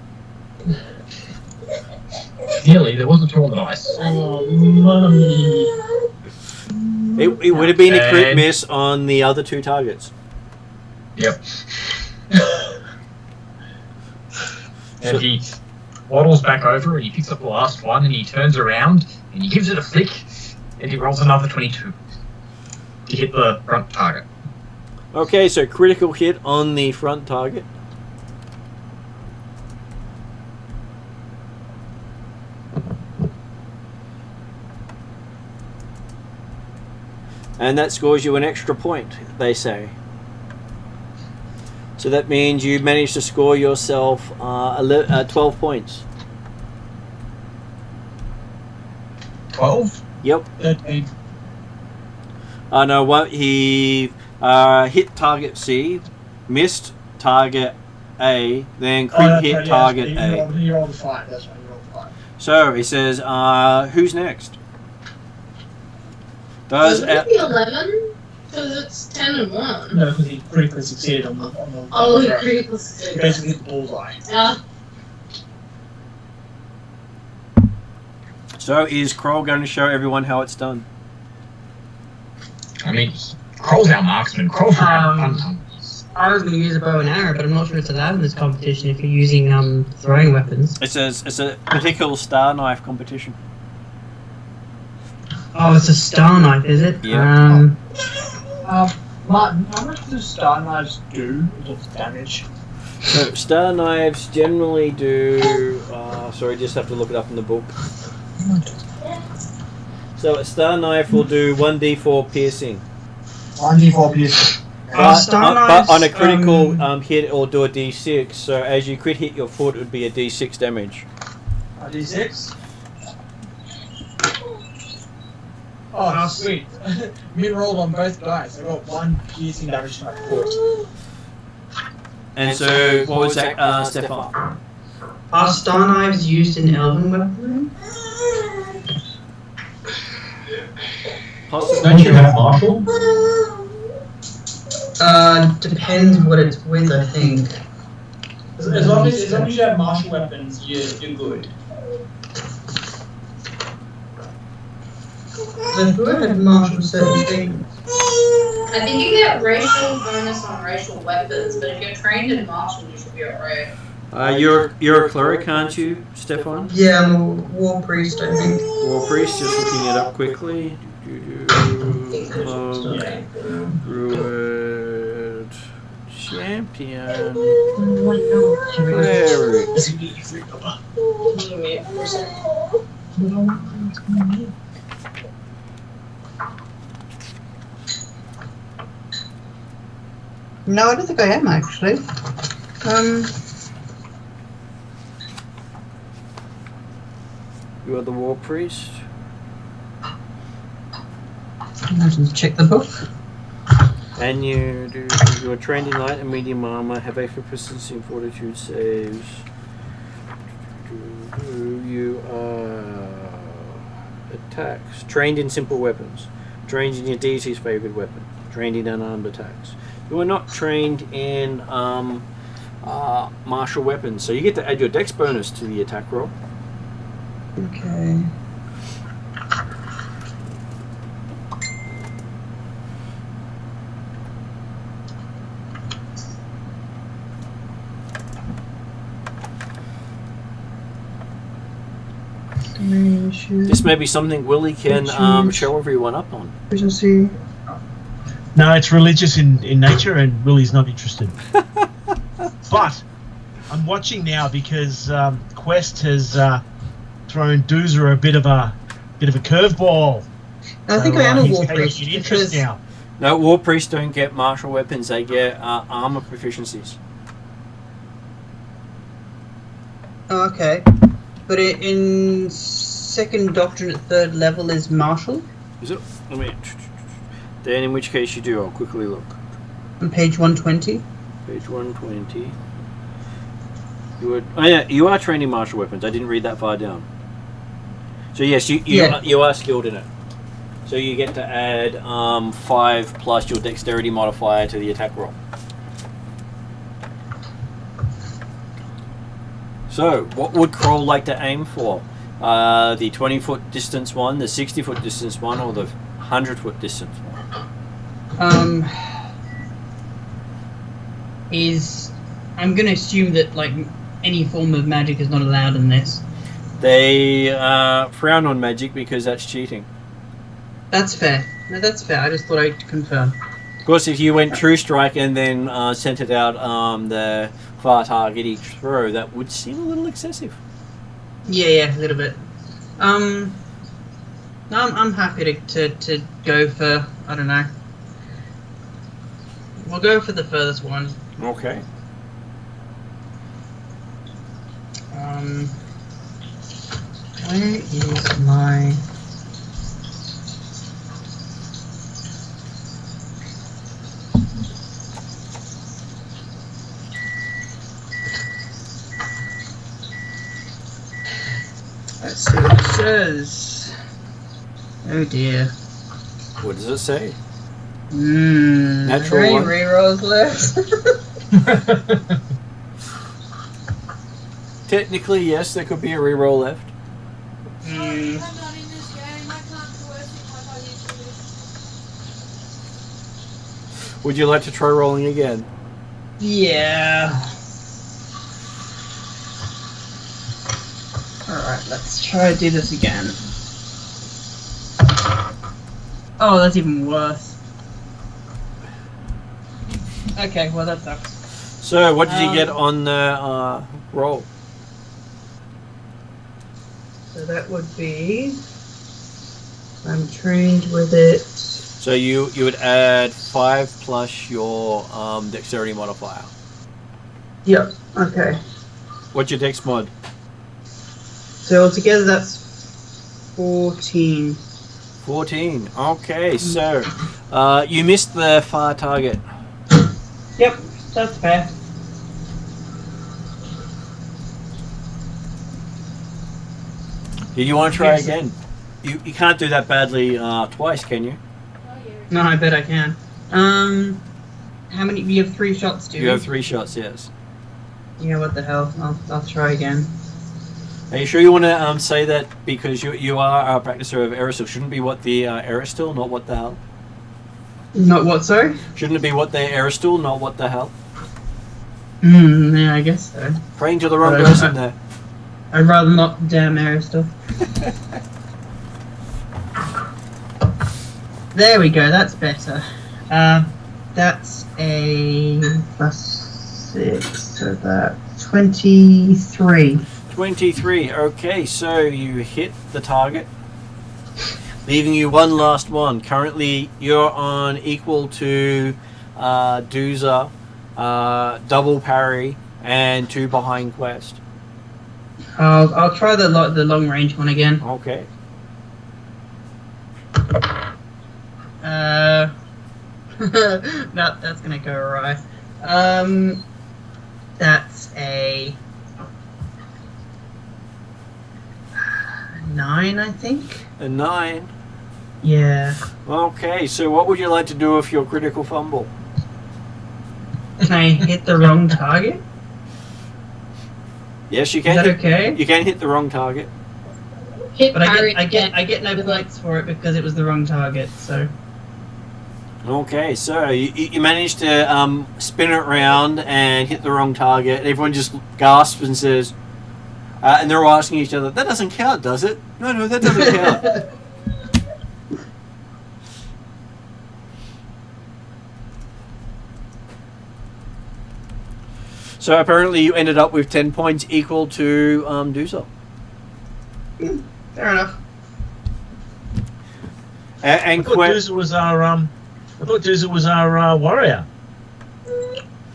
Nearly, there wasn't 2 on the dice. Oh, mummy. It would have been a crit And- miss on the other 2 targets. Yep. And he waddles back over and he picks up the last one and he turns around and he gives it a flick and he rolls another 22 to hit the front target. Okay, so critical hit on the front target. And that scores you an extra point, they say. So that means you managed to score yourself 12 points. 12? Yep. 13. No, what he hit target C, missed target A, then crit hit target A. He rolled a 5, that's right, he rolled a 5. So he says, who's next? Was Does it be 11? Because it's 10 and 1. No, because he critically succeeded on the Oh, he he critical basically success. hit the bullseye. So is Kroll going to show everyone how it's done? I mean, Kroll's our marksman. Kroll should have fun. I was going to use a bow and arrow, but I'm not sure it's allowed in this competition if you're using throwing weapons. It's a particular star knife competition. Oh, it's a star knife, is it? Yeah. Martin, how much do star knives do in terms of damage? So star knives generally do. Sorry, just have to look it up in the book. So a star knife will do 1d4 piercing. 1d4 piercing. But on a critical hit, it will do a d6. So as you crit hit your foot, it would be a d6 damage. A d6? Oh, sweet. Me rolled on both dice. I got 1 piercing damage to my foot. And so, what was that, Stefan? Are star knives used in elven weaponry? Possibly. Don't you have martial? Depends what it's with, I think. As long as you have martial weapons, you're good. I thought I had martial certain things. I think you get racial bonus on racial weapons, but if you're trained in martial, you should be alright. You're a cleric, aren't you, Stefan? Yeah, I'm a war priest, I think. War priest, just looking it up quickly. Druid champion. Cleric. No, I don't think I am actually. You are the war priest. I'll just check the book. And you are trained in light and medium armor, have a proficiency in fortitude saves. You are attacks. Trained in simple weapons. Trained in your deity's favored weapon. Trained in unarmed attacks. You are not trained in martial weapons, so you get to add your dex bonus to the attack roll. Okay. This may be something Willie can show everyone up on. Efficiency. No, it's religious in nature, and Willie's not interested. But I'm watching now because Quest has thrown Doozer a bit of a curveball. I think I am a he's war taking priest an interest because now. No, war priests don't get martial weapons. They get armor proficiencies. Oh, okay. But in second doctrine at third level is martial. Is it? Let me. Then, in which case you do. I'll quickly look. On page 120. Page 120. You would. Oh yeah, you are trained in martial weapons. I didn't read that far down. So yes, you are skilled in it. So you get to add 5 plus your dexterity modifier to the attack roll. So, what would Kroll like to aim for? The 20-foot distance one, the 60-foot distance one, or the 100-foot distance one? I'm going to assume that like any form of magic is not allowed in this. They frown on magic because that's cheating. That's fair. No, that's fair. I just thought I'd confirm. Of course, if you went True Strike and then sent it out the far target each throw, that would seem a little excessive. Yeah, a little bit. No, I'm happy to go for, I don't know. We'll go for the furthest one. Okay. Where is my... Let's see what it says. Oh dear. What does it say? Natural Natural one. rerolls left. Technically, yes, there could be a reroll left. I'm not in this game. I can't coerce it like I used to. Would you like to try rolling again? Yeah. Alright, let's try to do this again. Oh, that's even worse. Okay, well that sucks. So, what did you get on the roll? So that would be... I'm trained with it. So you would add 5 plus your dexterity modifier. Yep, okay. What's your dex mod? So altogether that's 14. 14. Okay, so you missed the far target. Yep, that's fair. Did you want to try Yes. again? You can't do that badly twice, can you? Oh, yeah. No, I bet I can. How many? You have 3 shots, do you? You have 3 shots, yes. Yeah, what the hell? I'll try again. Are you sure you want to say that because you are a practicer of Aeristil? Shouldn't it be what the Aeristil, not what the hell? Not what, sorry? Shouldn't it be what the Aeristil, not what the hell? Yeah, I guess so. Praying to the wrong person there. I'd rather not damn air stuff. There we go, that's better. That's a +6, so that's 23. 23. Okay, so you hit the target, leaving you one last one. Currently, you're on equal to Doozer, double parry, and 2 behind Quest. I'll try the long range one again. Okay. No, that's gonna go awry. That's a 9, I think. A 9. Yeah. Okay, so what would you like to do with your critical fumble? Can I hit the wrong target? Yes, you Is can. that okay? You can hit the wrong target. Hit But parry I get no points for it because it was the wrong target. So Okay, so you managed to spin it around and hit the wrong target. Everyone just gasps and says, and they're all asking each other, "That doesn't count, does it?" No, that doesn't count. So apparently you ended up with 10 points equal to Duzel. fair enough. And I thought Duzel was our warrior.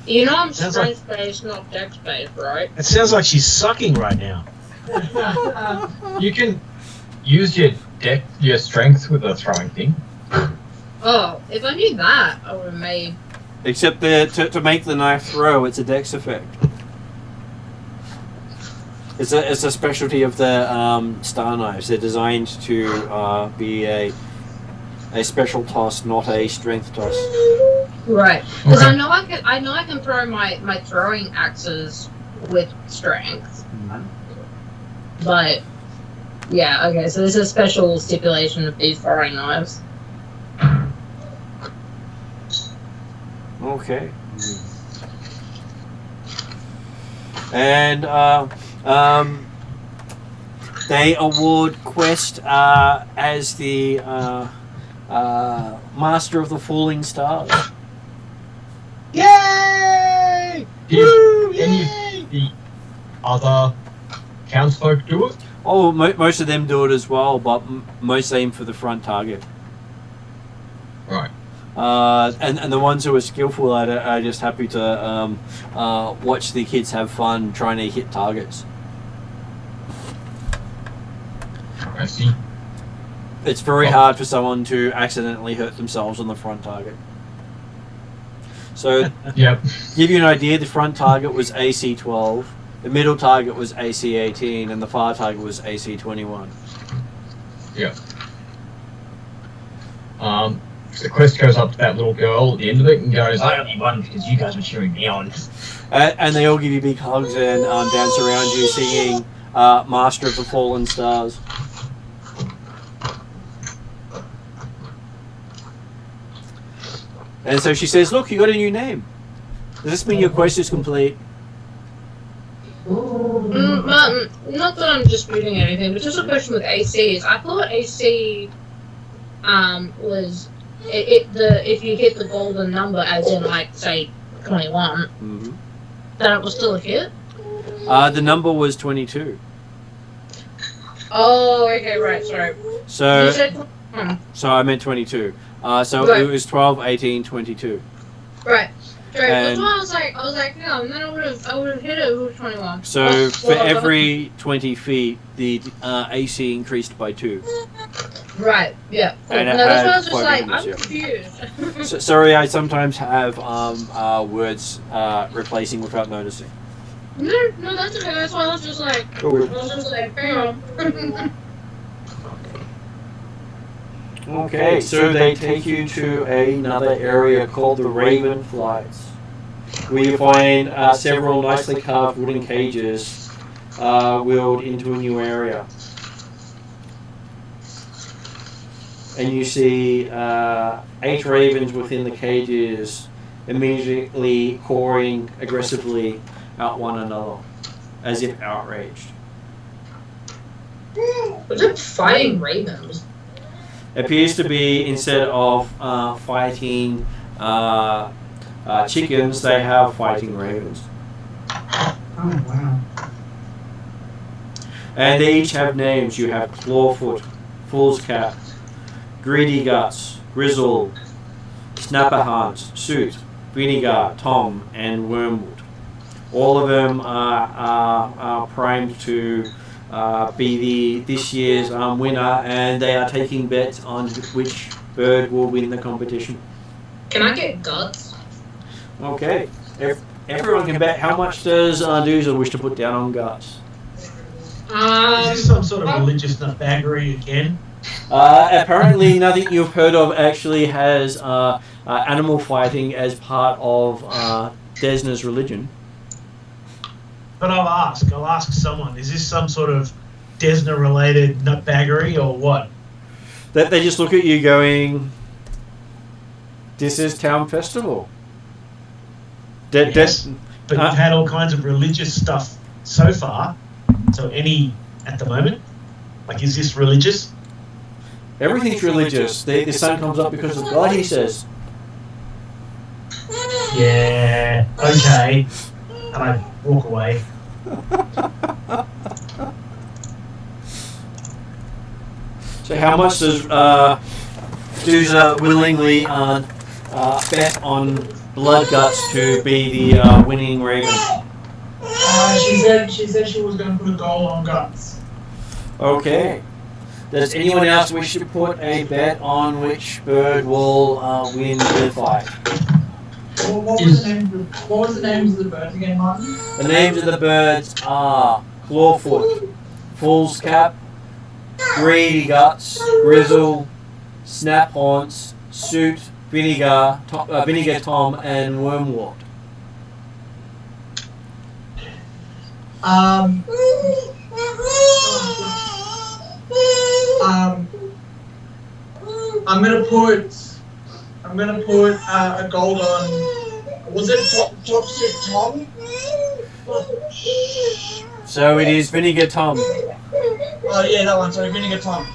You know I'm Sounds strength based, not dex based, right? It sounds like she's sucking right now. You can use your strength with a throwing thing. Oh, if I knew that, I would have made. Except to make the knife throw, it's a dex effect. It's a specialty of the star knives. They're designed to be a special toss, not a strength toss. Right, because Okay. I know I can throw my throwing axes with strength, but yeah, okay. So this is a special stipulation of these throwing knives. Okay. And they award Quest as the Master of the Falling Stars. Yay! Did Woo! any Yay! of the other townsfolk do it? Oh, most of them do it as well, but most aim for the front target. Right. And the ones who are skillful at it are just happy to watch the kids have fun trying to hit targets. I see. It's very hard for someone to accidentally hurt themselves on the front target. So, Yep. give you an idea, the front target was AC 12, the middle target was AC 18, and the far target was AC 21. Yep. The quest goes up to that little girl at the end of it and goes, "I only won because you guys were cheering me on." And they all give you big hugs and dance around you singing Master of the Fallen Stars. And so she says, "Look, you got a new name. Does this mean your quest is complete?" Not that I'm disputing anything, but just a question with ACs. I thought AC was if you hit the golden number, as in like say 21, Mm-hmm. that it was still a hit. The number was 22. Oh, okay, right, sorry. You So said I meant 22. So Right. it was 12, 18, 22. right. Sorry, that's And- why I was like, yeah, and then I would have hit it with 21. So for every 20 feet, the AC increased by 2. Right, yeah. Cool. And No, it that's why I had was just like, plugins, I'm yeah. confused. So, sorry, I sometimes have words replacing without noticing. No, that's okay. That's why I was just like, hang on. Okay, so they take you to another area called the Raven Flights, where you find several nicely carved wooden cages wheeled into a new area. And you see 8 ravens within the cages immediately cawing aggressively at one another, as if outraged. Was it fighting ravens? Appears to be, instead of fighting chickens, they have fighting ravens. Oh wow. And they each have names. You have Clawfoot, Fool's Cap, Greedy Guts, Grizzle, Snapperhunt, Suit, Vinegar, Tom, and Wormwood. All of them are primed to be this year's winner, and they are taking bets on which bird will win the competition. Can I get guts? Okay. Everyone can bet. How much does Duzel wish to put down on Guts? Is this some sort of religious nutbaggery again? Apparently, nothing you've heard of actually has animal fighting as part of Desna's religion. But I'll ask someone, is this some sort of Desna-related nutbaggery or what? That they just look at you going, "This is town festival." Yes, but you've had all kinds of religious stuff so far. So any at the moment? Like, is this religious? Everything's religious. The sun comes up because of God, he says. Yeah, okay. And I walk away. So how much does Duza willingly bet on Blood Guts to be the winning Raven? She said she was going to put a goal on Guts. Okay. Does anyone else wish to put a bet on which bird will win the fight? What was the names of the birds again, Martin? The names of the birds are Clawfoot, Fool's Cap, Greedy Guts, Grizzle, Snap Haunts, Suit, Vinegar Tom, and Wormwort. I'm gonna put a gold on. Was it Top Suit Tom? So it is Vinegar Tom. Oh yeah, that one. Sorry, Vinegar Tom.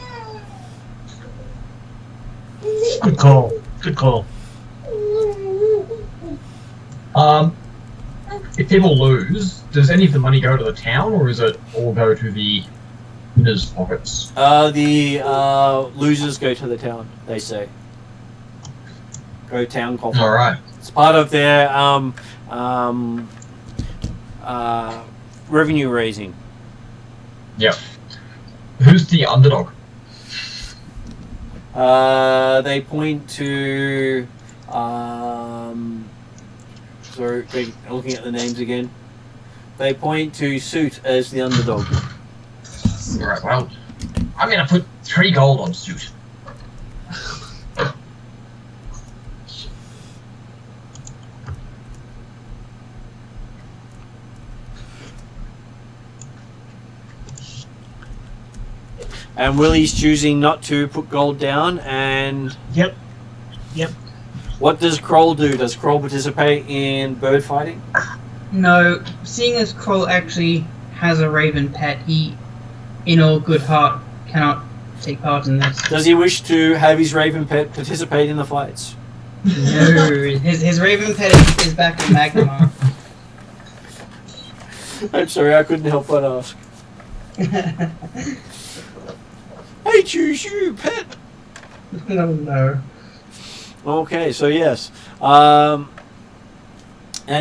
Good call. Good call. If people lose, does any of the money go to the town, or is it all go to the winners' pockets? The losers go to the town, they say. Go town coffin. All right. It's part of their revenue raising. Yep. Who's the underdog? They point to. Sorry, looking at the names again. They point to Suit as the underdog. All right. Well, I'm gonna put 3 gold on Suit. And Willie's choosing not to put gold down. And Yep. what does Kroll do? Does Kroll participate in bird fighting? No, seeing as Kroll actually has a raven pet, he, in all good heart, cannot take part in this. Does he wish to have his raven pet participate in the fights? No, his raven pet is back in Magnemar. I'm sorry, I couldn't help but ask. I choose you, pet. No. Okay, so yes. And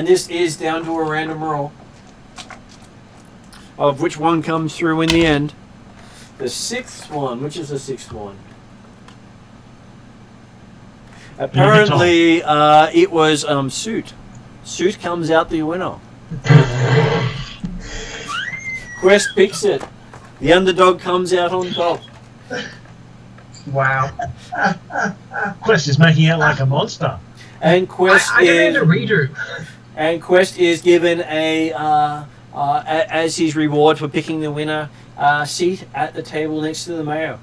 this is down to a random roll of which one comes through in the end. The 6th one. Which is the 6th one? Apparently, it was Suit. Suit comes out the winner. Quest picks it. The underdog comes out on top. Wow. Quest is making out like a monster. And Quest I demand a redo. And Quest is given a as his reward for picking the winner, seat at the table next to the mayor.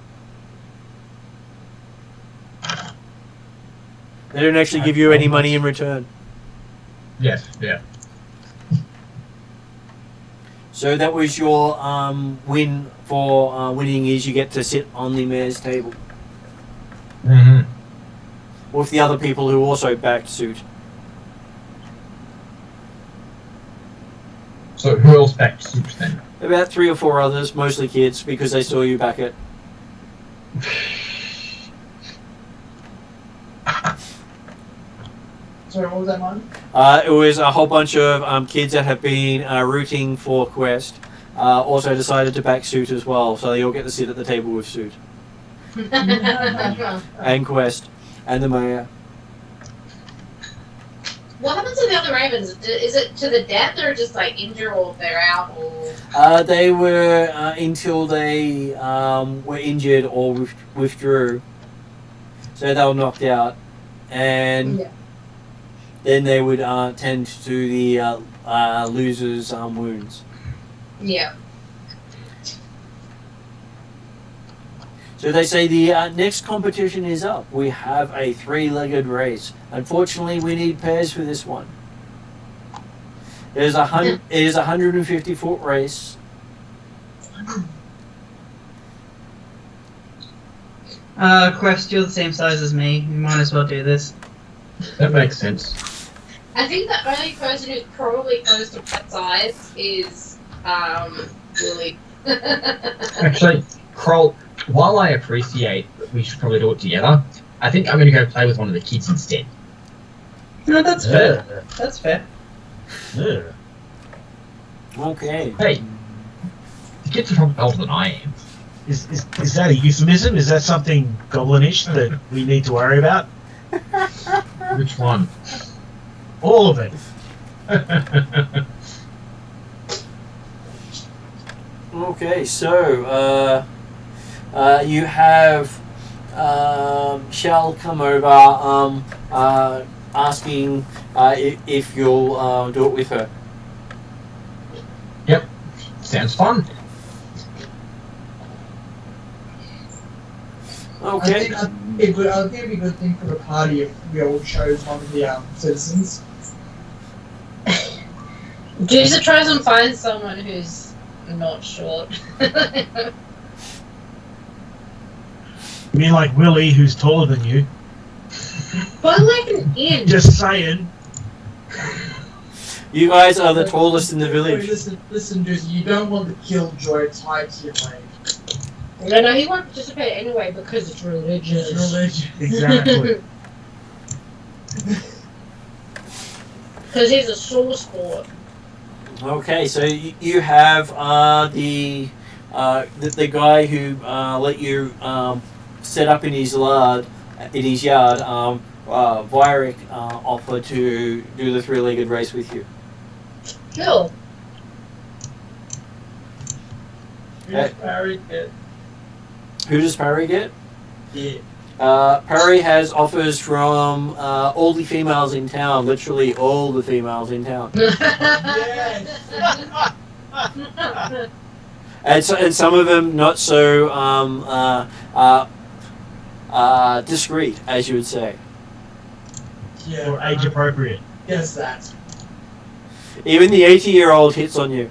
They don't actually give you any money in return. Yes. Yeah. So that was your win for winning, is you get to sit on the mayor's table Mm-hmm. with the other people who also backed Suit. So who else backed Suit then? About 3 or 4 others, mostly kids, because they saw you back it. Sorry, what was that, Martin? It was a whole bunch of kids that have been rooting for Quest. Also decided to back Suit as well, so they all get to sit at the table with Suit and Quest and the mayor. What happens to the other ravens? Is it to the death or just like injure or they're out or? They were until they were injured or withdrew. So they were knocked out, and Yeah. then they would tend to the loser's wounds. Yeah. So they say the next competition is up. We have a 3-legged race. Unfortunately, we need pairs for this one. It is a 150-foot race. Quest, you're the same size as me. You might as well do this. That makes sense. I think the only person who's probably close to that size is Willie. Actually, Kroll, while I appreciate that we should probably do it together, I think I'm going to go play with one of the kids instead. No, that's fair. That's fair. Yeah. Okay. Hey, the kids are probably older than I am. Is that a euphemism? Is that something goblinish that we need to worry about? Which one? All of it. Okay, so you have Shell come over asking if you'll do it with her. Yep, sounds fun. Okay. I think it'd be a good thing for the party if we all chose one of the citizens. Juicer tries and finds someone who's not short. You mean like Willie, who's taller than you? But like an inch. Just saying. You guys are the tallest in the Wait, village. listen, dude, you don't want the killjoy tied to your leg. No, he won't participate anyway because it's religious. It's religion. Exactly. Because he's a sore sport. Okay, so you have the guy who let you set up in his yard. Vyric offered to do the 3-legged race with you. Cool. Who's Barry? Who does Parry get? Yeah. Parry has offers from all the females in town, literally all the females in town. Yes. And some of them not so discreet, as you would say. Yeah. Or age appropriate. Yes, that. Even the 80-year-old hits on you.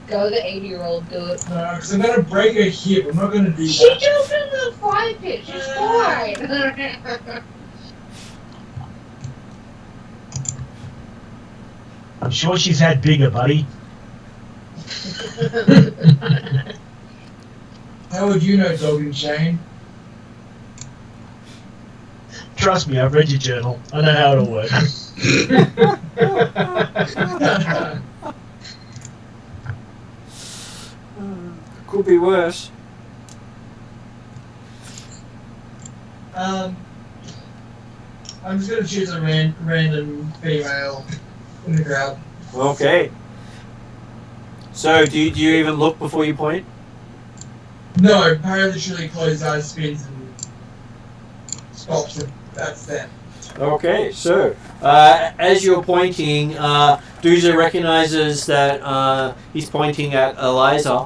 Go the 80-year-old, do it. Because I'm gonna break her hip. I'm not gonna do She that. jumped into the fire pit. She's fine. I'm sure she's had bigger, buddy. How would you know, Dog and Shane? Trust me, I've read your journal. I know how it'll work. Could be worse. I'm just gonna choose a random female in the crowd. Okay. So, do you even look before you point? No, Parry literally closes his eyes, spins, and stops it. That's them. Okay, so as you're pointing, Doozer recognizes that he's pointing at Eliza.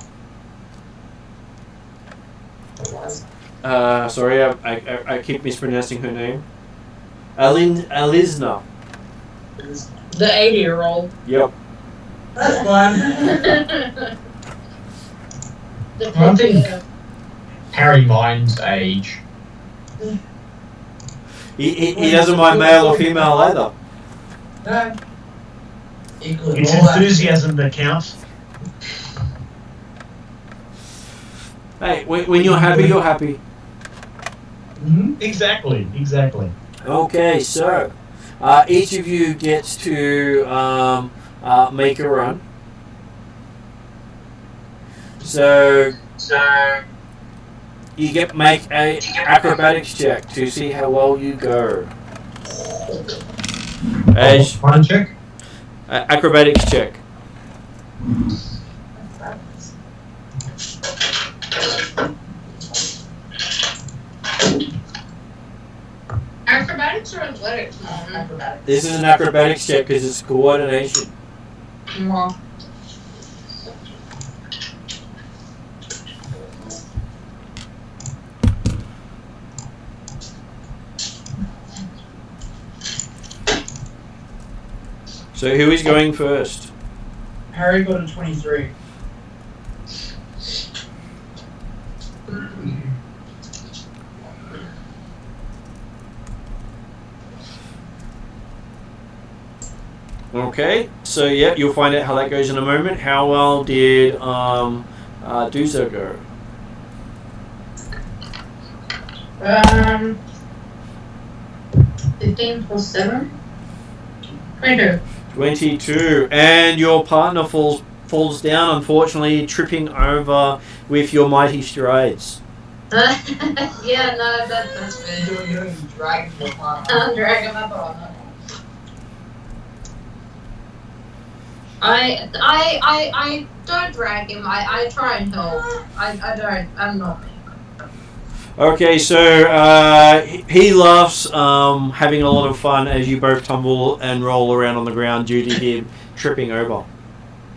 Sorry, I keep mispronouncing her name. Alizna. The 80-year-old. Yep. That's fine. The I think- picture. Harry minds age. He doesn't mind male or female either. No. Equally It's all that. enthusiasm that counts. Hey, when you're happy, you're happy. Mhm. Exactly. Okay, so each of you gets to make a run. So you make a acrobatics check to see how well you go. As One check. acrobatics check. Acrobatics or athletics? Acrobatics. This is an acrobatics check because it's coordination. Well, So who is going first? Harry got a 23. Okay, so yeah, you'll find out how that goes in a moment. How well did Duzo go? 15 plus 7? 22. 22, and your partner falls down, unfortunately, tripping over with your mighty strides. Yeah, no, that's good. You're doing dragging your partner. I'm dragging my partner. I don't drag him. I try and help. I'm not. Okay, so he laughs, having a lot of fun as you both tumble and roll around on the ground due to him tripping over.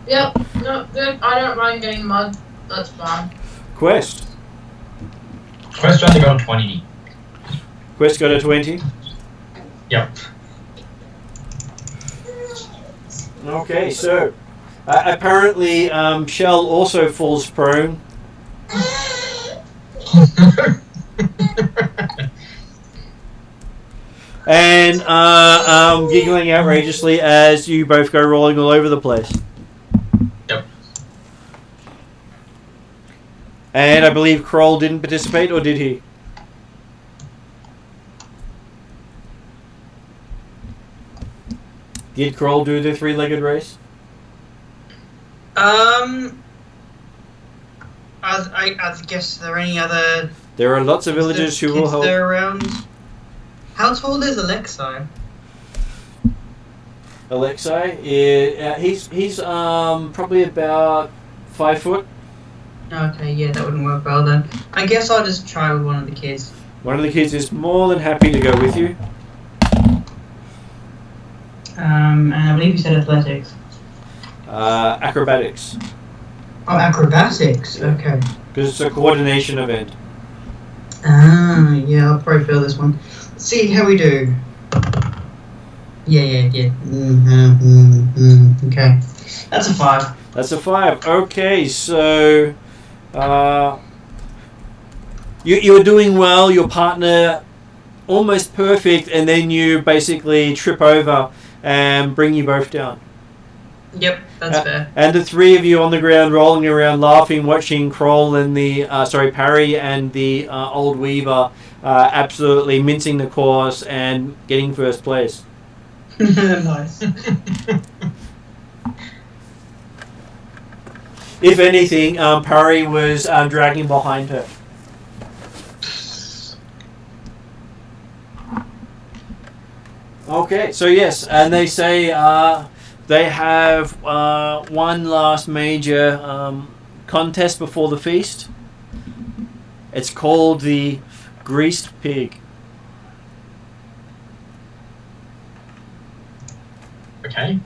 Yep, no, good. I don't mind getting mugged. That's fine. Quest. Quest only got 20. Quest got a 20. Yep. Okay, so apparently Shell also falls prone. And giggling outrageously as you both go rolling all over the place. Yep. And I believe Kroll didn't participate, or did he? Did Kroll do the three-legged race? I guess there are any other There are lots of villagers who will kids help. there around. How tall is Alexei? Alexei, he's probably about 5 foot. Okay, yeah, that wouldn't work well then. I guess I'll just try with one of the kids. One of the kids is more than happy to go with you. And I believe you said athletics. Acrobatics, Oh, acrobatics. Okay. because it's a coordination event. Ah, yeah, I'll probably fail this one. Let's see how we do. Yeah. Okay. That's a 5. That's a 5. Okay, so you were doing well. Your partner almost perfect, and then you basically trip over and bring you both down. Yep, that's fair. And the three of you on the ground, rolling around, laughing, watching Kroll and Parry and the old Weaver absolutely mincing the course and getting first place. Nice. If anything, Parry was dragging behind her. Okay, so yes, and they say they have one last major contest before the feast. It's called the Greased Pig. Okay.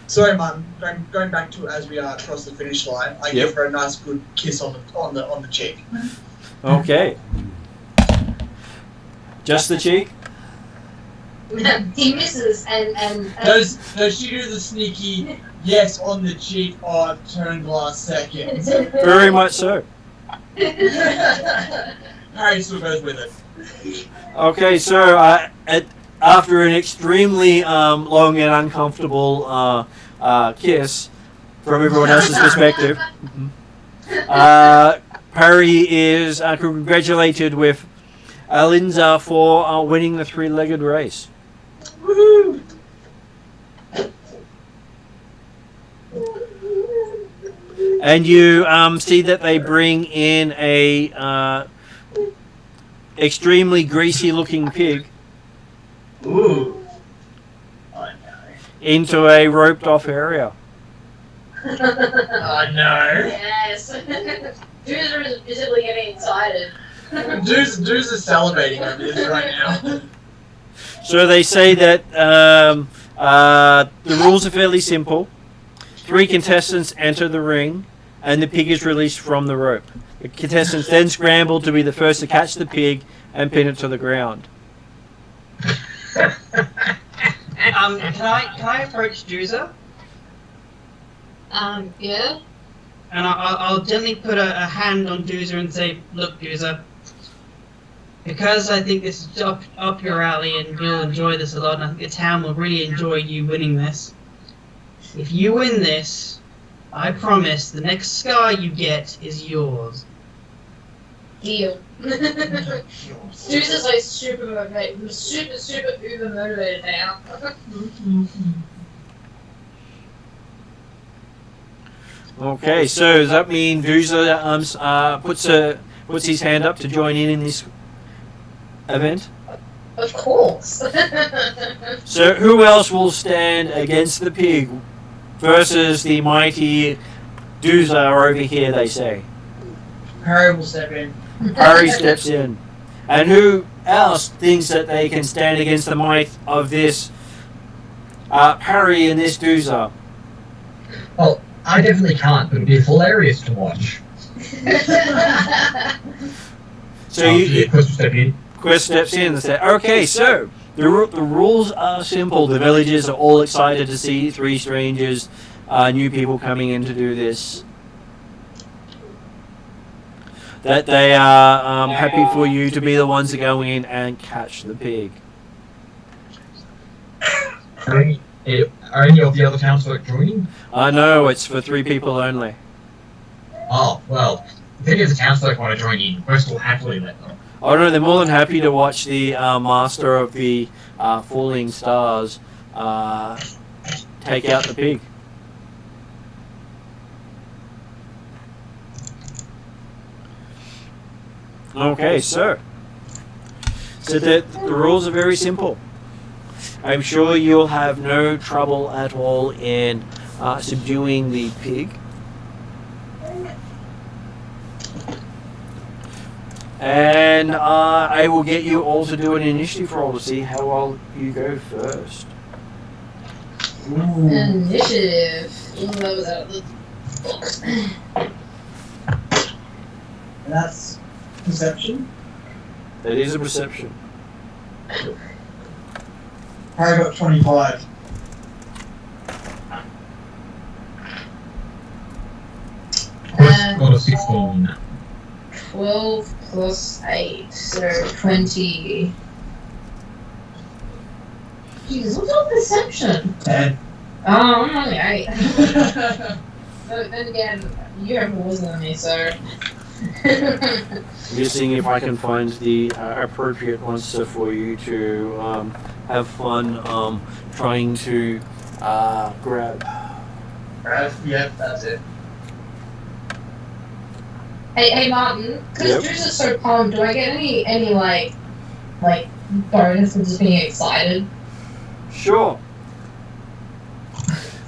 Sorry, Mum. Going back to as we are across the finish line, I give her a nice good kiss on the cheek. Okay. Just the cheek? He misses and Does she do the sneaky yes on the cheek? Oh, I've turned last second. Very much so. Harry still goes with it. Okay, so after an extremely long and uncomfortable kiss, from everyone else's perspective, Parry is congratulated with Linza for winning the three-legged race. Woohoo! And you see that they bring in a extremely greasy-looking pig. Ooh. into a roped off area. Oh no. Yes. Juicer is visibly getting excited. Juice is salivating over this right now. So they say that the rules are fairly simple. 3 contestants enter the ring, and the pig is released from the rope. The contestants then scramble to be the first to catch the pig and pin it to the ground. Can I approach Juicer? Yeah. And I'll gently put a hand on Juicer and say, look, Juicer, because I think this is up your alley and you'll enjoy this a lot, and I think the town will really enjoy you winning this. If you win this, I promise the next scar you get is yours. Deal. Juicer's like super motivated. Super uber motivated now. Okay, so does that mean Doozer puts his hand up to join in this event? Of course. So who else will stand against the pig versus the mighty Doozer over here, they say? Harry will step in. Harry steps in. And who else thinks that they can stand against the might of this Harry and this Doozer? Well, I definitely can't, but it'd be hilarious to watch. So you Quest step in. Quest steps in and says, okay, so the rules are simple. The villagers are all excited to see 3 strangers, new people coming in to do this. That they are happy for you to be the ones to go in and catch the pig. Are any of the other townsfolk joining? No, it's for 3 people only. Oh, well, if any of the townsfolk want to join in, Quest will happily let them. Oh no, they're more than happy to watch the master of the falling stars take out the pig. Okay, so the rules are very simple. I'm sure you'll have no trouble at all in subduing the pig. And I will get you all to do an initiative roll to see how well you go first. Initiative. That was out of the books. And that's perception. That is a perception. Harry got 25. Quest got a 16. 12 plus 8, so 20. Jesus, what's your perception? 10. Oh, I'm only 8. But then again, you have more than me, so. I'm just seeing if I can find the appropriate monster for you to have fun trying to grab. Yep, that's it. Hey Martin, because Yep. Drew's is so pumped, do I get any like bonus for just being excited? Sure.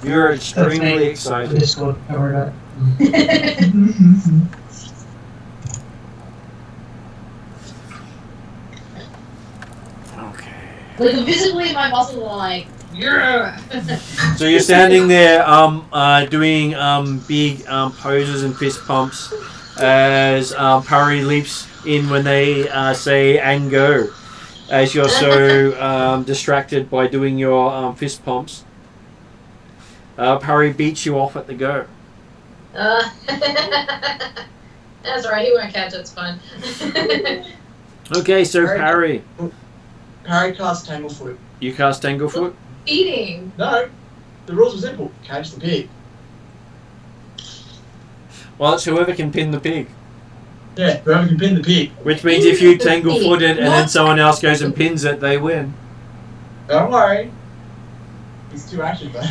You're extremely excited. Discord, don't worry about it. Okay. Like visibly my muscles are like, yeah. So you're standing there doing big poses and fist pumps as Parry leaps in when they say and go, as you're so distracted by doing your fist pumps. Parry beats you off at the go. That's right, he won't catch it, it's fine. Okay, so Parry, Harry cast Tanglefoot. you cast Tanglefoot. Eating. No, the rules are simple. Catch the pig. Well, it's whoever can pin the pig. Yeah, whoever can pin the pig. Which means if you Tanglefoot it and then someone else goes and pins it, they win. Don't worry. It's 2 actions, though.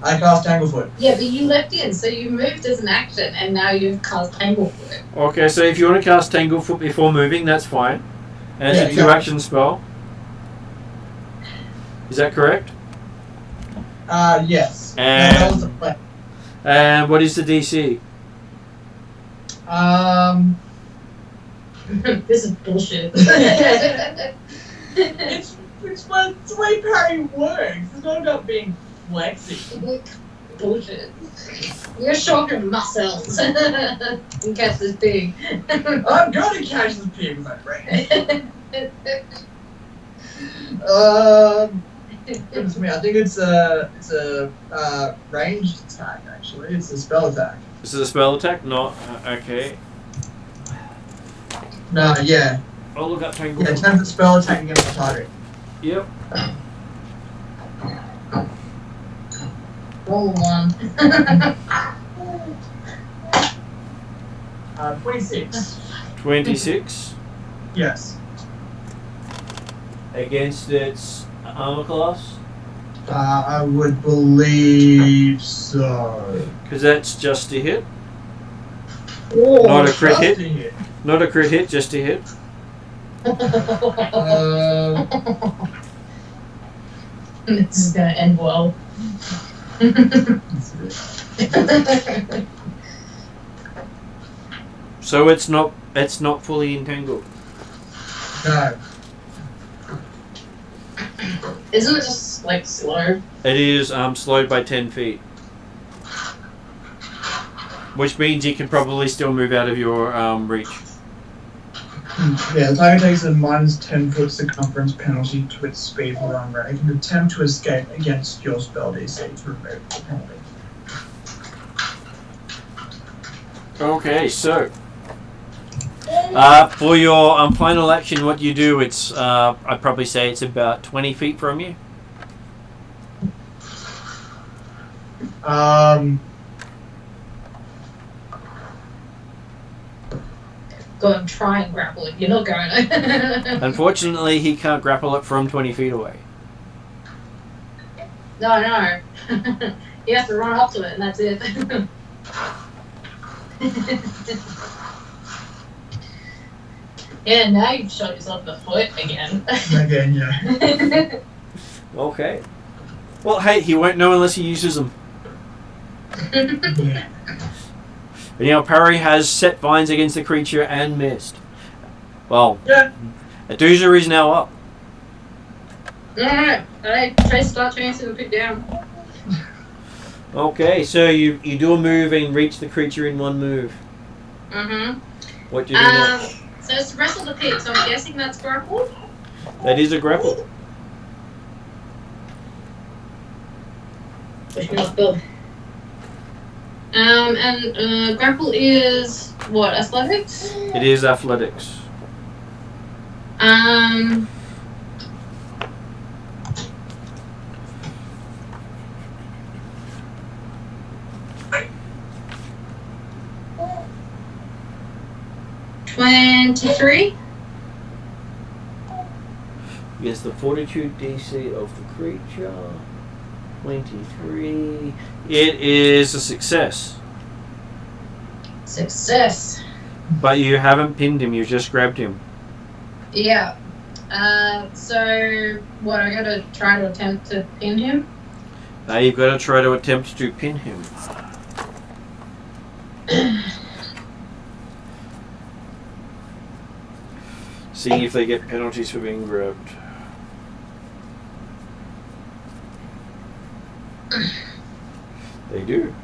I cast Tanglefoot. Yeah, but you leapt in, so you moved as an action, and now you've cast Tanglefoot. Okay, so if you want to cast Tanglefoot before moving, that's fine. And it's a Yeah, 2-action spell. Is that correct? Yes. And- that was the plan. And what is the DC? This is bullshit. It's the way parry works. It's not about being flexy. Bullshit. You're shocking muscles. You catch this pig. I'm going to catch this pig with my brain. Goodness me, I think it's a ranged attack. Actually, it's a spell attack. This is a spell attack? Not okay. No, yeah, I'll look up Tangle. yeah. Attempt a spell attack against the target. Yep. Roll one. 26. 26 Yes. against its armor class. I would believe so. Because that's just a hit. Oh, Not a crit hit. Just a hit. Not a crit hit, just a hit. This is gonna end well. So it's not fully entangled. No. Isn't it just like slow? It is slowed by 10 feet. Which means you can probably still move out of your reach. Yeah, the target takes a minus 10-foot circumference penalty to its speed for run rate. It can attempt to escape against your spell DC to remove the penalty. Okay, so for your final action, what you do, it's I'd probably say it's about 20 feet from you. Go and try and grapple it. You're not going to. Unfortunately, he can't grapple it from 20 feet away. No. You have to run up to it and that's it. Yeah, now you've shot yourself in the foot again. Again, yeah. Okay. Well, hey, he won't know unless he uses them. Yeah. But, parry has set vines against the creature and missed. Well, Yeah. Aduja is now up. Alright, start chasing and pick down. Okay, so you do a move and reach the creature in one move. Mm-hmm. What do you do next? So it's wrestle the pig, so I'm guessing that's grapple? That is a grapple. Which we not build. And grapple is what, athletics? It is athletics. Um 23. Against the fortitude DC of the creature. 23. It is a success. Success. But you haven't pinned him, you just grabbed him. Yeah. So what, I gotta try to attempt to pin him? Now you've got to try to attempt to pin him. Seeing if they get penalties for being grabbed. They do.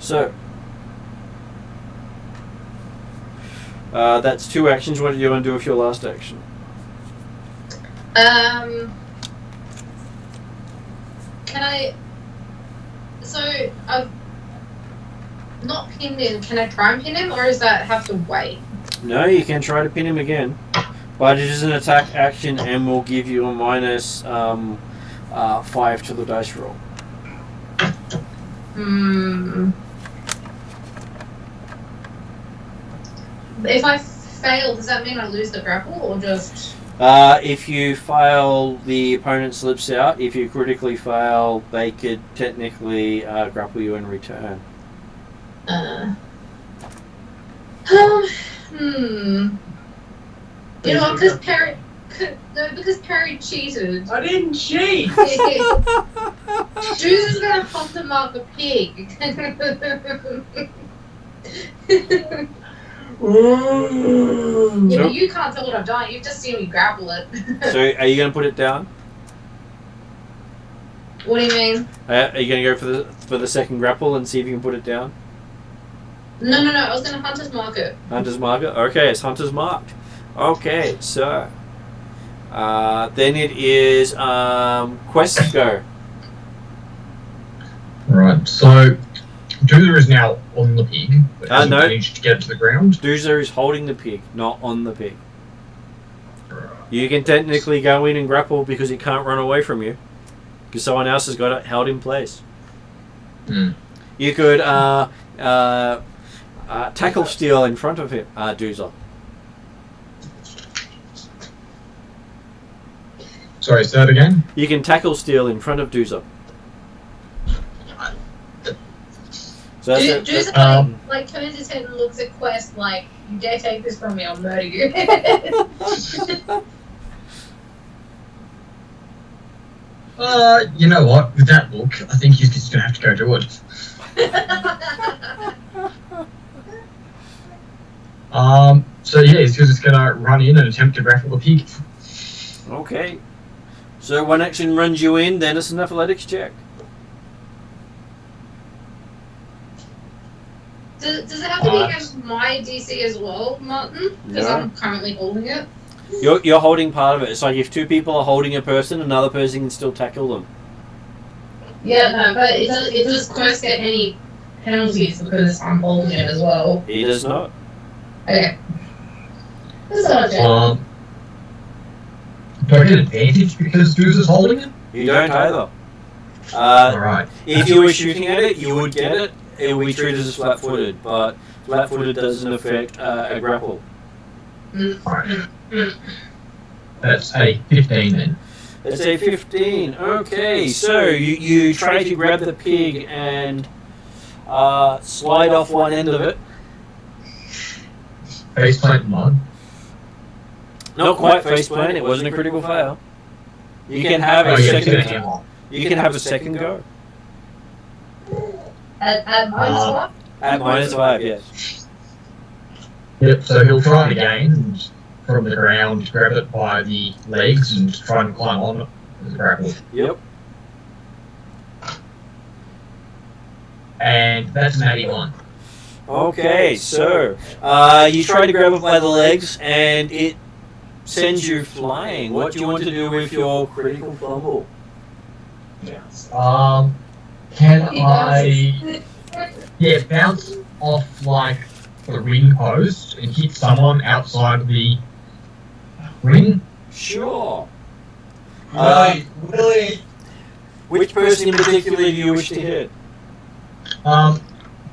So, that's two actions. What do you want to do with your last action? Can I... So, I've not pinned him. Can I try and pin him, or does that have to wait? No, you can try to pin him again. But it is an attack action and will give you a minus 5 to the dice roll. If I fail, does that mean I lose the grapple, or just... If you fail, the opponent slips out. If you critically fail, they could technically grapple you in return. You know, because Perry. No, because Perry cheated. I didn't cheat. Juice is gonna hunt him like a pig. Ooh. Yeah, but you can't tell what I've done. You've just seen me grapple it. So, are you going to put it down? What do you mean? Are you going to go for the second grapple and see if you can put it down? No. I was gonna Hunter's Mark it. Hunter's marker? Okay, it's Hunter's marked. Okay, so then it is Quest go. Right, so Doomsday is now on the pig, but hasn't No. managed to get it to the ground. Doomsday is holding the pig, not on the pig. You can technically go in and grapple because it can't run away from you. Because someone else has got it held in place. Hmm. You could tackle steel in front of him, Doomsday. Sorry, say that again? You can tackle steel in front of Doomsday. So that's Juice like turns his head and looks at Quest like, you dare take this from me, I'll murder you. You know what? With that look, I think he's just gonna have to go do it. So yeah, he's just gonna run in and attempt to grapple the pig. Okay. So one action runs you in, then it's an athletics check. Does it have to be against my DC as well, Martin? Because No. I'm currently holding it. You're holding part of it. It's like if two people are holding a person, another person can still tackle them. Yeah, no, but it does Quest get any penalties because I'm holding it as well? He does not. Okay. That's not a check. Do I get advantage because Doomsday's holding it? You don't either. Alright. If you were shooting at it, you would get it. It would be treated as flat-footed, but flat-footed doesn't affect a grapple. Alright. That's a 15 then. Let's say 15. Okay, so you try to grab the pig and slide off one end of it. Faceplant mud. Not quite faceplant. It wasn't a critical fail. You can have a second. You can have a second go. At -1? At -5, yes. Yep, so he'll try it again and from the ground, grab it by the legs and try and climb on it as a grapple. Yep. And that's an 81. Okay, so you try to grab it by the legs and it sends you flying. What do you want to do with your critical fumble? Can I bounce off like the ring post and hit someone outside of the ring? Sure. Really? Which person in particular do you wish to hit? Can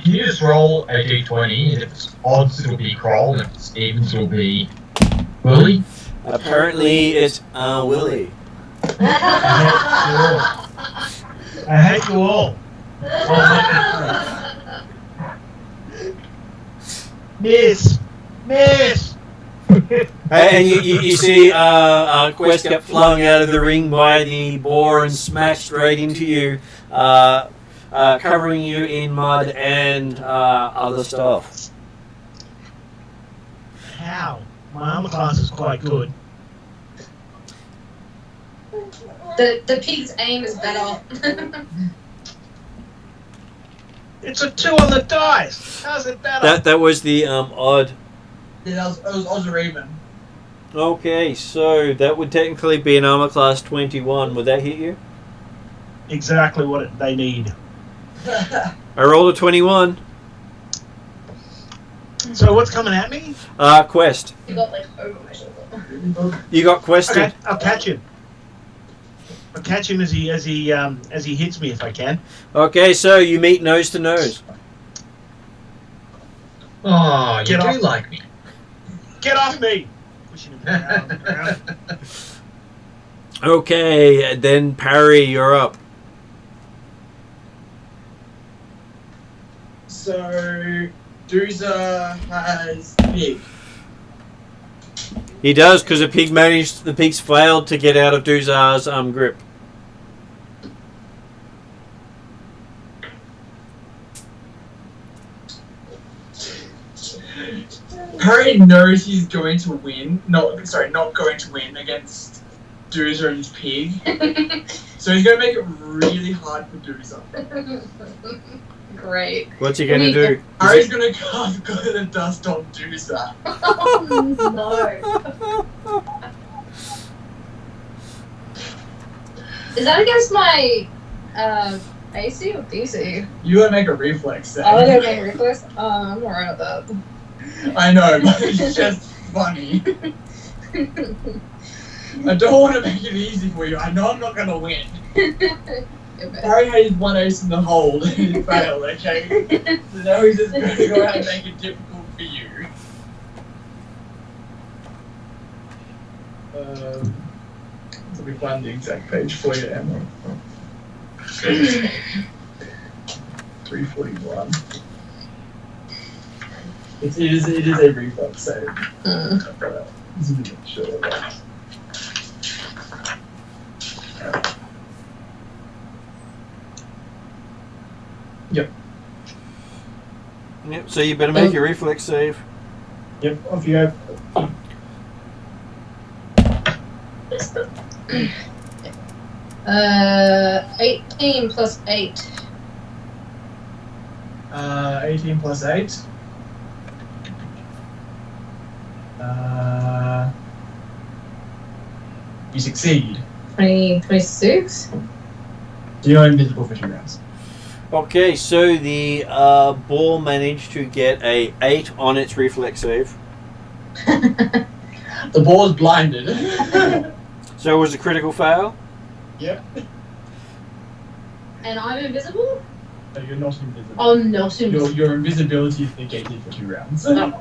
you just roll a d20, and if it's odds it'll be Kroll, and if it's evens it'll be Willie? Apparently it's Willie. I hate you all. Miss! And you see Quest get flung out of the ring by the boar and smashed straight into you, covering you in mud and other stuff. How? My armor class is quite good. The pig's aim is better. It's a 2 on the dice. How's it better? That was the odd. Yeah, it was Oz Raven. Okay, so that would technically be an armor class 21. Would that hit you? Exactly what they need. I rolled a 21. So what's coming at me? Quest. You got like over my shoulder. You got quested. Okay, I'll catch him. I'll catch him as he hits me if I can. Okay, so you meet nose to nose. Oh, you Get do off. like me. Get off me! Pushing him down on the ground. Okay, then Parry, you're up. So, Dooza has pig. He does, because the pig's failed to get out of Duzar's grip. Harry knows he's going to win. Not going to win against Doozer and his pig. So he's going to make it really hard for Doozer. Great. What's he going to do? Harry's going to cast Glitter Dust on Doozer. Oh, no. Is that against my AC or DC? You gotta make a reflex save. Oh, I gotta make a reflex? I'm alright with that. I know, but it's just funny. I don't want to make it easy for you. I know I'm not gonna win. Harry had one ace in the hole and he failed, okay? So now he's just going to go out and make it difficult for you. Let me find the exact page for you, Emma. 341. It is a reflex save. Just to make sure of that. Yep. Yep. So you better make your reflex save. Yep. Off you go. 18 plus 8. 18 plus 8. You succeed. 26. So you're invisible for 2 rounds. Okay, so the ball managed to get a 8 on its reflex save. The ball is blinded. So it was a critical fail? Yep. And I'm invisible? No, you're not invisible. I'm not invisible. Your invisibility is negated for 2 rounds. On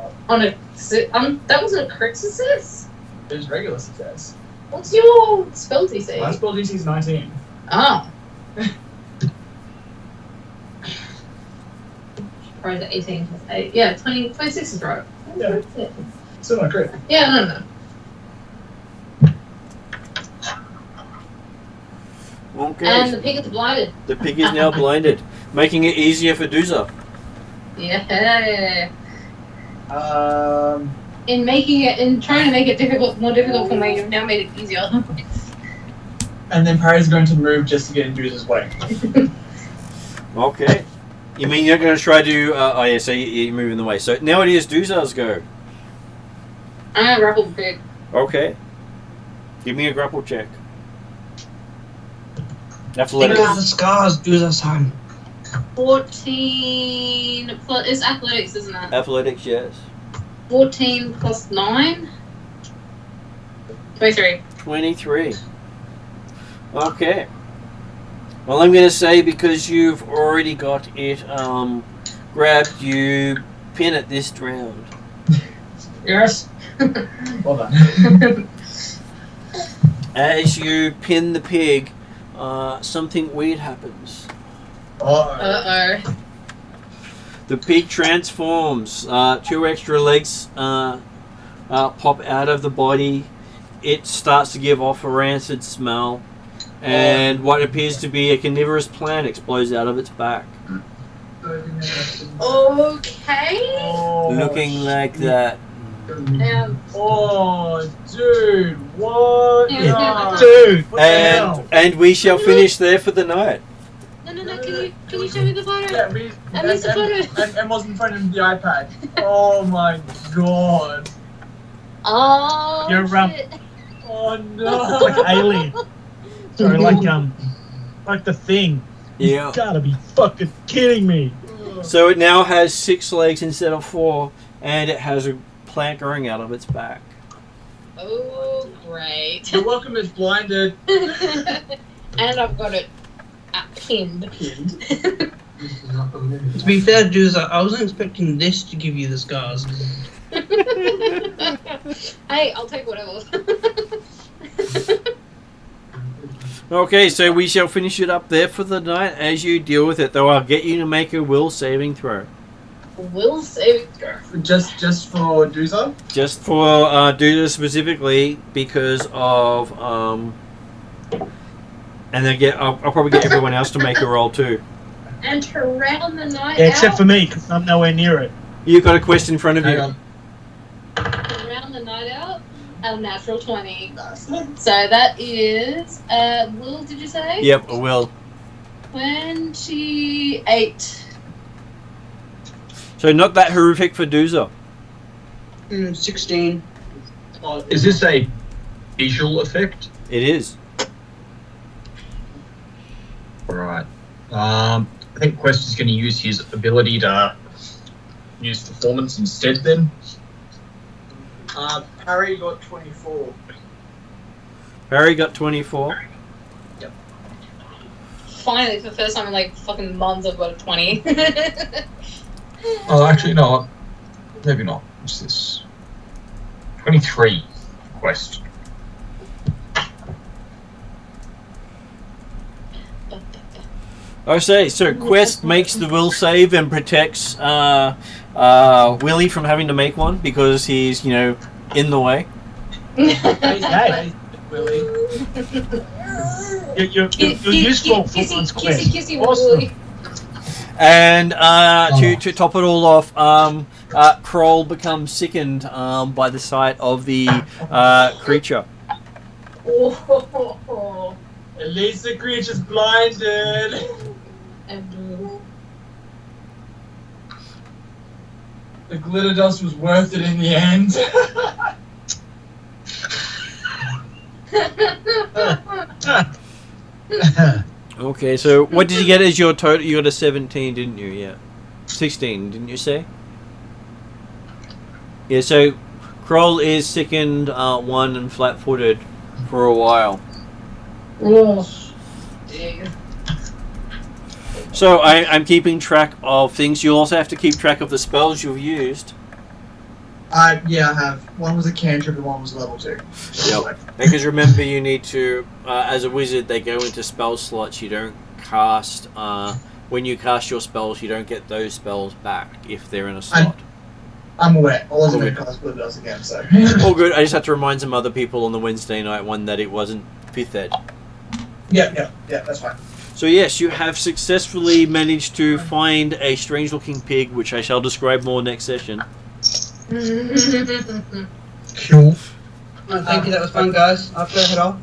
a that wasn't a crit success? It's regular success. What's your spell DC? My spell DC is 19. Ah. Probably the 18 plus 8. Yeah, 26 is right. Yeah. Still not crit. Yeah, no. Okay. And the pig is blinded. The pig is now blinded, making it easier for Doozer. Yeah. In trying to make it more difficult for me, you've now made it easier. And then Parry's going to move just to get in Doozer's way. Okay. You mean you're going to try to... oh yeah, so you're moving the way. So now it is Doozer's go. I'm going to grapple the pig. Okay. Give me a grapple check. Think Athletics. of the scars, Doozer-san. 14 plus... It's athletics, isn't it? Athletics, yes. 14 plus 9? 23. 23. Okay. Well, I'm going to say because you've already got it grabbed, you pin it this round. Yes. Well done. As you pin the pig, something weird happens. Uh-oh. The pig transforms. 2 extra legs pop out of the body. It starts to give off a rancid smell. And what appears to be a carnivorous plant explodes out of its back. Okay. Looking like that. Oh, dude, what? Yeah. Dude, what the hell? And we shall finish there for the night. No, can you show me the photo? Yeah, I missed the photo. And Emma's in front of the iPad. Oh my god. Oh, You're shit. Oh no. Like Alien. Sorry, like the Thing. Yeah. You gotta be fucking kidding me. So it now has 6 legs instead of 4, and it has a plant growing out of its back. Oh, great. You're welcome, it's blinded. And I've got it pinned. To be fair, Doozer, I wasn't expecting this to give you the scars. Hey, I'll take whatever. Okay, so we shall finish it up there for the night as you deal with it, though I'll get you to make a will saving throw. Will save throw. Just for Doozer? Just for Duda specifically because of and then I'll probably get everyone else to make a roll too. And to round the night Yeah, out. except for me, because I'm nowhere near it. You've got a quest in front of Hang you. on. To round the night out, a natural 20. So that is, Will, did you say? Yep, I will. 28. So not that horrific for Duza. 16. Is this a visual effect? It is. Alright. I think Quest is going to use his ability to use performance instead then. Harry got 24. Barry got 24. Finally, for the first time in like fucking months, I've got a 20. Oh, actually, no. Maybe not. What's this? 23. Quest. I say, so Quest makes the will save and protects Willie from having to make one because he's, in the way. Hey, Willie. you're useful for one's quest. Kissy, Awesome. Willy. And to top it all off, Kroll becomes sickened by the sight of the creature. Oh. At least the creature's blinded. The glitter dust was worth it in the end. Okay, so what did you get as your total? You got a 17, didn't you? Yeah. 16, didn't you say? Yeah, so Kroll is sickened 1 and flat-footed for a while. Oh, dear. So I'm keeping track of things. You also have to keep track of the spells you've used. Yeah, I have. One was a cantrip and one was level 2. Yep. Because remember, you need to, as a wizard, they go into spell slots. You don't cast, when you cast your spells, you don't get those spells back if they're in a slot. I'm aware. I wasn't Okay. going to cast glitter dust again, so. All good. I just have to remind some other people on the Wednesday night one that it wasn't 5th ed. Yeah, that's fine. So yes, you have successfully managed to find a strange-looking pig, which I shall describe more next session. Cool. Well, thank you, that was fun, guys. I've got to head off.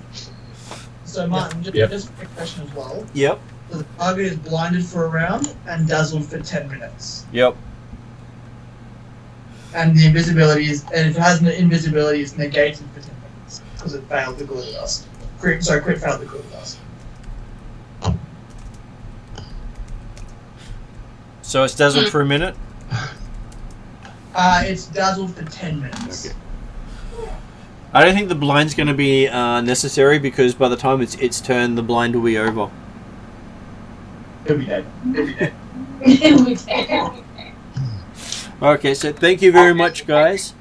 So, Martin, just Yep. a quick question as well. Yep. So the target is blinded for a round and dazzled for 10 minutes. Yep. And the invisibility is, and if it has an invisibility, it's negated for 10 minutes because it failed the glitter dust. Crit failed the glitter dust. So it's dazzled for a minute. It's dazzled for 10 minutes. Okay. I don't think the blind's going to be necessary because by the time it's its turn, the blind will be over. He'll be dead. Okay, so thank you very much, guys.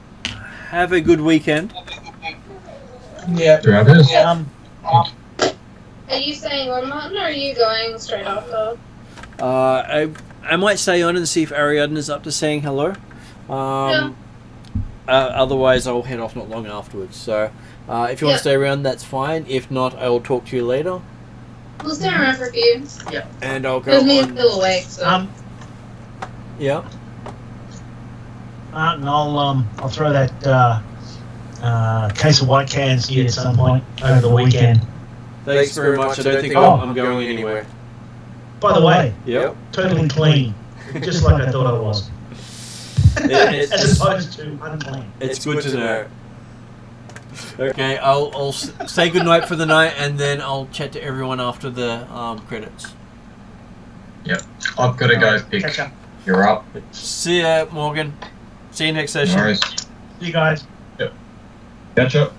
Have a good weekend. Yeah. There it is. Are you staying on, Martin, or are you going straight after? I might stay on and see if Ariadne is up to saying hello. Otherwise, I'll head off not long afterwards. So, if you want to stay around, that's fine. If not, I will talk to you later. We'll stay around for a few. And I'll go Because me on. still awake, so. Yeah. And I'll throw that case of white cans here at some point over the weekend. Thanks very much. I don't think Oh. I'm going anywhere. By the way, Yep. totally clean, just like I thought I was. As It's, opposed to unclean. it's good to know. Okay, I'll say goodnight for the night, and then I'll chat to everyone after the credits. I've got to go pick. Catch up. You're up. See ya, Morgan. See you next session. No worries. See you guys. Catch up.